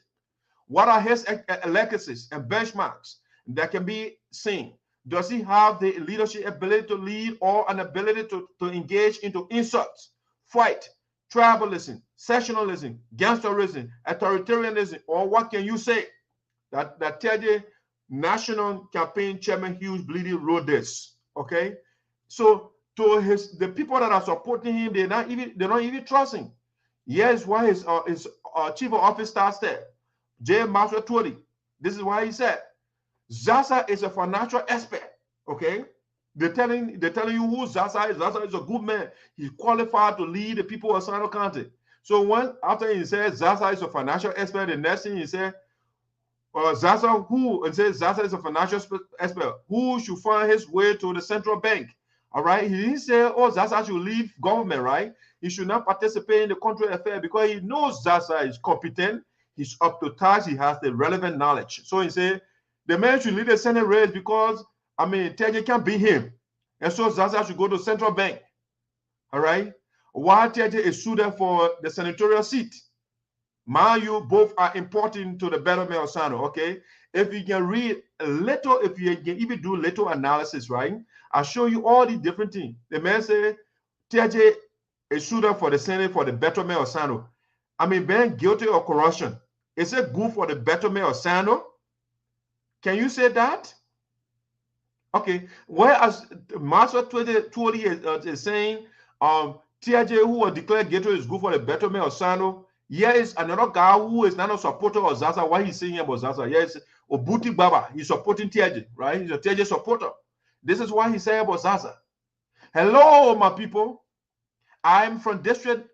What are his legacies and benchmarks that can be seen? Does he have the leadership ability to lead or an ability to engage into insults, fight, tribalism, sectionalism, gangsterism, authoritarianism, or what can you say? That TJ National Campaign Chairman Hugh Bleedy wrote this. Okay, so to the people that are supporting him, they're not even trusting. Yes, why his chief of office starts there, J. Maxwell Twitty. This is why he said Zaza is a financial expert. Okay, they're telling you who Zaza is. Zaza is a good man. He's qualified to lead the people of Sinoe County. So after he said Zaza is a financial expert, the next thing he said, Zaza who, and says Zaza is a financial expert who should find his way to the central bank. All right, he didn't say, oh, Zaza should leave government, right? He should not participate in the country affair because he knows Zaza is competent. He's up to task. He has the relevant knowledge. So he said, the man should lead the Senate race because, TJ can't beat him. And so Zaza should go to central bank. All right? While TJ is suited for the senatorial seat. Mind you, both are important to the betterment of Sinoe, okay? If you can read a little, if you can even do little analysis, right? I'll show you all these different things. The man said, TJ is suited for the Senate for the betterment of Sinoe. Being guilty of corruption, is it good for the betterment of Sinoe? Can you say that? Okay, whereas Master 20 is saying, TJ who was declared guilty is good for the betterment of Sinoe. Here is another guy who is not a supporter of Zaza. What he's saying about Zaza? Yes, Obuti Baba. He's supporting TJ, right? He's a TJ supporter. This is what he said about Zaza. Hello, my people. I'm from different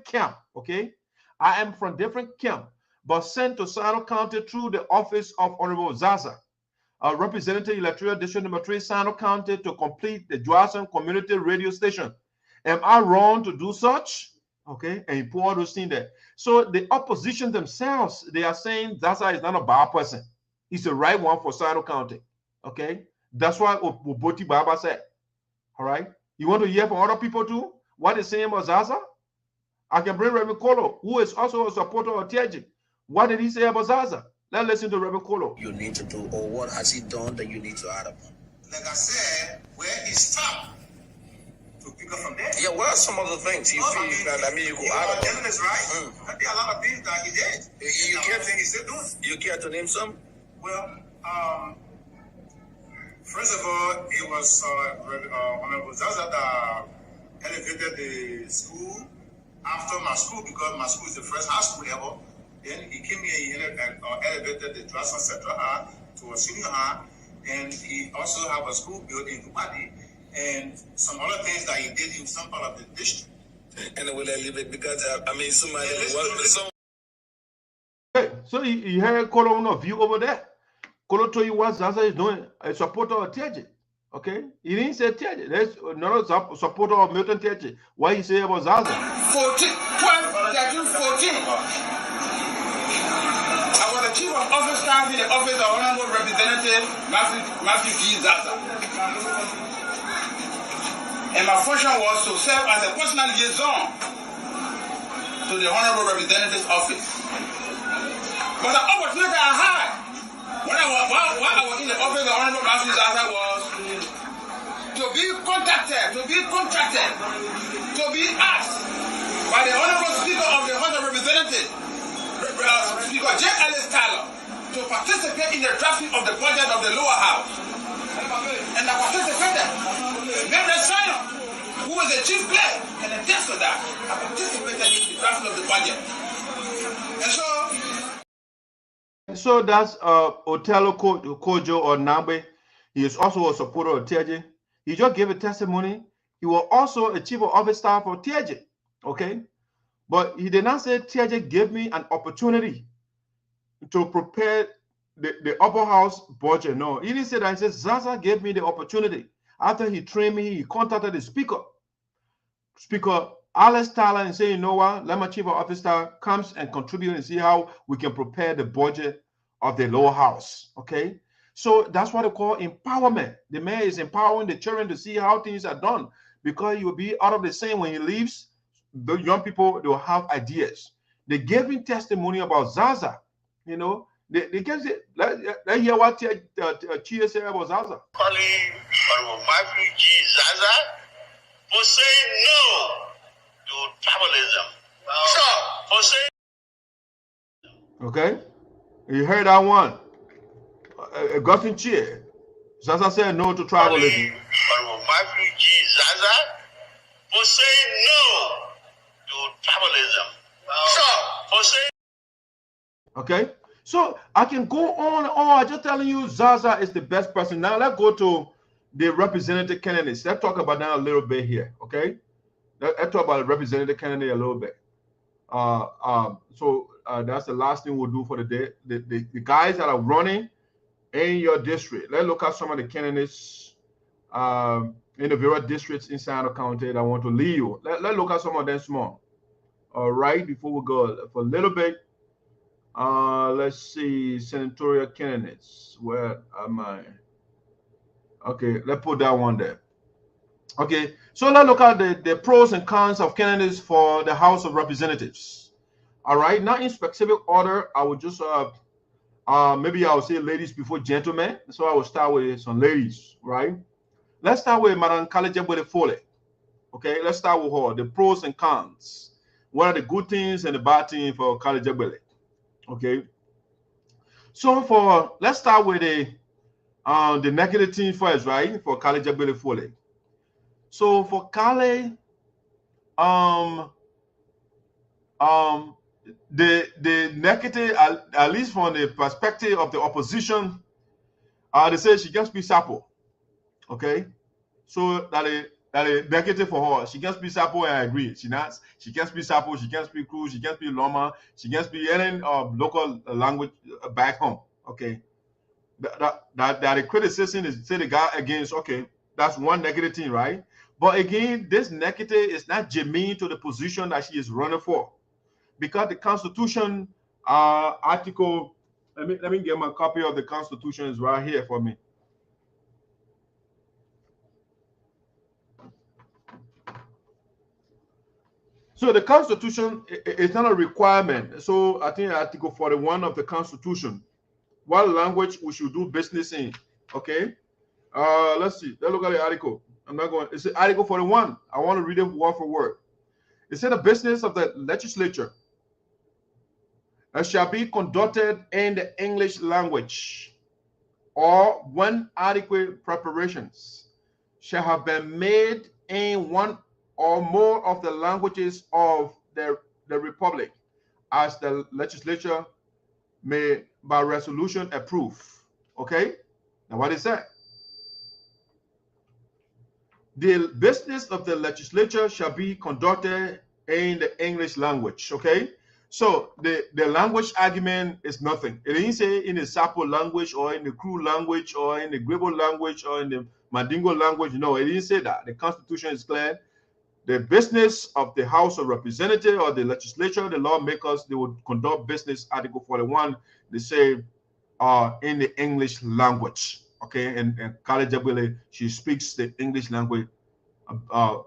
camp, okay? I am from different camp. but sent to Sinoe County through the office of Honorable Zaza, Representative Electoral District Number 3, Sinoe County, to complete the Johnson Community Radio Station. Am I wrong to do such? Okay, and he put all those things there. So the opposition themselves, they are saying Zaza is not a bad person. He's the right one for Sinoe County. Okay, that's what Oboti Baba said. All right, you want to hear from other people too? What they're saying about Zaza? I can bring Reverend Kolo, who is also a supporter of Tiaji. What did he say about Zaza? Let's listen to Reverend Kolo. You need to do, or what has he done that you need to add upon? Like I said, where he stopped to pick up from there. Yeah, what are some of the things you feel you could add upon? Is right. I think a lot of things that he did. You care to, he's still doing. You care to name some? Well, first of all, it was Honorable Zaza that elevated the school after my school, because my school is the first high school ever. Then he came here, he elevated the Johnson Central High to a senior high, and he also have a school built in Rwanda, and some other things that he did in some part of the district. And will I leave it because I mean somebody Okay, so you heard Kolo view over there. Kolo told you what Zaza is doing, a supporter of Tiaji. Okay, he didn't say Tiaji. There's another supporter of Milton Tiaji. What he say about Zaza? 14. I was the chief of office staff in the office of Honorable Representative Matthew G. Zaza. And my function was to serve as a personal liaison to the Honorable Representative's office. But the opportunity I had while I was in the office of Honorable Matthew Zaza was to be contacted, to be asked by the Honorable Speaker of the House of Representatives, Speaker J. Ellis Tyler, to participate in the drafting of the budget of the lower house. And I participated. Reverend Sinoe, who was the chief clerk, and attest to that, I participated in the drafting of the budget. And so that's Otelo Kojo or Nambe. He is also a supporter of Tiaji. He just gave a testimony. He was also a chief of office staff for Tiaji. Okay, but he did not say Tiaji gave me an opportunity to prepare the upper house budget. No, he didn't say that. He said Zaza gave me the opportunity. After he trained me, he contacted the speaker, Alex Tyler, and said, you know what, let my chief of office staff comes and contribute and see how we can prepare the budget of the lower house. Okay, so that's what they call empowerment. The man is empowering the children to see how things are done, because you will be out of the same when he leaves. The young people, they will have ideas. They gave me testimony about Zaza. You know, they can say, let's hear what Chia said about Zaza. Calling Honorable Matthew G. Zaza for saying no to tribalism. For saying. Okay, you heard that one. Augustine Chia. Zaza said no to tribalism. Honorable Matthew G. Zaza for saying no to tribalism. For saying. Okay, so I can go on and on. I'm just telling you, Zaza is the best person. Now let's go to the representative candidates. Let's talk about that a little bit here. Okay, let's talk about the representative candidate a little bit. So that's the last thing we'll do for the day. The guys that are running in your district. Let's look at some of the candidates in the various districts in Sinoe County that want to lead you. Let's look at some of them small. All right, before we go for a little bit. Let's see, senatorial candidates. Where am I? Okay, let's put that one there. Okay, so let's look at the pros and cons of candidates for the House of Representatives. All right, not in specific order. I would just maybe I will say ladies before gentlemen. So I will start with some ladies, right? Let's start with Madam Kalejebwele Fole. Okay, let's start with her. The pros and cons. What are the good things and the bad things for Kalejebwele? Okay, so let's start with the negative thing first, right? For Kalejebwele Fole. So for Kale, the negative, at least from the perspective of the opposition, they say she just be Sapo. Okay, so that That is negative for her. She can speak Sapo, and I agree. She can speak Sapo, she can speak Crew, she can speak Loma, she can speak any local language back home. Okay. That the criticism is say the guy against, okay, that's one negative thing, right? But again, this negative is not germane to the position that she is running for. Because the Constitution article, let me get my copy of the Constitution is right here for me. So the Constitution is not a requirement. So I think Article 41 of the Constitution, what language we should do business in. Okay. Let's see. Let's look at the article. I'm not going. It's Article 41. I want to read it word for word. It said the business of the legislature shall be conducted in the English language, or when adequate preparations shall have been made in one or more of the languages of the Republic, as the legislature may by resolution approve. Okay? Now what is that? The business of the legislature shall be conducted in the English language. Okay? So the language argument is nothing. It didn't say in the Sapo language or in the Crew language or in the Gribble language or in the Mandingo language. No, it didn't say that. The Constitution is clear. The business of the House of Representatives or the legislature, the lawmakers, they would conduct business. Article 41, they say in the English language. Okay, and Kale Jabwele, she speaks the English language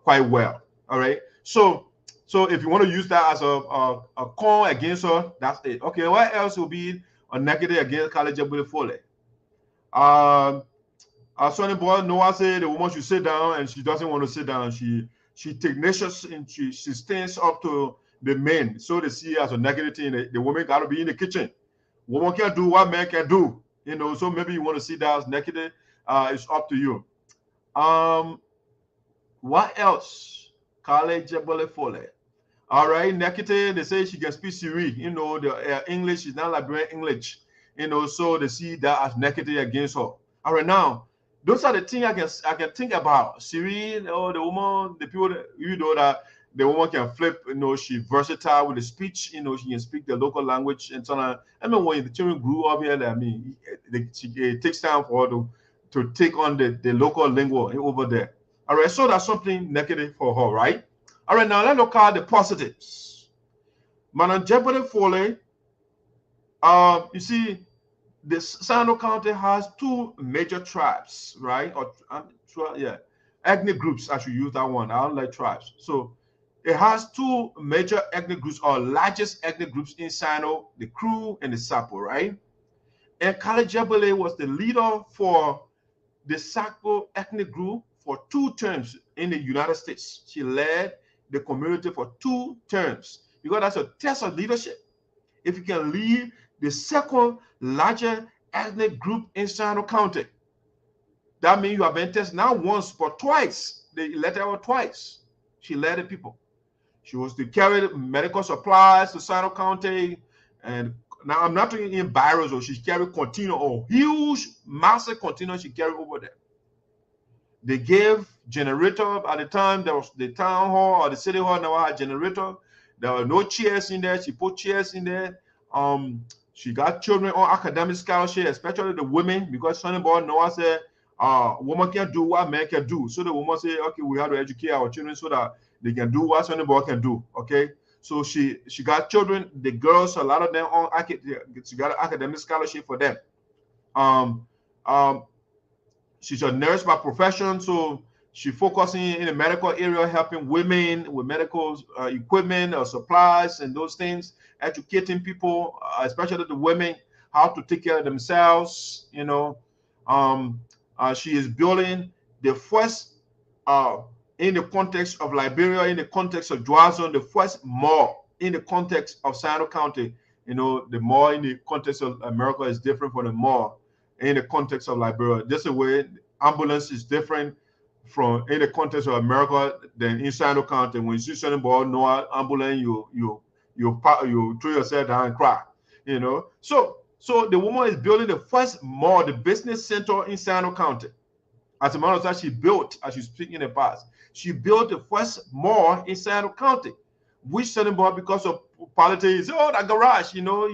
quite well. All right. So if you want to use that as a con against her, that's it. Okay, what else will be a negative against Kale Jabwele Fole? Sonny boy, Noah said the woman should sit down, and she doesn't want to sit down. She tenacious and she stands up to the men. So they see as a negative thing. The woman got to be in the kitchen. Woman can't do what man can do. You know, so maybe you want to see that as negative. It's up to you. What else? Kale Jabwele Fole. All right, negative. They say she can speak Siri. You know, the English is not Liberian English. You know, so they see that as negative against her. All right, now. Those are the things I can think about. Siri, the woman, the people that, you know, that the woman can flip, you know, she's versatile with the speech, you know, she can speak the local language and so on. I mean, when the children grew up here, I mean, it takes time for her to take on the local lingua over there. All right, so that's something negative for her, right? All right, now let's look at the positives. Madam Jabwele Fole, you see, the Sinoe County has two major tribes, right? Or ethnic groups. I should use that one. I don't like tribes. So it has two major ethnic groups, or largest ethnic groups in Sinoe, the Crew and the Sapo, right? And Kale Jabwele was the leader for the Sapo ethnic group for 2 terms in the United States. She led the community for 2 terms because that's a test of leadership. If you can lead the second largest ethnic group in Sinoe County, that means you have been tested not once but twice. They elected her twice. She led the people. She was to carry medical supplies to Sinoe County, and now I'm not talking in barrels, or she carried container, or huge, massive container she carried over there. They gave generator at the time. There was the town hall or the city hall never had generator. There were no chairs in there. She put chairs in there. She got children on academic scholarship, especially the women, because Sonny boy Noah said, woman can do what men can do. So the woman said, okay, we have to educate our children so that they can do what Sonny boy can do. Okay, so she got children, the girls, a lot of them on she got an academic scholarship for them. She's a nurse by profession, so she focusing in the medical area, helping women with medical equipment or supplies and those things, educating people, especially the women, how to take care of themselves. You know, she is building the first, in the context of Liberia, in the context of Dwazon, the first mall in the context of Sinoe County. You know, the mall in the context of America is different from the mall in the context of Liberia. Just the way ambulance is different from in the context of America than in Sinoe County. When you see something about no ambulance, you throw yourself down and cry. You know, so the woman is building the first mall, the business center in Sinoe County. As a matter of fact, she built, as you speak in the past, she built the first mall in Sinoe County, which certain boy, because of politics, oh, that garage, you know,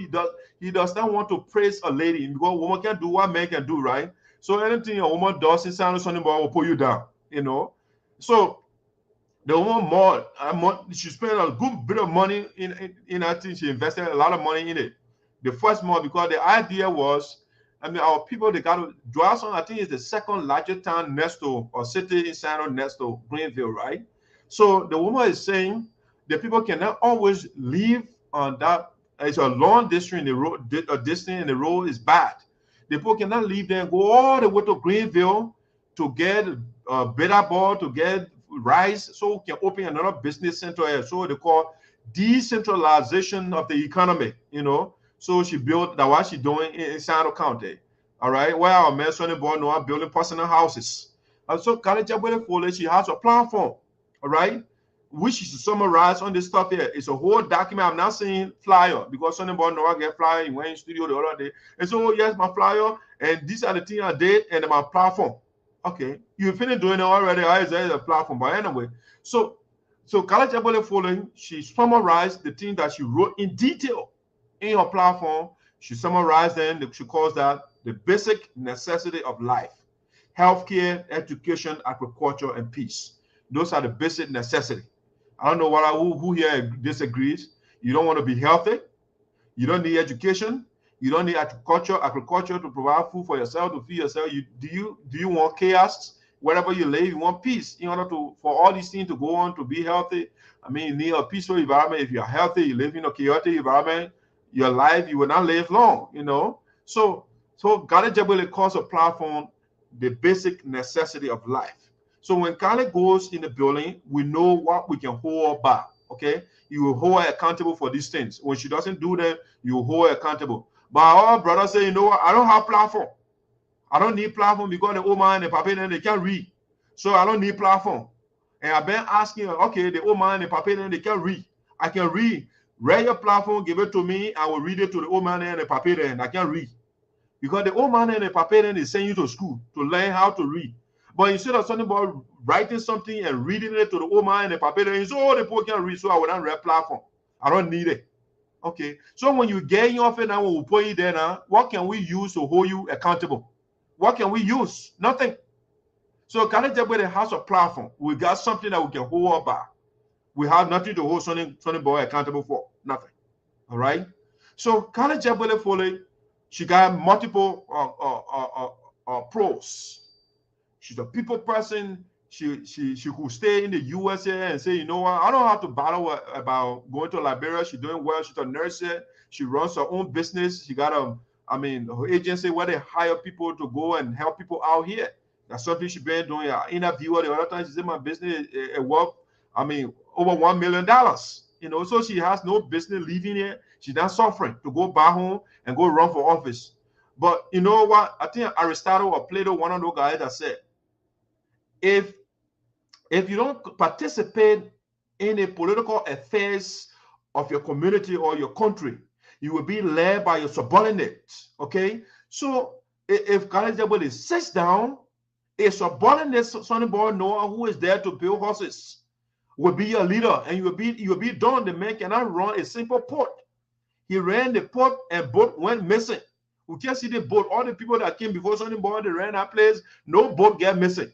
he does not want to praise a lady because woman can do what man can do, right? So anything a woman does in Sinoe, something boy will pull you down, you know. So the woman mall, she spent a good bit of money in I think she invested a lot of money in it. The first mall, because the idea was, I mean, our people, they got to draw some, I think it's the second largest town next to, or city in Sinoe next to Greenville, right? So the woman is saying the people cannot always live on that. It's a long distance in the road, a distance in the road is bad. The people cannot leave there and go all the way to Greenville to get a better ball, to get rice, so we can open another business center here. So they call decentralization of the economy, you know. So she built that what she doing in Sinoe County. All right, where our men son and boy know are building personal houses. And so she has a platform, all right, which is summarized on this stuff here. It's a whole document. I'm not saying flyer because son and boy know I get flyer. He went in studio the other day. And so yes, my flyer, and these are the things I did, and my platform. Okay, you finished doing it already. There's a platform, but anyway, so Kale Jabole following, she summarized the thing that she wrote in detail in her platform. She summarized them. She calls that the basic necessity of life: healthcare, education, agriculture, and peace. Those are the basic necessity. I don't know who here disagrees. You don't want to be healthy. You don't need education. You don't need agriculture to provide food for yourself, to feed yourself. Do you want chaos wherever you live? You want peace in order for all these things to go on, to be healthy. I mean, you need a peaceful environment. If you're healthy, you live in a chaotic environment, your life, you will not live long, you know. So Kale Jabole calls a platform the basic necessity of life. So when Kale goes in the building, we know what we can hold her back, okay? You will hold her accountable for these things. When she doesn't do them, you will hold her accountable. But our brothers say, you know what, I don't have platform. I don't need platform because the old man and the papa, they can't read. So I don't need platform. And I've been asking, okay, the old man and the papa, they can't read. I can read. Read your platform, give it to me. I will read it to the old man and the papa, and I can't read. Because the old man and the papa, they send you to school to learn how to read. But instead of something about writing something and reading it to the old man and the papa, they say, oh, the people can't read, so I will not read platform. I don't need it. Okay, so when you get off it now, we'll put you there now. What can we use to hold you accountable? What can we use? Nothing. So Kale Jabole has a platform. We got something that we can hold up by. We have nothing to hold Sonny Boy accountable for. Nothing. All right. So Kale Jabole Foley, she got multiple pros. She's a people person. She could stay in the USA and say, you know what, I don't have to battle about going to Liberia. She's doing well. She's a nurse here. She runs her own business. She got her agency where they hire people to go and help people out here. That's something she's been doing. I interviewed her the other time. She said my business is worth, over $1 million. You know, so she has no business leaving here. She's not suffering to go back home and go run for office. But you know what? I think Aristotle or Plato, one of those guys that said, if you don't participate in the political affairs of your community or your country, you will be led by your subordinates. Okay, so if Kale Jabole sits down, a subordinate sonny boy Noah who is there to build horses will be your leader, and you will be done. The man cannot run a simple port. He ran the port and boat went missing. We can't see the boat. All the people that came before sonny boy, they ran that place. No boat get missing.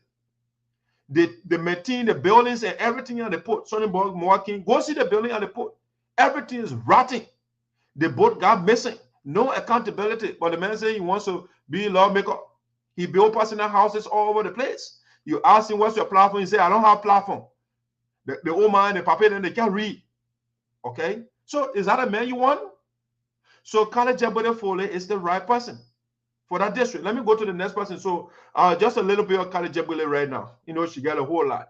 They maintain the buildings and everything on the port. Sonny boy walking, go see the building on the port. Everything is rotting. The boat got missing. No accountability. But the man said he wants to be a lawmaker. He built personal houses all over the place. You ask him, what's your platform? He said, I don't have platform. The old man, the papa, then they can't read. Okay? So is that a man you want? So Kale Jabole Foley is the right person for that district. Let me go to the next person. So just a little bit of Kale Jabole right now. You know, she got a whole lot.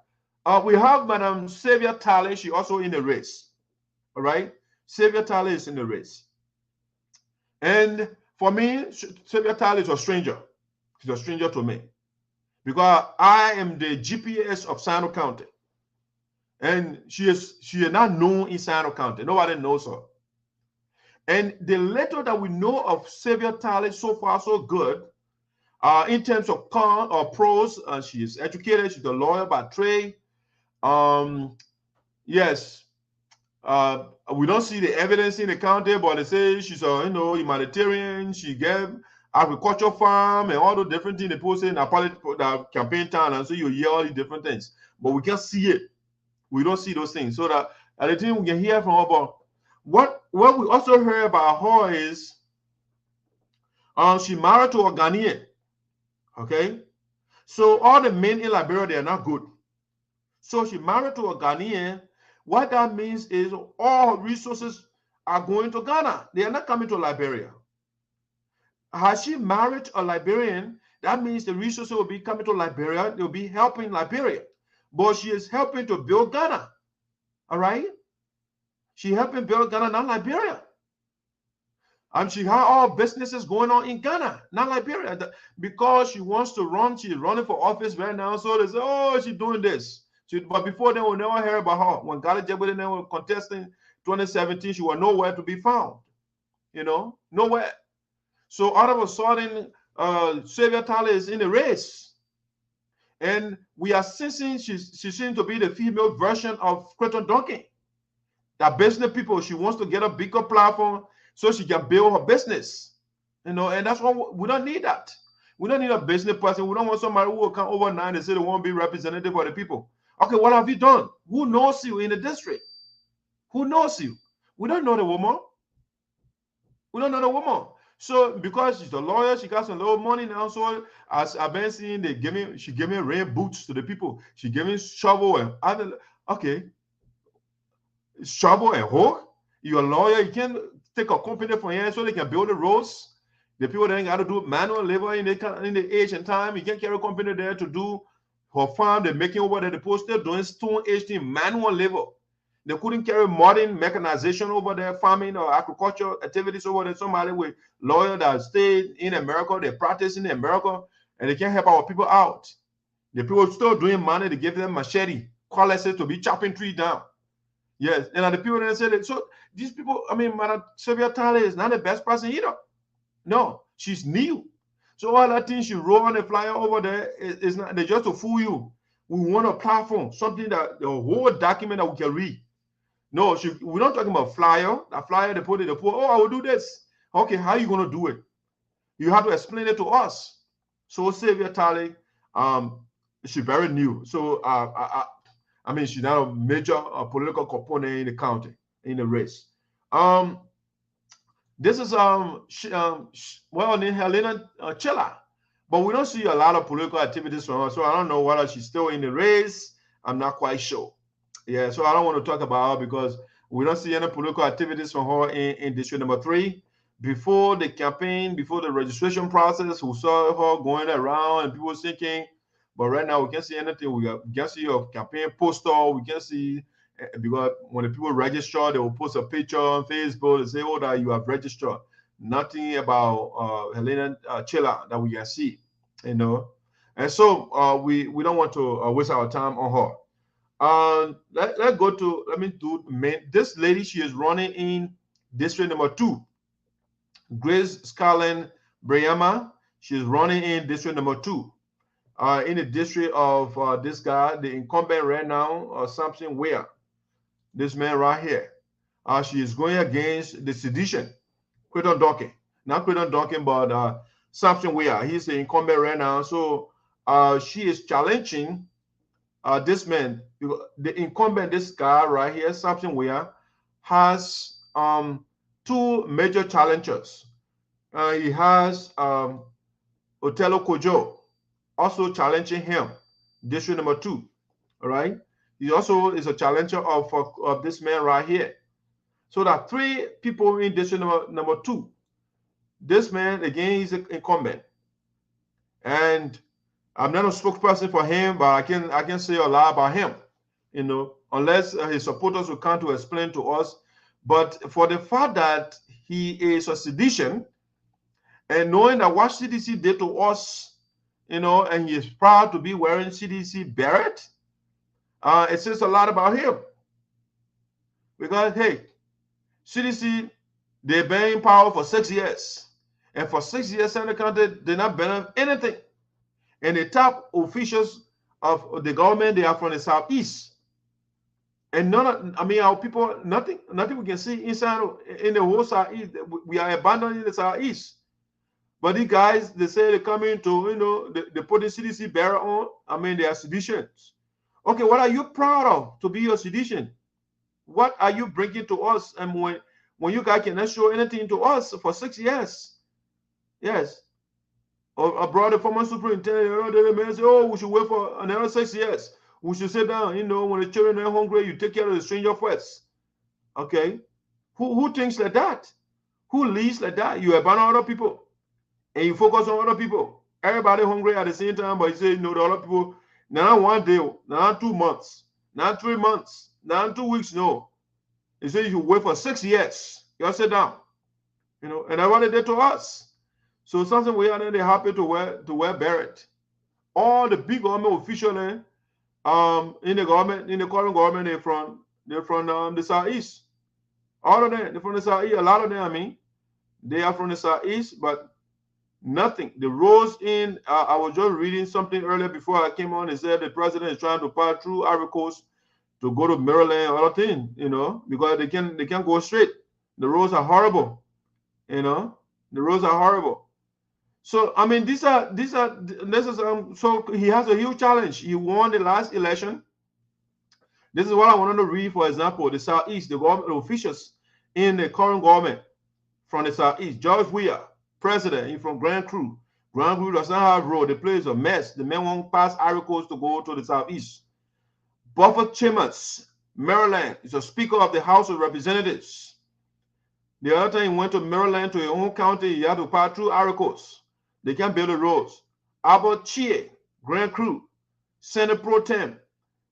We have Madam Xavier Talley. She also in the race. All right? Xavier Talley is in the race. And for me, Xavier Talley is a stranger. She's a stranger to me. Because I am the GPS of Sinoe County. And she is not known in Sinoe County. Nobody knows her. And the little that we know of Xavier Talley so far so good, In terms of con or pros, she is educated. She's a lawyer by trade. Yes, we don't see the evidence in the county, but they say she's a humanitarian. She gave agriculture farm and all the different things they post in the campaign town, and so you hear all these different things, but we can't see it. We don't see those things. So that the thing we can hear from her, but what we also heard about her is she married to a Ghanaian. Okay, so all the men in Liberia, they are not good. So she married to a Ghanaian. What that means is all resources are going to Ghana. They are not coming to Liberia. Has she married a Liberian? That means the resources will be coming to Liberia. They'll be helping Liberia. But she is helping to build Ghana. All right? She helping build Ghana, not Liberia. And she had all businesses going on in Ghana, not Liberia. Because she wants to run, she's running for office right now. So they say, oh, she's doing this. But before then, we never heard about her. When Ghana Jebede were contesting 2017, she was nowhere to be found. Nowhere. So all of a sudden, Xavier Tyler is in the race. And we are sensing she seems to be the female version of Quentin Duncan. That business people, she wants to get a bigger platform so she can build her business. And that's what we don't need that. We don't need a business person. We don't want somebody who will come overnight and say they won't be representative for the people. Okay, what have you done? Who knows you in the district? Who knows you? We don't know the woman. We don't know the woman. So because she's a lawyer, she got some little money now. So as I've been seeing, she gave me rain boots to the people. She gave me shovel and other. Okay, shovel and hoe. You're a lawyer. You can take a company from here so they can build the roads. The people that ain't got to do manual labor in the age and time. You can carry a company there to do her farm. They're making over there. The post they're doing stone age thing, manual labor. They couldn't carry modern mechanization over there, farming or agriculture activities over there. Somebody with lawyer that stayed in America, they practice in America, and they can't help our people out. The people still doing money. They give them machete, cutlasses to be chopping trees down. Yes, and the people that said it. So these people, Madam Sylvia Tyler is not the best person either. No, she's new. So all that things she wrote on the flyer over there is not. They're just to fool you. We want a platform, something that the whole document that we can read. No, we're not talking about flyer. That flyer they put, oh, I will do this. Okay, how are you going to do it? You have to explain it to us. So Sylvia Tyler, she's very new. So she's not a major political component in the county, in the race. This is named Helena Chilla, but we don't see a lot of political activities from her. So I don't know whether she's still in the race. I'm not quite sure. Yeah, so I don't want to talk about her because we don't see any political activities from her in district number 3. Before the campaign, before the registration process, we saw her going around and people thinking, but right now we can't see anything. We can't see a campaign poster. We can't see, because when the people register, they will post a picture on Facebook and say, oh, that you have registered. Nothing about Helena Chilla that we can see, And so we don't want to waste our time on her. Let me do this lady. She is running in district number 2. Grace Scarlett Brayama. She is running in district number 2. In the district of this guy, the incumbent right now, Samson Ware. This man right here. She is going against the sedition, Quentin Duncan. Not Quentin Duncan, but Samson Ware. He's the incumbent right now. So she is challenging this man. The incumbent, this guy right here, Samson Ware, has 2 major challengers. He has Otello Kojo also challenging him, district number 2. All right. He also is a challenger of this man right here. So there are 3 people in district number 2. This man, again, he's an incumbent. And I'm not a spokesperson for him, but I can say a lot about him, unless his supporters will come to explain to us. But for the fact that he is a sedition, and knowing that what CDC did to us, and he is proud to be wearing CDC beret, it says a lot about him. Because, hey, CDC, they've been in power for 6 years. And for 6 years, Sinoe County did not benefit anything. And the top officials of the government, they are from the southeast. And our people, nothing we can see inside in the whole southeast. We are abandoning the southeast. But these guys, they say they're coming to, they put the CDC bearer on. They are seditions. Okay, what are you proud of to be your sedition? What are you bringing to us? And when you guys cannot show anything to us for 6 years? Yes. Or brought the former superintendent, they say, oh, we should wait for another 6 years. We should sit down, when the children are hungry, you take care of the stranger first. Okay? Who thinks like that? Who leads like that? You abandon other people and you focus on other people. Everybody hungry at the same time, but you say, the other people, now 1 day, now 2 months, now 3 months, now 2 weeks, no. You say you wait for 6 years. You sit down. And that's what they did to us. So something we are then happy to wear beret. All the big government officials in the government, in the current government, they're from the southeast. All of them, they're from the southeast. A lot of them, they are from the southeast, but nothing. The roads in I was just reading something earlier before I came on. They said the president is trying to pass through Ivory Coast to go to Maryland, other thing, because they can't go straight. The roads are horrible. The roads are horrible. So so he has a huge challenge. He won the last election. This is what I wanted to read, for example, the southeast, the government officials in the current government from the southeast. George Biya, president, he's from Grand Crew. Grand Crew does not have road. The place is a mess. The men won't pass Ivory Coast to go to the southeast. Buffer Chambers, Maryland, is a speaker of the House of Representatives. The other time he went to Maryland, to his own county, he had to pass through Ivory Coast. They can't build the roads. Albert Chie, Grand Crew, Senate Pro Tem.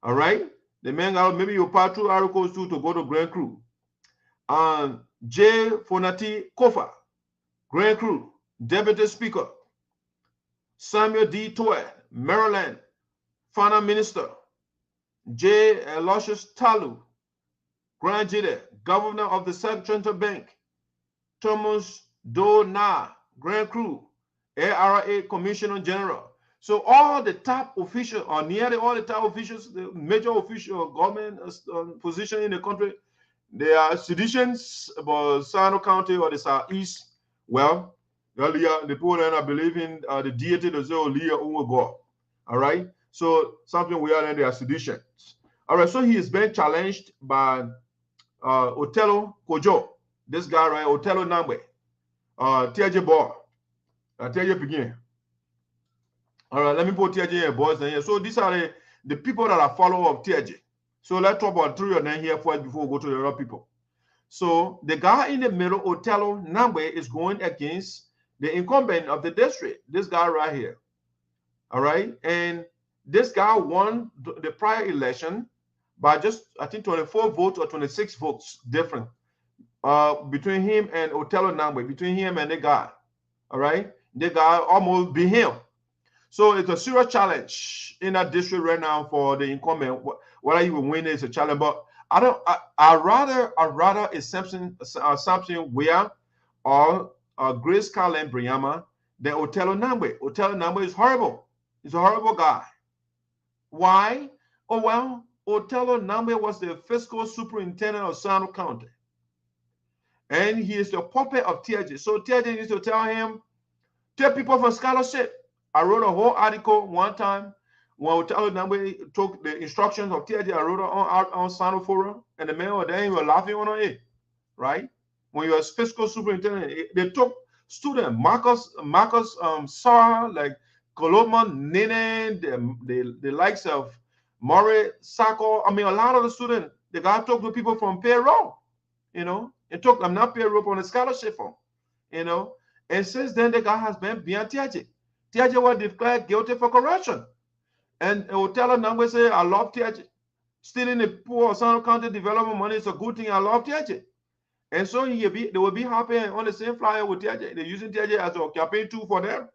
All right? The man got, maybe you pass through Ivory Coast too to go to Grand Crew. J. Fonati Kofa, Grand Crew, Deputy Speaker. Samuel D. Toy, Maryland, Finance Minister. J. Aloysius Talu, Grand Jide, Governor of the Central Bank. Thomas Dona, Grand Crew, ARA Commissioner General. So all the top officials, or nearly all the top officials, the major official government position in the country, they are seditions about Sinoe County or the southeast. Well, the people that I believe in the deity of God. All right. So something we are in, they are seditions. All right. So he is being challenged by Otello Kojo, this guy, right? Otello Nambe, TJ Boy, TJ begin. All right, let me put TJ and boys in here. So these are the people that are followers of TJ. So let's talk about 3 of them here first before we go to the other people. So the guy in the middle, Otello Nambe, is going against the incumbent of the district, this guy right here. All right, and this guy won the prior election by just, I think, 24 votes or 26 votes different between him and Otello Nambe, between him and the guy. All right, the guy almost beat him. So it's a serious challenge in that district right now for the incumbent. Whether he will win is a challenge, but I rather a Samson Wea or Grace Carlin Briama than Otello Nambe. Otello Nambe is horrible. He's a horrible guy. Why? Oh well, Otello Nambe was the fiscal superintendent of Sinoe County, and he is the puppet of TJ. So TJ needs to tell people for scholarship. I wrote a whole article one time when Otello Nambe took the instructions of TJ. I wrote it on Sinoe Forum, and the man was there, he was laughing on it, right? When you're a fiscal superintendent, they took students, Marcus Sarah, like Coloma, Nene, the likes of Murray, Sako. A lot of the students, the guy talked to people from payroll, and took them not payroll on a scholarship form, and since then the guy has been beyond TJ. TJ was declared guilty for corruption. And Otello Nambe say, I love TJ. Stealing the poor Sinoe County development money is a good thing. I love TJ. And so they will be happy on the same flyer with TJ. They're using TJ as a campaign tool for them.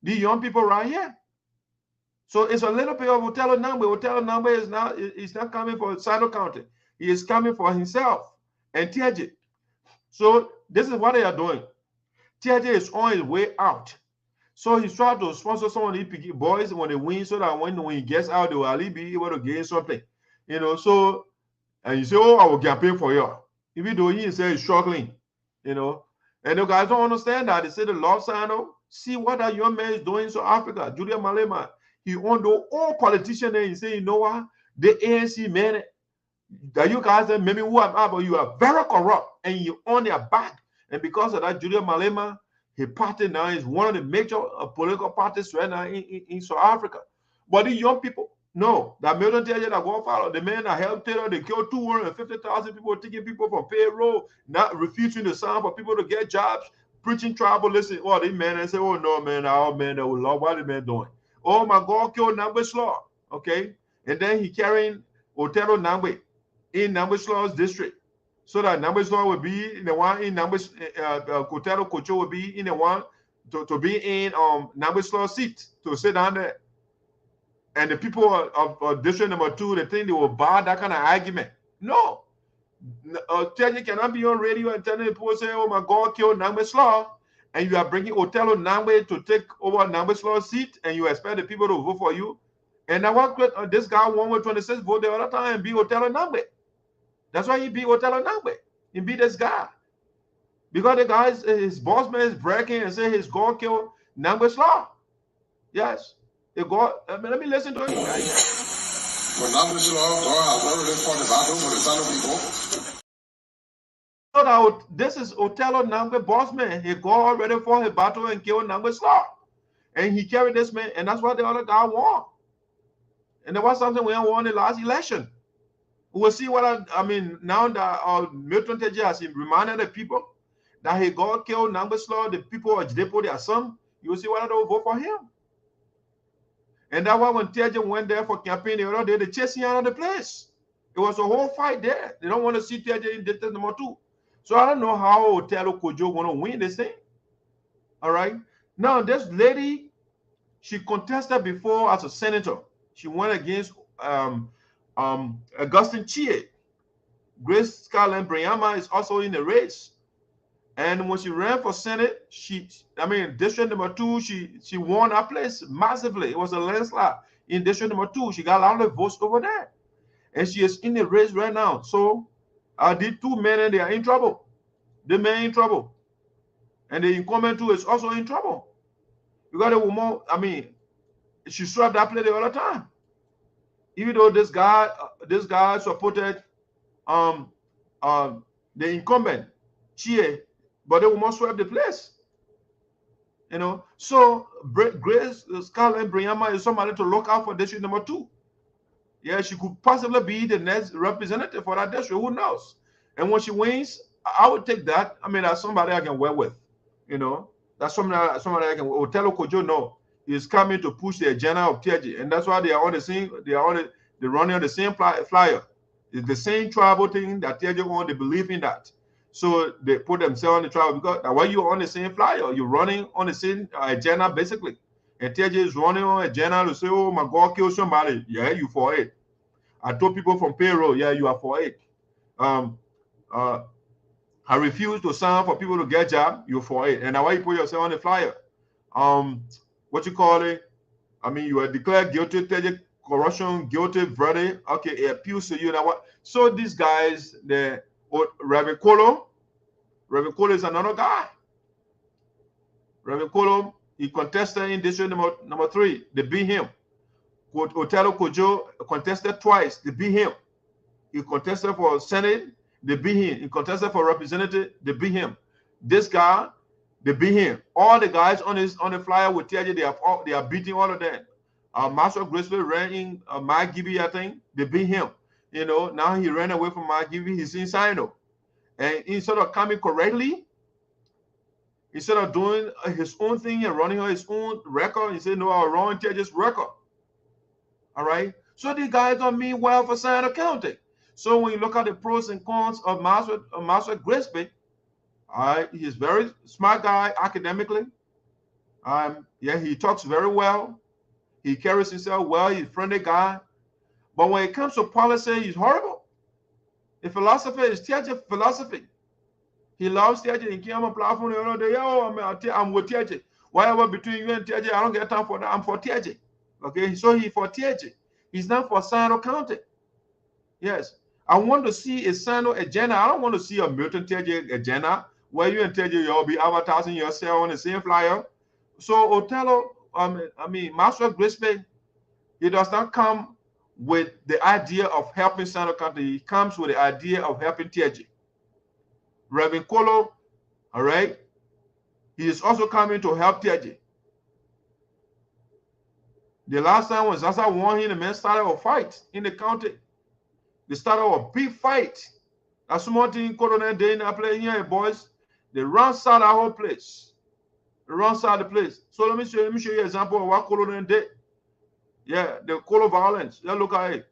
The young people right here. So it's a little bit of Otello Nambe. Otello Nambe is not coming for Sinoe County. He is coming for himself and TJ. So this is what they are doing. TJ is on his way out. So he's trying to sponsor some of the boys when they win, so that when he gets out, they will at least be able to gain something. You know, so, and you say, oh, I will campaign for you. Even though he says he's struggling, you know. And the guys don't understand that. They say the Lord Sinoe, see what that young man is doing in South Africa. Julian Malema, he owned all politicians and he say, you know what? The ANC, man, that you guys that maybe who am I, but you are very corrupt and you on their back. And because of that, Julian Malema, his party now is one of the major political parties right now in South Africa. But the young people, no, that Milton tell you that go follow the man that helped Taylor, they killed 250,000 people, taking people from payroll, not refusing to sign for people to get jobs, preaching tribalism. Oh, the man and say, oh no, man, our man that will love what the man doing. Oh my God, killed Nangbe Slaw. Okay. And then he carrying Otero Nangbe in Nangbe Slaw's district. So that Nangbe Slaw will be in the one in Nangbe Kotero Kocho will be in the one to be in Nangbe Slaw's seat to sit down there. And the people of district number 2, they think they will buy that kind of argument. No. Tell you cannot be on radio and telling people say, oh my God, killed Nangbe Slaw, and you are bringing Otelo Nangbe to take over Nangbe Slaw's seat, and you expect the people to vote for you. And now what this guy won with 26 votes the other time and beat Otelo Nangbe. That's why he beat Otelo Nangbe. He beat this guy. Because the guy, his boss man is bragging and say his God killed Nangbe Slaw. Yes. God, let me listen to him. When Nangbe Slaw, God has already fought the battle for the Sinoe people. So that this is Otelo Nangbe boss man. He God already fought his battle and killed Nangbe Slaw. And he carried this man, and that's what the other guy won. And there was something we won in the last election. We'll see what I mean now that Milton Teji has reminded the people that he God killed Nangbe Slaw, the people of Jdepo, their son. You will see whether they will vote for him. And that's why when Teji went there for campaign the other day, they chased him out of the place. It was a whole fight there. They don't want to see Teji in district number 2. So I don't know how Otelo Kojo going to win this thing. All right. Now, this lady, she contested before as a senator. She went against Augustine Chie. Grace Scarlett Briama is also in the race. And when she ran for Senate, district number 2, she won her place massively. It was a landslide in district number 2. She got a lot of votes over there. And she is in the race right now. So the 2 men, and they are in trouble. The men in trouble. And the incumbent too is also in trouble. Because the woman, she swept that place the other time. Even though this guy supported the incumbent, Chie, but the woman swept the place. You know, so Grace Scarlett Briama is somebody to look out for district number 2. Yeah, she could possibly be the next representative for that district. Who knows? And when she wins, I would take that. That's somebody I can work with. You know, that's somebody I can. Otelo Kojo, no, is coming to push the agenda of TG, and that's why they are on the same. They're running on the same flyer. It's the same tribal thing that TG on. They believe in that. So they put themselves on the tribal because while you're on the same flyer, you're running on the same agenda basically. And TJ is running on agenda to say, oh my God, kill somebody. Yeah, you for it. I told people from payroll, yeah, you are for it. I refuse to sign for people to get job, you're for it. And now why you put yourself on the flyer? What you call it? You are declared guilty, TJ corruption, guilty verdict. Okay, it appeals to you. Now what? So these guys, Reverend Kolo is another guy. Reverend Kolo, he contested in district number 3. They beat him. Otelo Kojo contested twice. They beat him. He contested for Senate. They beat him. He contested for representative. They beat him. This guy, they beat him. All the guys on the flyer will tell you they are beating all of them. Master Graceful ran in Mike Gibby, I think. They beat him. You know, now he ran away from Mike Gibby. He's in Sinoe. And instead of coming correctly, instead of doing his own thing and running on his own record, he said, no, I'll run TJ's record. All right. So these guys don't mean well for Sinoe County. So when you look at the pros and cons of Master Grisby, all right, he's a very smart guy academically. Yeah, he talks very well. He carries himself well. He's a friendly guy. But when it comes to policy, he's horrible. The philosophy is TJ philosophy. He loves TJ. He came on a platform. I'm with TJ. Whatever between you and TJ, I don't get time for that. I'm for TJ. Okay, so he's for TJ. He's not for Sinoe County. Yes. I want to see a Sinoe agenda. I don't want to see a Milton TJ agenda where you and TJ you'll be advertising yourself on the same flyer. So Otello, Master Grisby, he does not come with the idea of helping Sinoe County. He comes with the idea of helping TJ. Reverend Kolo, all right, he is also coming to help TJ. The last time when Zaza won him, the men started a fight in the county. They started a big fight. That's small thing Colonel Day now playing here, boys. They ransacked the whole place. They ransacked the place. So let me show you an example of what Colonel did. Yeah, the color violence. Yeah, look at it.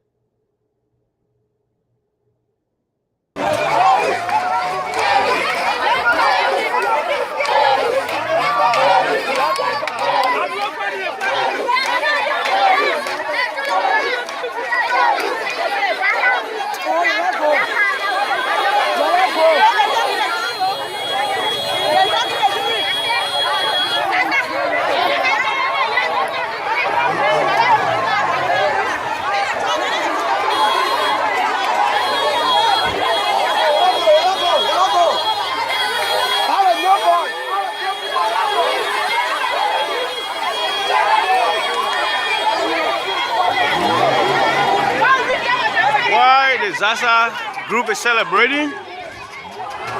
The Zaza group is celebrating.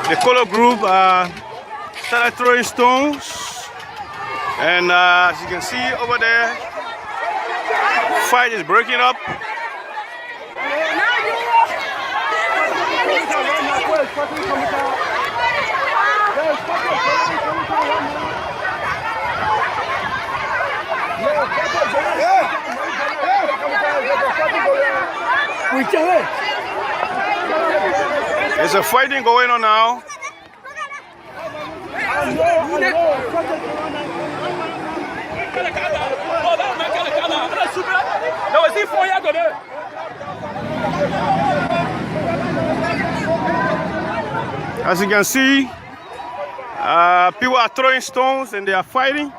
The Kolo group started throwing stones, and as you can see over there, fight is breaking up. There's a fighting going on now. As you can see, people are throwing stones and they are fighting.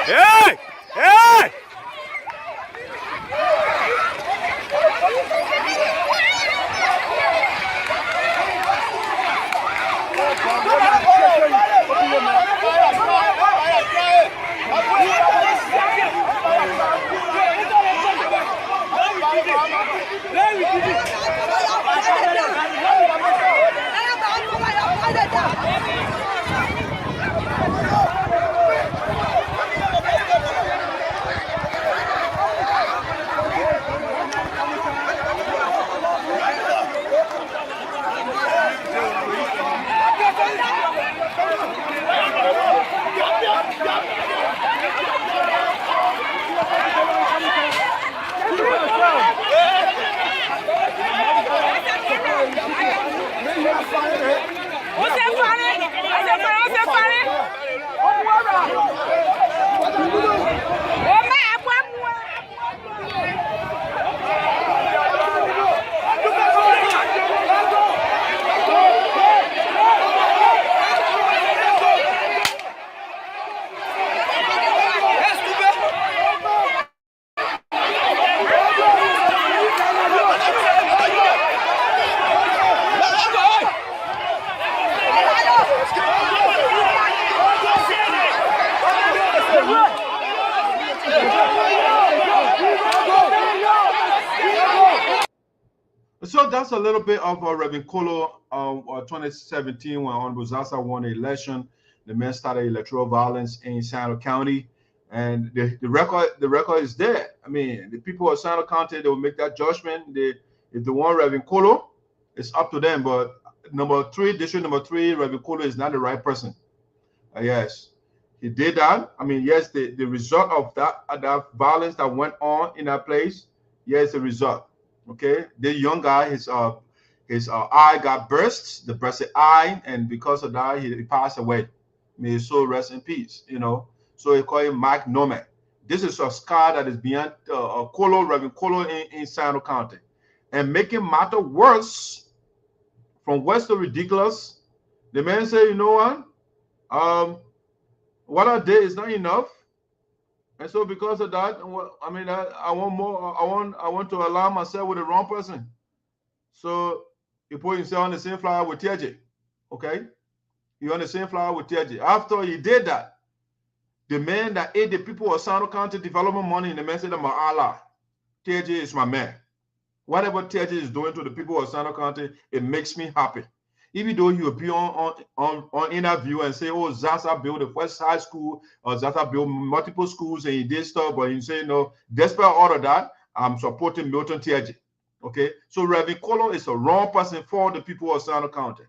Hey! Hey! So that's a little bit of Reverend Kolo 2017 when Honorable Zaza won the election. The men started electoral violence in Sinoe County, and the record is there. I mean, the people of Sinoe County, they will make that judgment. If they want Reverend Kolo, it's up to them. But district number three, Reverend Kolo is not the right person. Yes, he did that. I mean, yes, the result of that violence that went on in that place, yes, the result. Okay, the young guy, his eye got burst, the burst eye, and because of that, he passed away. May his soul rest in peace. You know, So they call him Mike Nomad. This is a scar that is beyond Reverend Kolo in Sinoe County. And making matter worse, from worse to ridiculous, the man said, you know what I did is not enough. And so because of that, I mean, I want more. I want to align myself with the wrong person. So he put himself on the same flyer with TJ. Okay? He on the same flyer with TJ. After he did that, the man that ate the people of Sinoe County development money, the man said, Allah, TJ is my man. Whatever TJ is doing to the people of Sinoe County, it makes me happy. Even though you appear on interview and say, oh, Zaza built the first high school, or Zaza built multiple schools, and he did stuff, but you say, no, despite all of that, I'm supporting Milton TJ. Okay? So Reverend Kolo is a wrong person for the people of Sinoe County.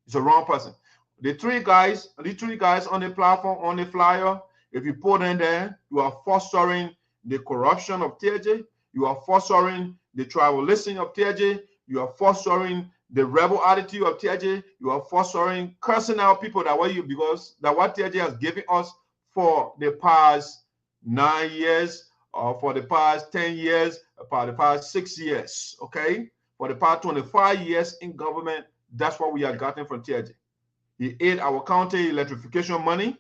It's a wrong person. The three guys on the platform, on the flyer, if you put in there, you are fostering the corruption of TJ, you are fostering the tribalism of TJ, you are fostering the rebel attitude of TJ, you are fostering cursing out people that way you, because that what TJ has given us for the past 9 years, or for the past 10 years, for the past 6 years, okay? For the past 25 years in government, that's what we have gotten from TJ. He ate our county electrification money.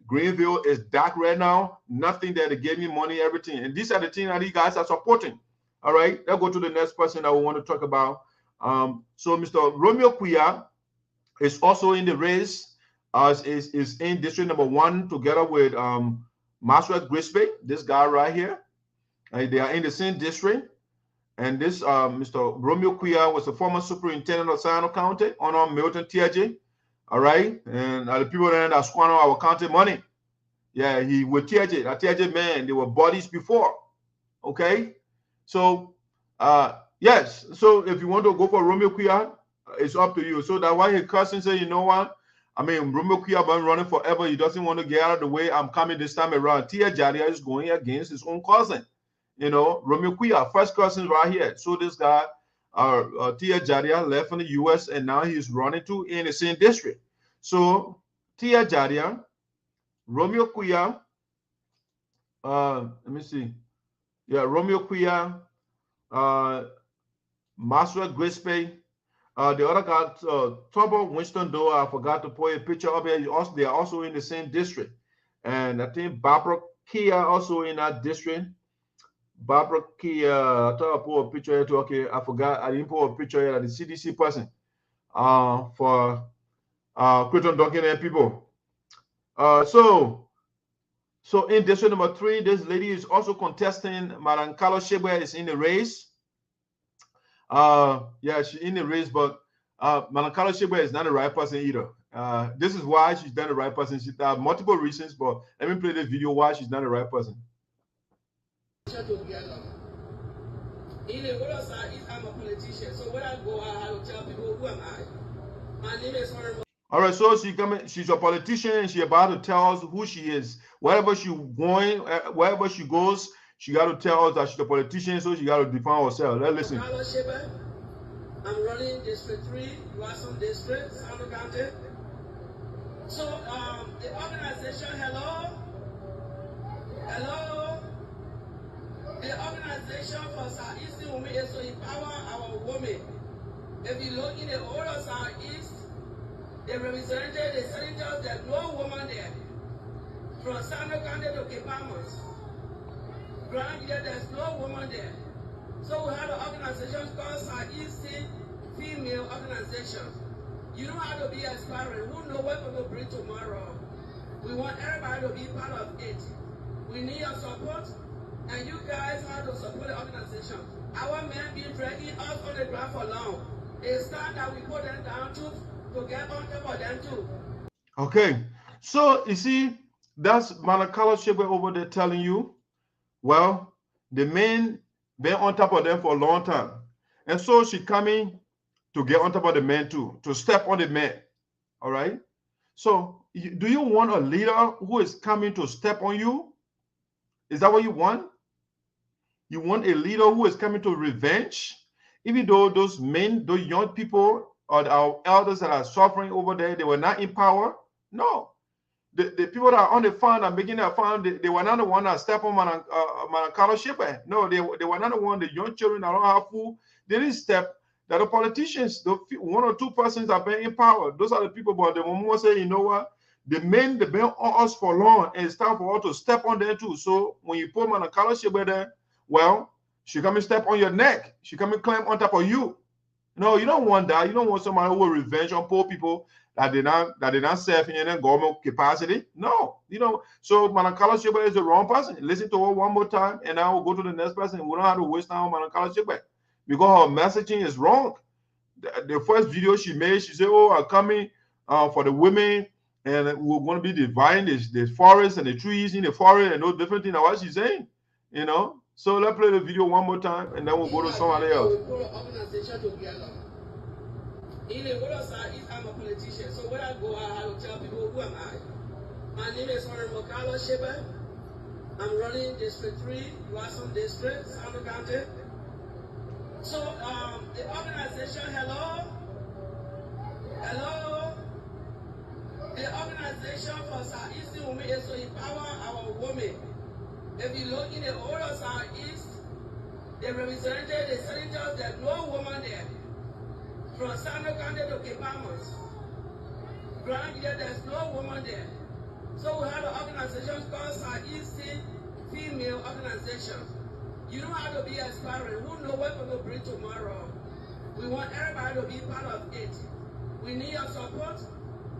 Greenville is dark right now. Nothing there. They gave me money, everything. And these are the things that you guys are supporting. All right, let's go to the next person that we want to talk about. So Mr. Romeo Kuya is also in the race, is in district number 1 together with Maxwell Grisby, this guy right here. They are in the same district. And this Mr. Romeo Kuya was the former superintendent of Sinoe County on Milton TJ. All right, and the people that squander our county money. Yeah, he with TJ, that TJ man, they were buddies before. Okay, so yes, so if you want to go for Romeo Kuya, it's up to you. So that why his cousin say, you know what? I mean, Romeo Kuya been running forever. He doesn't want to get out of the way. I'm coming this time around. Tia Jadia is going against his own cousin. You know, Romeo Kuya, first cousin right here. So this guy, Tia Jadia left in the U.S. and now he's running to in the same district. So Tia Jadia, Romeo Kuya, let me see. Yeah, Romeo Kuya, Maxwell Grisby, the other guy, Trouble Winston Doe, I forgot to put a picture up here. They are also in the same district. And I think Barbara Kia also in that district. Barbara Kia, I thought I put a picture here too. Okay, I forgot. I didn't put a picture here. The CDC person for Creighton Duncan and people. So in district number 3, this lady is also contesting. Madam Carlos Shebwe is in the race. Yeah, she's in the race, but Madam Carlos Shebwe is not the right person either. This is why she's not the right person. She has multiple reasons, but let me play this video why she's not the right person. Together. In the world side, I'm a politician, so when I go, I have to tell people who am I. My name is Honorable. All right, so she's a politician, and she's about to tell us who she is. Wherever she going, wherever she goes, she got to tell us that she's a politician, so she got to define herself. Let's listen. I'm running District 3, Wasson District, Sinoe County. So the organization, hello. The organization for Southeastern women is to empower our women. If you look in the whole of Southeast, they represented the senators, there's no woman there. From Sinoe County to Kipamas. There's no woman there. So we have an organization called Southeastern Female Organization. You don't have to be aspiring. Who knows what we will bring tomorrow? We want everybody to be part of it. We need your support. And you guys have to support the organization. Our men been dragging us on the ground for long. It's time that we put them down to get on top of them too. Okay, so you see, that's Manakala Shebe over there telling you, well, the men been on top of them for a long time. And so she coming to get on top of the men too, to step on the men. All right? So do you want a leader who is coming to step on you? Is that what you want? You want a leader who is coming to revenge? Even though those men, those young people, or our elders that are suffering over there, they were not in power? No. The people that are on the fund and making that fund, they were not the one that step on Manakalo Shepherd. No, they were not the one, the young children that don't have food. They didn't step. That the politicians, the 1 or 2 persons that have been in power, those are the people. But the moment say, you know what, the men they've been on us for long, and it's time for us to step on them too. So when you put Manakalo Shepherd there, well, she come and step on your neck. She come and climb on top of you. No, you don't want that. You don't want somebody who will revenge on poor people that they not serve in any government capacity. No, you know. So Manakalo Sheba is the wrong person. Listen to her one more time, and I will go to the next person. We don't have to waste time on Manakalo Sheba because her messaging is wrong. The first video she made, she said, "Oh, I'm coming for the women, and we're going to be dividing the forest and the trees in the forest and those different things." What she's saying, you know. So let's play the video one more time, and then we'll go to somebody else. In the world side, I'm a politician. So when I go out, I will tell people, who am I? My name is Honorable Carlos Sheba. I'm running District 3, Wasson District, Sinoe County. So the organization, hello? The organization for Southeastern women is to empower our women. If you look in the whole Southeast, they represented the senators, there's no woman there. From Sinoe County to Gabon, there's no woman there. So we have an organization called Southeastern Female Organization. You don't have to be aspiring. Who knows what we will bring tomorrow? We want everybody to be part of it. We need your support,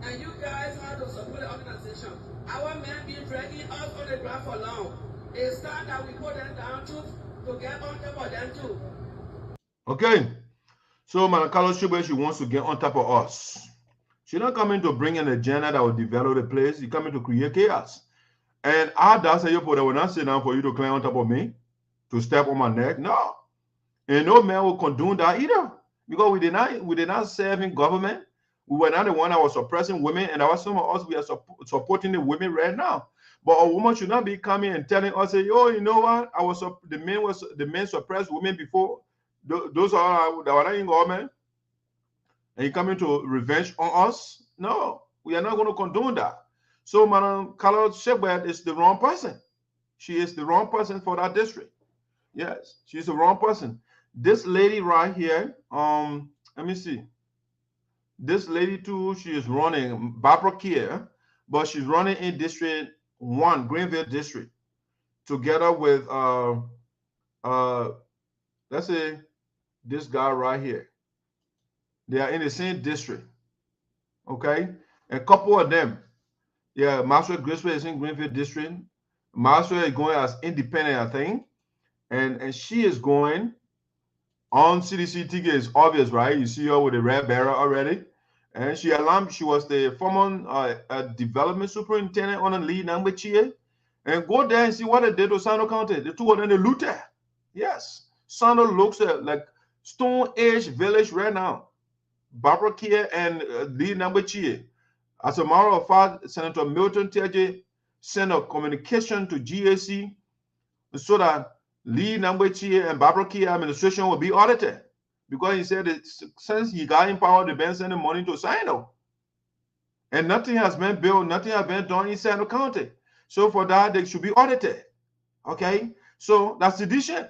and you guys have to support the organization. Our men been dragging us on the ground for long. It's time that we put them down to get on top of them too. Okay. So Manakalo Sheba, she wants to get on top of us. She's not coming to bring an agenda that will develop the place. She's coming to create chaos. And I say you will not sit down for you to climb on top of me, to step on my neck. No. And no man will condone that either. Because we did not serve in government. We were not the one that was suppressing women, and there was some of us we are supporting the women right now. But a woman should not be coming and telling us, say, oh, you know what? The men suppressed women before. Those are that were not in government, and you coming to revenge on us? No, we are not going to condone that. So Madam Carlos Sheba is the wrong person. She is the wrong person for that district. Yes, she's the wrong person. This lady right here, let me see. This lady too, she is running Barbara Kier, but she's running in District 1, Greenville District, together with let's say this guy right here. They are in the same district. Okay? A couple of them. Yeah, Maxwell Graceway is in Greenfield District. Maxwell is going as independent, I think. And she is going on CDC ticket. Is obvious, right? You see her with the red barrel already. And she was the former development superintendent on the lead number here. And go there and see what they did to Sinoe County. The two of them, they looted. Yes. Sinoe looks like Stone Age village right now. Barbara Kier and Lee Nambachi. As a matter of fact, Senator Milton Teje sent a communication to GAC so that Lee Nambachi and Barbara Kier administration will be audited. Because he said that since he got in power, they've been sending money to Sinoe. And nothing has been built, nothing has been done in Sinoe County. So for that, they should be audited. Okay? So that's sedition.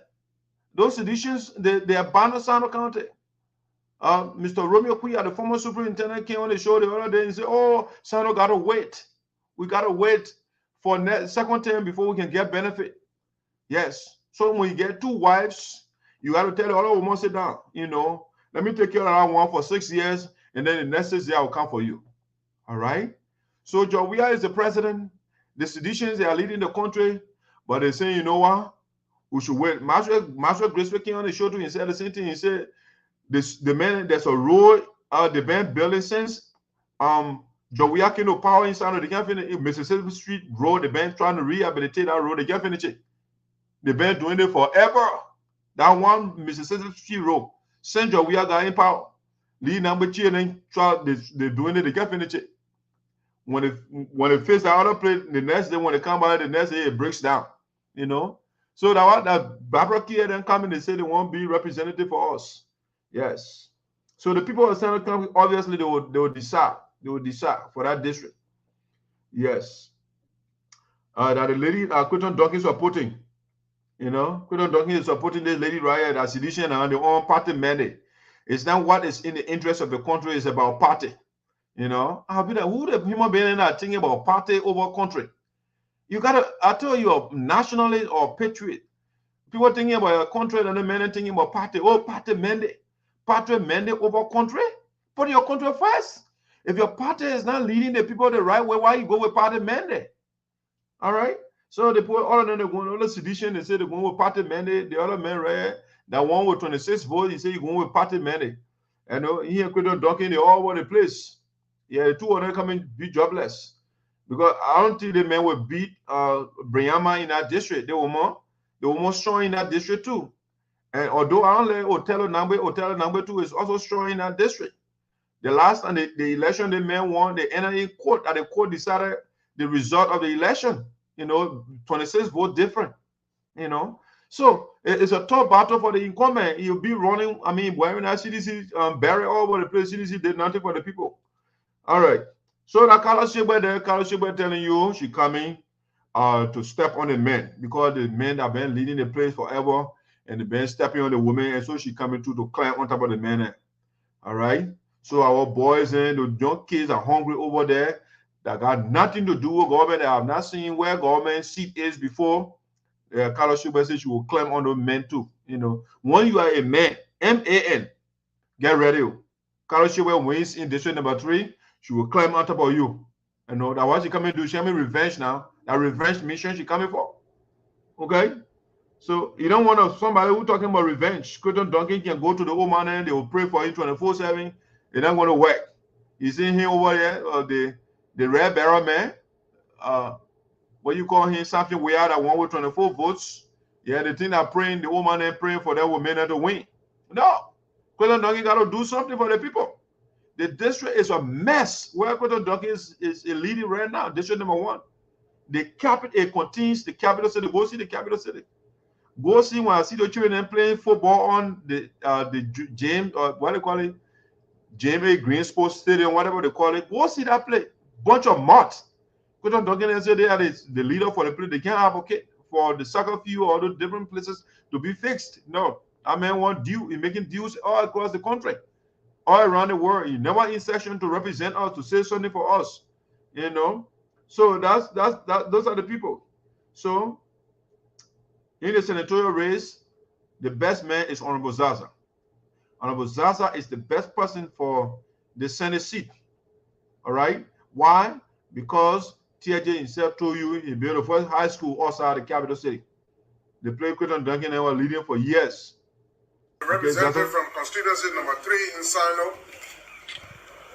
Those seditions, they abandoned Sinoe County. Mr. Romeo Kuya, the former superintendent, came on the show the other day and said, oh, Sinoe got to wait. We got to wait for second term before we can get benefit. Yes. So when you get 2 wives, you got to tell the other woman, sit down. You know, let me take care of that one for 6 years, and then the next 6 years I will come for you. All right? So Biya is the president. The seditions, they are leading the country, but they're saying, you know what? We should wait. Maxwell Graceway came on the show too and said the same thing. He said, there's a road they've been building since Biya came to power in Sinoe. They can't finish Mississippi Street Road. They've been trying to rehabilitate that road. They can't finish it. They've been doing it forever. That one Mississippi Street Road. Since Biya got in power, Lee number 2 and then they're doing it. They can't finish it. When they face the other place, the next day when they come out, the next day it breaks down. You know. So that Barbara Kier then come and they say they won't be representative for us. Yes. So the people of Sinoe County, obviously, they will decide. They will decide for that district. Yes. That the lady Quinton Dawkins supporting. You know, Quinton Dawkins is supporting this lady right here, that sedition and their own party mandate. It's not what is in the interest of the country, it's about party. You know, I'll be like, who the human being are thinking about party over country? You gotta, I tell you, a nationalist or patriot. People thinking about a country and the men thinking about party. Oh, party mandate over country. Put your country first. If your party is not leading the people the right way, why you go with party mandate? All right. So they put all of them, they're going all the sedition. They say they're going with party mandate. The other man right, that one with 26 votes, he say you're going with party mandate. And he and Quinton Duncan, they all over the place. Yeah, the two of them coming be jobless. Because I don't think the men will beat Brianma in that district. They were more strong in that district too. And although I don't let Otello number 2 is also strong in that district. The last time the election the men won, they entered in court, and the court decided the result of the election. You know, 26 vote different. You know, so it's a tough battle for the incumbent. He'll be running. I mean, wearing that CDC Barry all over the place. CDC did nothing for the people. All right. So that Carlos Sheba there, Carlos Sheba telling you she coming to step on the men, because the men have been leading the place forever, and they've been stepping on the women, and so she coming to climb on top of the men. All right. So our boys and the young kids are hungry over there. That got nothing to do with government. They have not seen where government seat is before. Carlos Sheba says she will climb on the men too. You know, when you are a man, M-A-N, get ready. Carlos Sheba wins in district number 3. She will climb on top of you. You know, that's what she coming to do. She having revenge now. That revenge mission she coming for. Okay? So you don't want somebody who talking about revenge. Quinton Duncan can go to the old man and they will pray for him 24/7. It's not going to work. You see him over there, the red barrel man. What you call him? Something weird. That one with 24 votes. Yeah, the thing that praying, the old man and praying for that woman to win. No. Quinton Duncan got to do something for the people. The district is a mess. Where Quinton Duncan is leading right now, district number 1. The capital, it contains the capital city. Go see the capital city. Go see when I see the children playing football on the James, or what they call it, James A. Green Sports Stadium, whatever they call it. Go see that play. Bunch of mutt. Quinton Duncan said they are the leader for the play. They can't advocate for the soccer field or the different places to be fixed. No. I mean, he's making deals all across the country, all around the world. He never in session to represent us, to say something for us. You know? So those are the people. So in the senatorial race, the best man is Honorable Zaza. Honorable Zaza is the best person for the Senate seat. All right? Why? Because TJ himself told you he built the first high school outside the capital city. They played Quinton Duncan and were leading for years. Representative from constituency number 3 in Sinoe,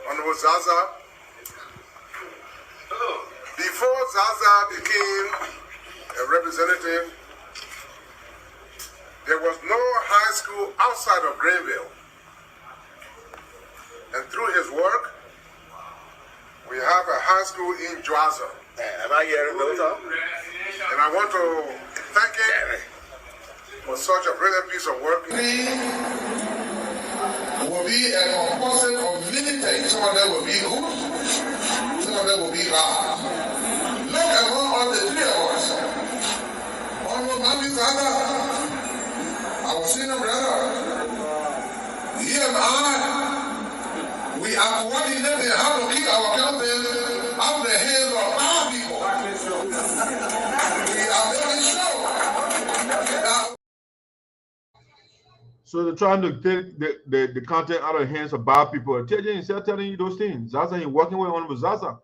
Honorable Zaza. Before Zaza became a representative, there was no high school outside of Greenville. And through his work, we have a high school in Jwaza. Am I hearing those? And I want to thank him for such a brilliant piece of work. Will be a composite of many things. Some of them will be good, some of them will be bad. Look among all the 3 of us. Honorable Mami Zaza, our senior brother, he and I, we are coordinating how to keep our country out of the hands of our people. We are very sure. So they're trying to take the content out of the hands of bad people. TJ himself telling you those things. Zaza, he's working with Honorable Zaza.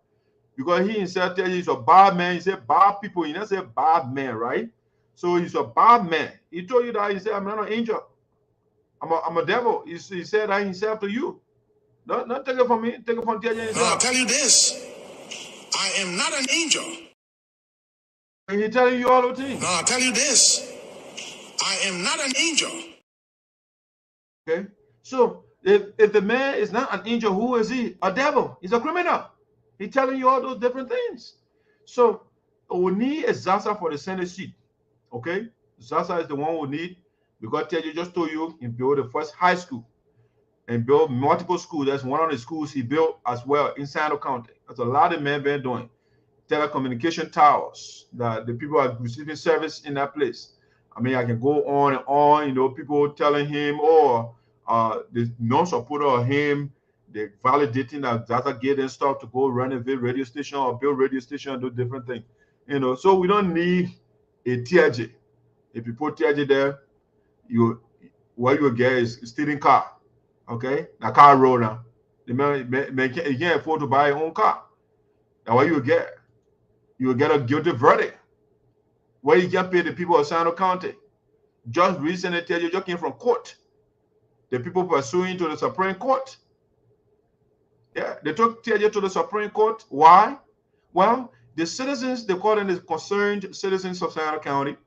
Because he himself tells you he's a bad man. He said bad people. He didn't say bad man, right? So he's a bad man. He told you that. He said, I'm not an angel. I'm a devil. He said that himself to you. Not take it from me. Take it from TJ himself. No, I'll tell you this. I am not an angel. And he's telling you all those things. No, I'll tell you this. I am not an angel. Okay? So if the man is not an angel, who is he? A devil. He's a criminal. He's telling you all those different things. So we need a Zaza for the Senate seat. Okay? Zaza is the one we need, because TJ just told you he built the first high school and built multiple schools. That's one of the schools he built as well in Sinoe County. That's a lot of men been doing. telecommunication towers that the people are receiving service in that place. I mean, I can go on and on, you know, people telling him, or the non-supporter of him, they're validating that data gate and stuff to go renovate radio station or build radio station and do different things. You know, so we don't need a TRJ. If you put TRJ there, what you will get is stealing car. Okay? Now car roll now. The man can't afford to buy his own car. Now what you will get? You will get a guilty verdict. Where you can pay the people of Sinoe County. Just recently TRJ just came from court. The people pursuing to the Supreme Court. Yeah, they took TRJ to the Supreme Court. Why? Well, the citizens, they call them the concerned citizens of Sinoe County.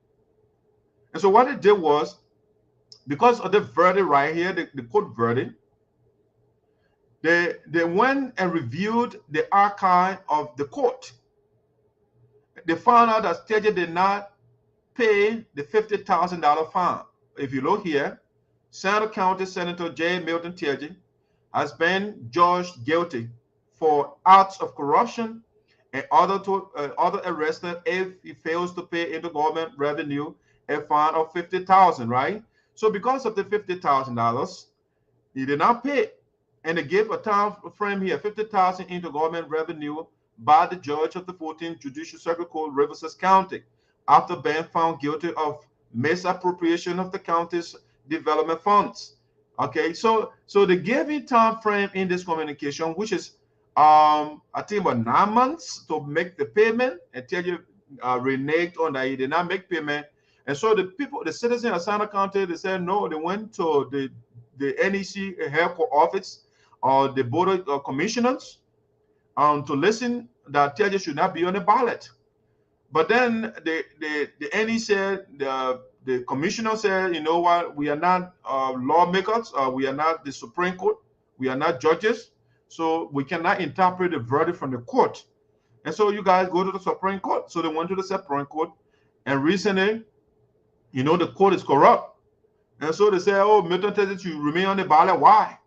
And so what they did was, because of the verdict right here, the court verdict, they went and reviewed the archive of the court. They found out that TRJ did not pay the $50,000 fine. If you look here, Sinoe County Senator J. Milton TRJ has been judged guilty for acts of corruption and other arrested if he fails to pay into government revenue a fine of $50,000, right? So because of the $50,000, he did not pay, and they gave a time frame here, $50,000 into government revenue by the judge of the 14th Judicial Circuit Court, Riverside County, after being found guilty of misappropriation of the county's development funds. Okay, so they gave him time frame in this communication, which is I think about 9 months to make the payment, and tell you reneged on that he did not make payment. And so the people, the citizens of Sinoe County, they said no. They went to the NEC headquarters office or the board of commissioners to listen that TRJ should not be on the ballot. But then the NEC said, the commissioner said, you know what, we are not lawmakers, we are not the Supreme Court, we are not judges, so we cannot interpret the verdict from the court. And so you guys go to the Supreme Court. So they went to the Supreme Court, and recently, you know, the court is corrupt. And so they say, oh, Milton TRJ should remain on the ballot. Why?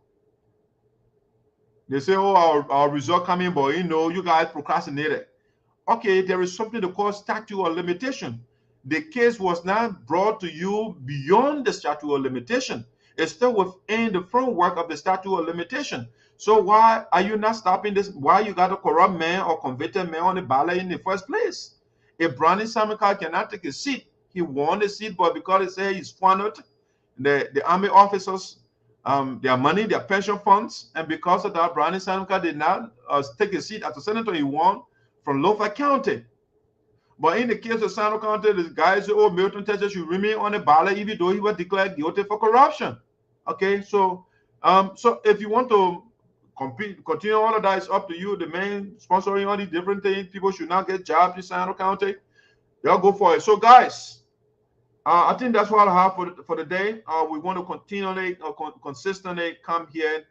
They say, oh, our result coming, but you know, you guys procrastinated. Okay, there is something they call statute of limitation. The case was not brought to you beyond the statute of limitation. It's still within the framework of the statute of limitation. So why are you not stopping this? Why you got a corrupt man or convicted man on the ballot in the first place? If Brandon Samika cannot take a seat, he won the seat, but because they say he squandered the army officers, their money, their pension funds, and because of that, Brandon Samika did not take a seat as a senator. He won from Lofa County. But in the case of Sinoe County, the guys say, oh, Milton TRJ should remain on the ballot even though he was declared guilty for corruption. Okay, so so if you want to continue all of that, it's up to you. The man sponsoring all these different things, people should not get jobs in Sinoe County. Y'all go for it. So guys, I think that's what I have for the day. We want to continually, consistently come here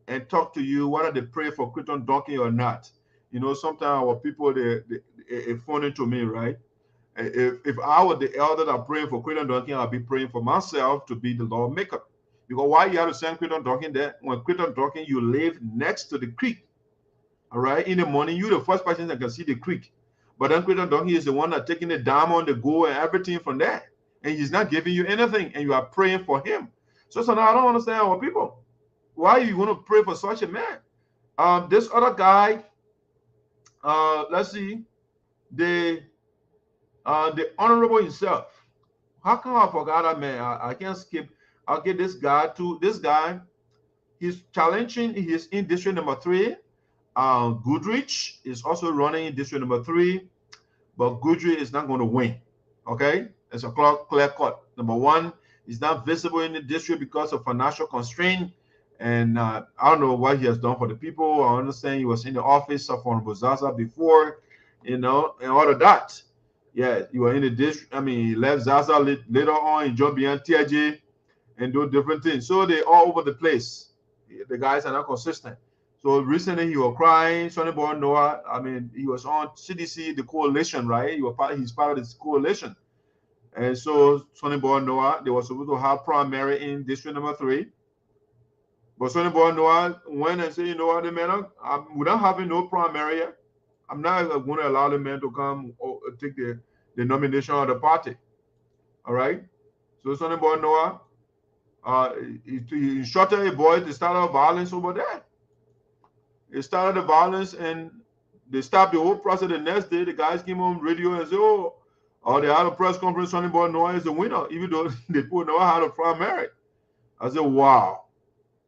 and talk to you, whether they pray for Quinton Duncan or not. You know, sometimes our people, they phone into me, right? If I were the elder that praying for Quinton Duncan, I'd be praying for myself to be the lawmaker. Because why you have to send Quinton Duncan there? When Quinton Duncan, you live next to the creek. All right? In the morning, you're the first person that can see the creek. But then Quinton Duncan is the one that's taking the dam on the go and everything from there. And he's not giving you anything, and you are praying for him. So now I don't understand our people. Why you want to pray for such a man? This other guy, let's see, the honorable himself. How come I forgot that man? I can't skip. I'll get this guy to this guy. He's challenging. He's in district number 3. Goodrich is also running in district number 3, but Goodrich is not going to win. Okay, it's a clear cut. Number 1, he's not visible in the district because of financial constraint. And I don't know what he has done for the people. I understand he was in the office of Honorable Zaza before, you know, and all of that. Yeah, you were in the district. I mean, he left Zaza later on, he joined beyond TRJ and do different things. So they're all over the place. The guys are not consistent. So recently he was crying. Sonny Boy Noah, I mean, he was on CDC, the coalition, right? He's part of this coalition. And so Sonny Boy Noah, they were supposed to have primary in district number 3. But Sonny Boy Noah went and said, you know what, man, we're not having no primary. I'm not going to allow the man to come or take the nomination of the party. All right. So Sonny Boy Noah, he instructed a boy to start a violence over there. They started the violence and they stopped the whole process. The next day, the guys came on radio and said, oh, they had a press conference. Sonny Boy Noah is the winner, even though they put Noah had a primary. I said, wow.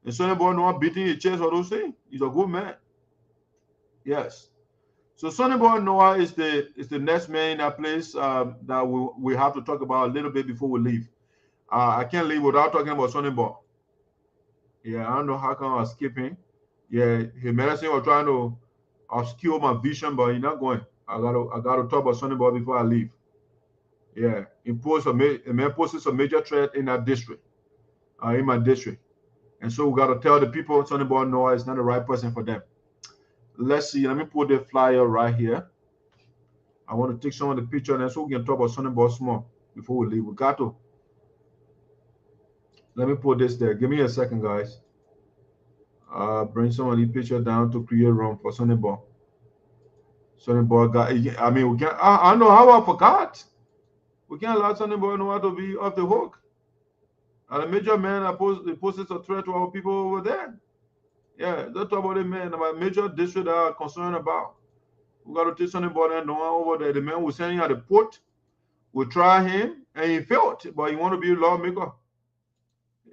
And Sonny Boy Noah beating his chest all those things. He's a good man. Yes. So Sonny Boy Noah is the next man in that place that we have to talk about a little bit before we leave. I can't leave without talking about Sonny Boy. Yeah, I don't know how come I was skipping. Yeah, his medicine was trying to obscure my vision, but he's not going. I gotta talk about Sonny Boy before I leave. Yeah, he poses a major threat in that district, in my district. And so we got to tell the people Sonny Boy Noah is not the right person for them. Let's see. Let me put the flyer right here. I want to take some of the pictures and so we can talk about Sonny Boy small before we leave. We got to. Let me put this there. Give me a second, guys. Bring some of these pictures down to create room for Sonny Boy. Sonny Boy got. I mean, we can't. I don't know how I forgot. We can't allow Sonny Boy Noah to be off the hook. And the major man poses a threat to our people over there. Yeah, let's talk about the man, about major district that are concerned about. We got to take Sonny Boy Noah over there. The man was sending at the port. We try him, and he failed, but he want to be a lawmaker.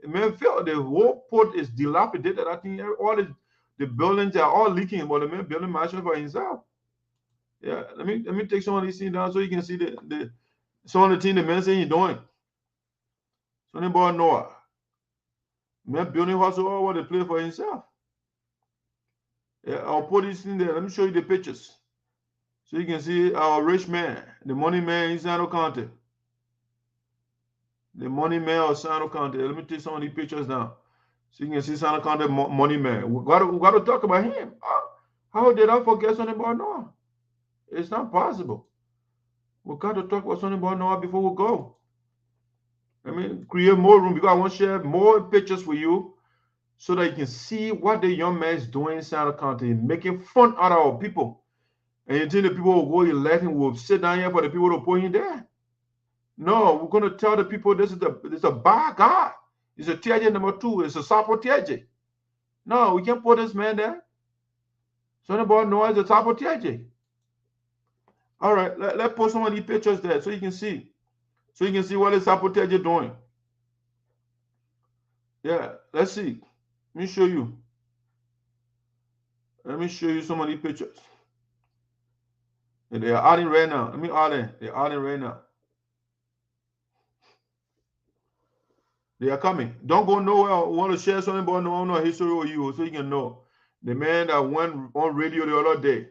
The man failed. The whole port is dilapidated. I think all the buildings are all leaking, but the man building mansion for himself. Yeah, let me take some of these things down so you can see some of the things the man saying he's doing. Sonny Boy Noah. Man building house all over the place for himself. Yeah, I'll put this in there. Let me show you the pictures. So you can see our rich man, the money man in Sinoe County. The money man of Sinoe County. Let me take some of these pictures now. So you can see Sinoe County money man. We got to talk about him. How did I forget Sonny Boy Noah? It's not possible. We got to talk about Sonny Boy Noah before we go. I mean, create more room because I want to share more pictures with you so that you can see what the young man is doing in Sinoe County, making fun out of our people. And you think the people will go elect him, will sit down here for the people to put him there? No, we're going to tell the people this is a bad guy. It's a TJ number 2. It's a Sapo TJ. No, we can't put this man there. Sonny Boy Noah is a Sapo TJ. All right, let's put some of these pictures there so you can see. So you can see what is Sapo TJ doing. Yeah, let's see. Let me show you. Let me show you some of these pictures. And they are adding right now. Let me add in. They're adding right now. They are coming. Don't go nowhere. I want to share something about no history with you so you can know. The man that went on radio the other day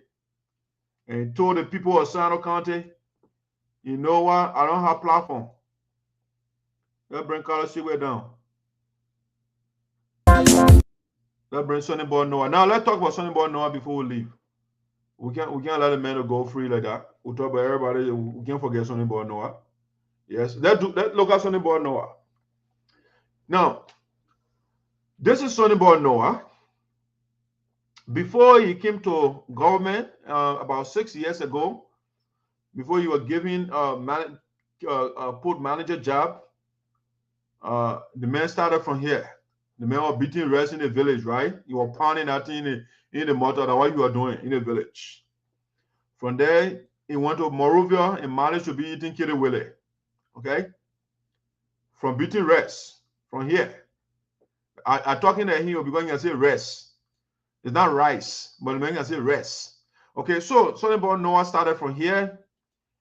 and told the people of Sinoe County, you know what? I don't have platform. Let's bring Carlos Sigwe down. Let's bring Sonny Boy Noah. Now let's talk about Sonny Boy Noah before we leave. We can't let the man go free like that. We'll talk about everybody. We can't forget Sonny Boy Noah. Yes, let's look at Sonny Boy Noah. Now, this is Sonny Boy Noah. Before he came to government about 6 years ago, before he was given a port manager job, the man started from here. The man was beating rest in the village, right? He was pounding that thing in the mortar, what you are doing in the village. From there, he went to Monrovia and managed to be eating Kitty. Okay? From beating rest, from here. I'm talking to him because I say rest. It's not rice, but the man can say rest. Okay, so Sonny Boy Noah started from here.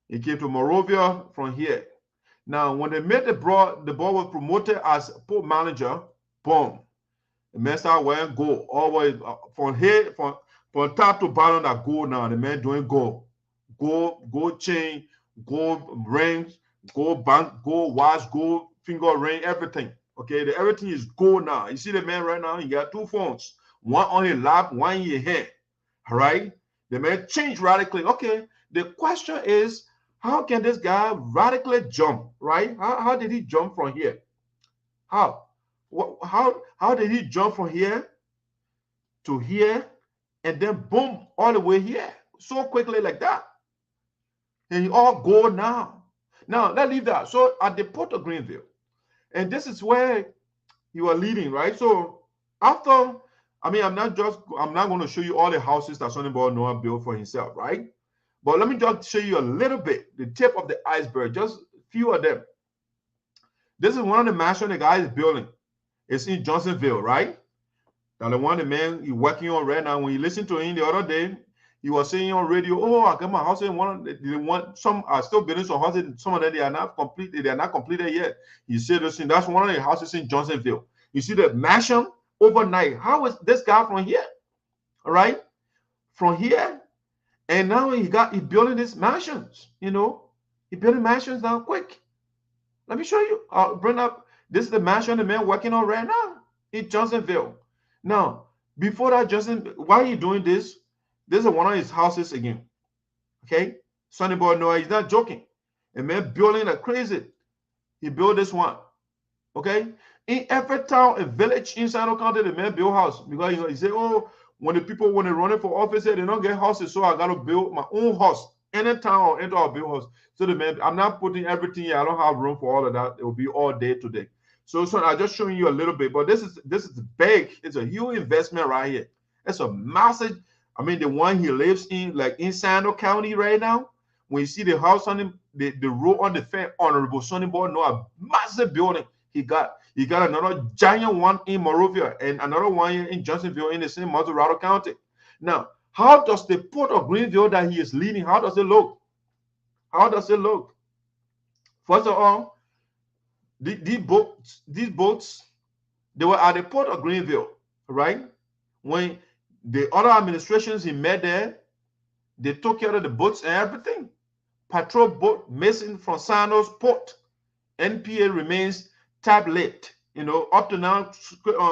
He came to Monrovia from here. Now, when they made the boy was promoted as port manager, boom. The man started wearing gold. Always from here, from top to bottom, that gold now. The man doing gold. Gold chain, gold rings, gold bank, gold watch, gold finger ring, everything. Okay, everything is gold now. You see the man right now, he got 2 phones. One on his lap, one in his hand. All right? The man changed radically. Okay, the question is, how can this guy radically jump, right? How did he jump from here? How did he jump from here to here and then boom all the way here? so quickly like that. And you all go now. Now, let's leave that. So at the port of Greenville, and this is where you are leading, right? So after, I mean, I'm not going to show you all the houses that Sonny Boy Noah built for himself, right? But let me just show you a little bit, the tip of the iceberg, just a few of them. This is one of the mansions the guy is building. It's in Johnsonville, right? Now the one the man he's working on right now. When you listen to him the other day, he was saying on radio, "Oh, I got my house in one. Some are still building some houses. Some of them they are not completed. They are not completed yet." He said this thing. That's one of the houses in Johnsonville. You see the mansion overnight. How is this guy from here? All right, from here, and now he building these mansions. You know, he building mansions now quick. Let me show you. I'll bring up. This is the mansion the man working on right now in Johnsonville. Now, before that, Justin, why are you doing this? This is one of his houses again. Okay? Sonny Boy Noah, he's not joking. A man building like crazy. He built this one. Okay? In every town and village in Sinoe County, the man built house. Because he said, oh, when they're running for office, they don't get houses, so I got to build my own house. Any town or into our build house. So the man, I'm not putting everything here. I don't have room for all of that. It will be all day today. So I'm just showing you a little bit, but this is big. It's a huge investment right here. It's a massive. I mean, the one he lives in, like in Sinoe County right now. When you see the house on him, the road on the fence, Honorable Sonny Boy Noah, a massive building. He got another giant one in Monrovia and another one here in Johnsonville in the same Colorado County. Now, how does the port of Greenville that he is leading? How does it look? How does it look? First of all, these boats, they were at the port of Greenville, right? When the other administrations he met there, they took care of the boats and everything. Patrol boat missing from Sinoe's port. NPA remains tablet. You know, up to now,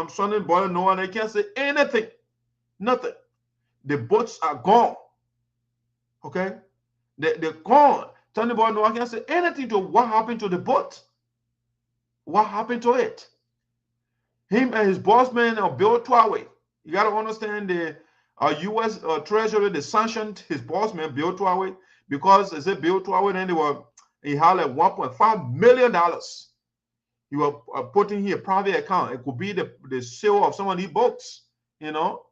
Sonny Boy Noah, they can't say anything. Nothing. The boats are gone. Okay? They're gone. Sonny Boy Noah can't say anything to what happened to the boat. What happened to it? Him and his boss man are Bill Twaway. You got to understand the U.S. Treasury, they sanctioned his boss man, Bill Twaway, because they said Bill Twaway, then he had like $1.5 million. He was putting here a private account. It could be the sale of some of these boats, you know.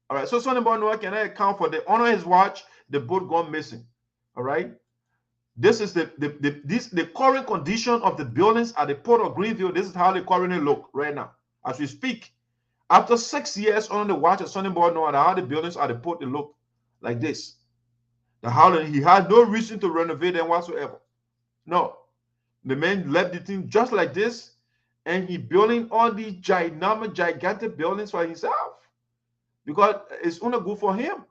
All right, so Sonny Boy Noah cannot account for the honor his watch, the boat gone missing. All right. This is the current condition of the buildings at the port of Greenville. This is how they currently look right now as we speak. After 6 years on the watch of Sonny Boy Noah, how the buildings at the port they look like this. He had no reason to renovate them whatsoever. No, the man left the thing just like this, and he building all these gigantic buildings for himself because it's only good for him.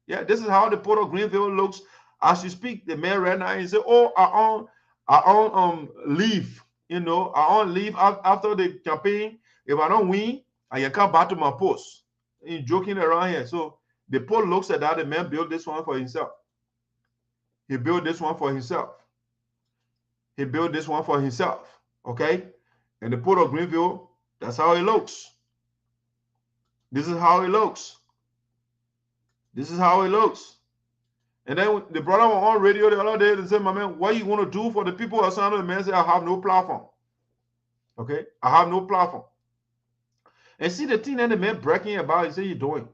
Yeah, this is how the port of Greenville looks. As you speak, the man right now, he said, oh, I own leave, you know, I own leave after the campaign. If I don't win, I can come back to my post. He's joking around here. So the port looks at that, the man built this one for himself. He built this one for himself. He built this one for himself, okay? And the port of Greenville, that's how it looks. This is how it looks. This is how it looks. And then the brother was on radio the other day and said, my man, what you want to do for the people of Sinoe? The man said, I have no platform. Okay? I have no platform. And see the thing that the man bragging about, he said, you're doing.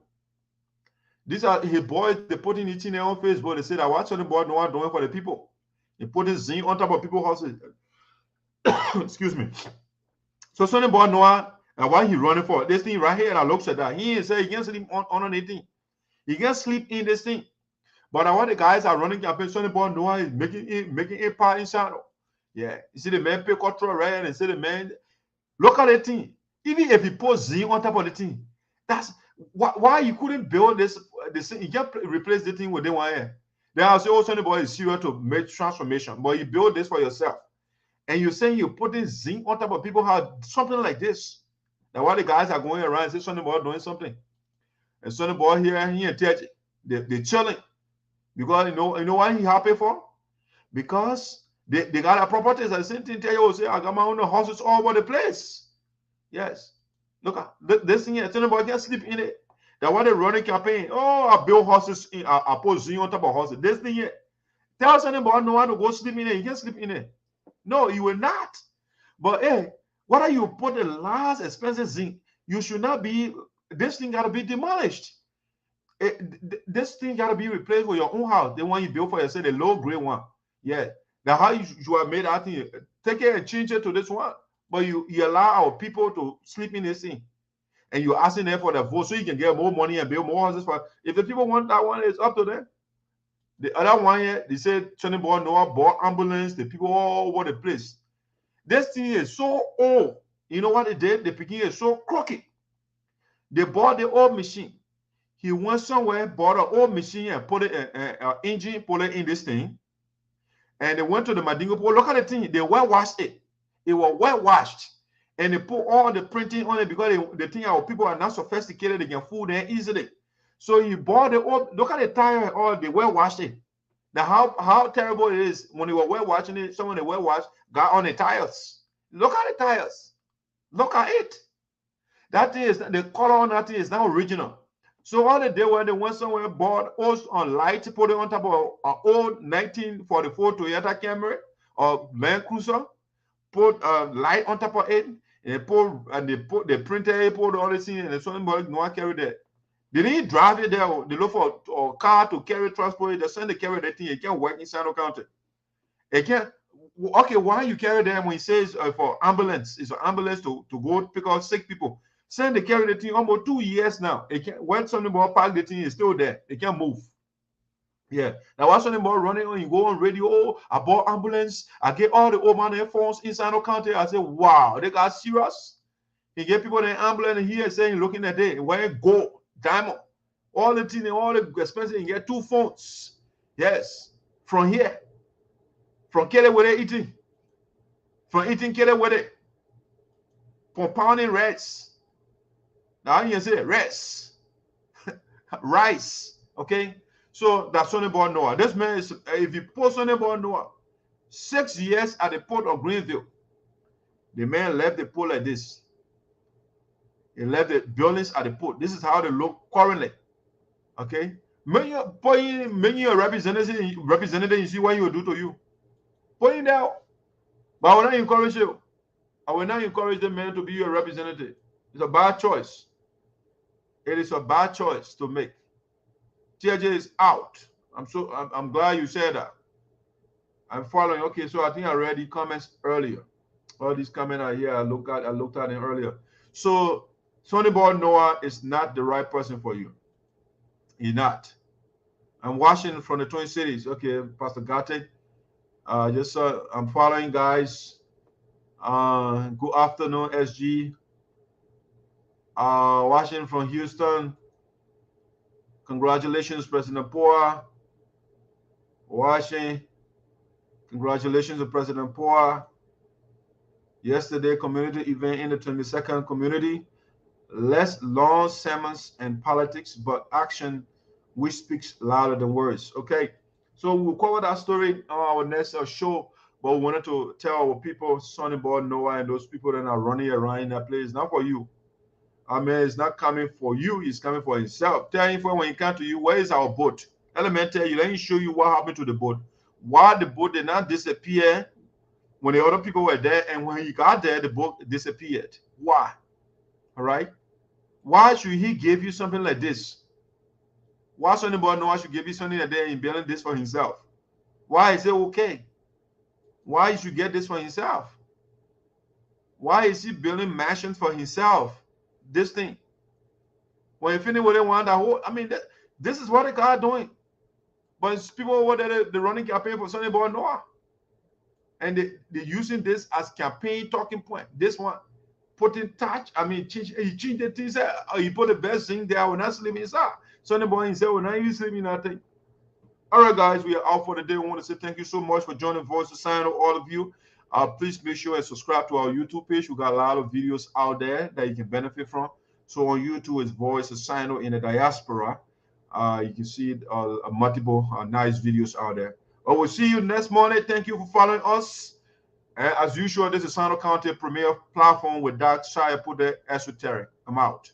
These are his boys, they putting it in their own Facebook. They said, I watch Sonny Boy Noah doing for the people. He put his zinc on top of people's houses. Excuse me. So Sonny Boy Noah, and why he running for this thing right here that looks at that. He ain't say he can't sleep on anything. He can't sleep in this thing. But what the guys are running campaign, Sonny Boy Noah is making impact in Sinoe. Yeah. You see the man pay control right and see the man, look at the thing. Even if he put zinc on top of the thing, that's why you couldn't build this thing. You can't replace the thing with the one here. Then I'll say, oh, Sonny Boy is serious to make transformation. But you build this for yourself. And you're saying you're putting zinc on top of people have something like this. Now why the guys are going around and say Sonny Boy doing something. And Sonny Boy here, he ain't touching. They're chilling. Because you know why he happy for? Because they got a properties. The same thing tell you, say, I got my own houses all over the place. Yes. Look at this thing here. Sonny Boy can't sleep in it. That's why they running campaign. Oh, I build horses, I put zinc on top of horses. This thing here. Tell somebody no one to go sleep in there. You can't sleep in there. No, you will not. But hey, whether you put the last expensive zinc, you should not be, this thing got to be demolished. This thing got to be replaced for your own house. The one you built for yourself, the low grade one. Yeah. That's how you have made that thing. Take it and change it to this one. But you allow our people to sleep in this thing. And you're asking them for the vote so you can get more money and build more houses. For, if the people want that one, it's up to them. The other one here, they said Sonny Boy Noah bought ambulance, the people all over the place. This thing is so old. You know what they did? The picking is so crooked. They bought the old machine. He went somewhere, bought an old machine and put it an engine, put it in this thing. And they went to the Madingo pole. Look at the thing. They whitewashed it. It was whitewashed. And they put all the printing on it because they think our people are not sophisticated. They can fool there easily. So he bought the old, look at the tire, or they whitewashed it. Now how terrible it is when they were whitewashing it, someone they whitewashed got on the tires. Look at the tires. Look at it. That is, the color on that is not original. So all they did was they went somewhere, bought hose on light, put it on top of an old 1944 Toyota Camry or Land Cruiser, put a light on top of it, and they printed it, put all this in, and the somebody no one carry that. They didn't drive it there. They look for a car to carry transport. They send the carry that thing. It can't work in Sinoe County. It can't. Okay, why you carry them when he says for ambulance? It's an ambulance to go pick up sick people. Send the carry the thing almost 2 years now. It can't. When something about park the thing is still there. It can't move. Yeah. Now what's something about running on? You go on radio. Oh, I bought ambulance. I get all the old man phones in Sinoe County. I say, wow, they got serious. He get people in the ambulance here saying, looking at it, where gold, diamond, all the thing, all the expensive. You get 2 phones. Yes, from here, from Kele where they eating, from eating Kele where they, from pounding rice. Now you say rice, rice. Okay. So that's Sonny Boy Noah. This man is, if you put Sonny Boy Noah, 6 years at the port of Greenville, the man left the port like this. He left the buildings at the port. This is how they look currently. Okay? Many representative, you see what he will do to you. Put him down. But I will not encourage you. I will not encourage the man to be your representative. It's a bad choice. It is a bad choice to make. TJ is out. I'm glad you said that. I'm following. Okay, so I think I read the comments earlier. All these comments are here. I looked at them earlier. So Sonny Boy Noah is not the right person for you. He's not. I'm watching from the Twin Cities. Okay, Pastor Gate. I'm following, guys. Good afternoon, SG. Watching from Houston. Congratulations, President Poa. Watching. Congratulations to President Poa. Yesterday, community event in the 22nd community. Less long sermons and politics, but action which speaks louder than words. Okay, so we'll cover that story on our next show, but we wanted to tell our people, Sonny Boy Noah and those people that are running around in that place, not for you. I mean, it's not coming for you, it's coming for himself. Tell him when he come to you, where is our boat? Let me tell you, let me show you what happened to the boat. Why the boat did not disappear when the other people were there, and when he got there, the boat disappeared. Why? All right? Why should he give you something like this? Why should anybody know I should give you something like that and building this for himself? Why is it okay? Why you should get this for himself? Why is he building mansions for himself? This thing. When you finish with it, one that whole, I mean, this is what the guy doing. But it's people over there, they're running campaign for Sonny Boy Noah. And they're using this as campaign talking point. This one. Putting touch, I mean, he changed the things. He put the best thing there. We're not sleeping inside. Sonny Boy himself, we're not even sleeping nothing. All right, guys, we are out for the day. We want to say thank you so much for joining Voice of Sinoe, all of you. Please make sure and subscribe to our YouTube page. We got a lot of videos out there that you can benefit from. So on YouTube, it's Voice of Sinoe in the Diaspora. You can see multiple nice videos out there. We'll see you next morning. Thank you for following us. As usual, this is Sinoe County premier platform with Dark Shire put the esoteric. I'm out.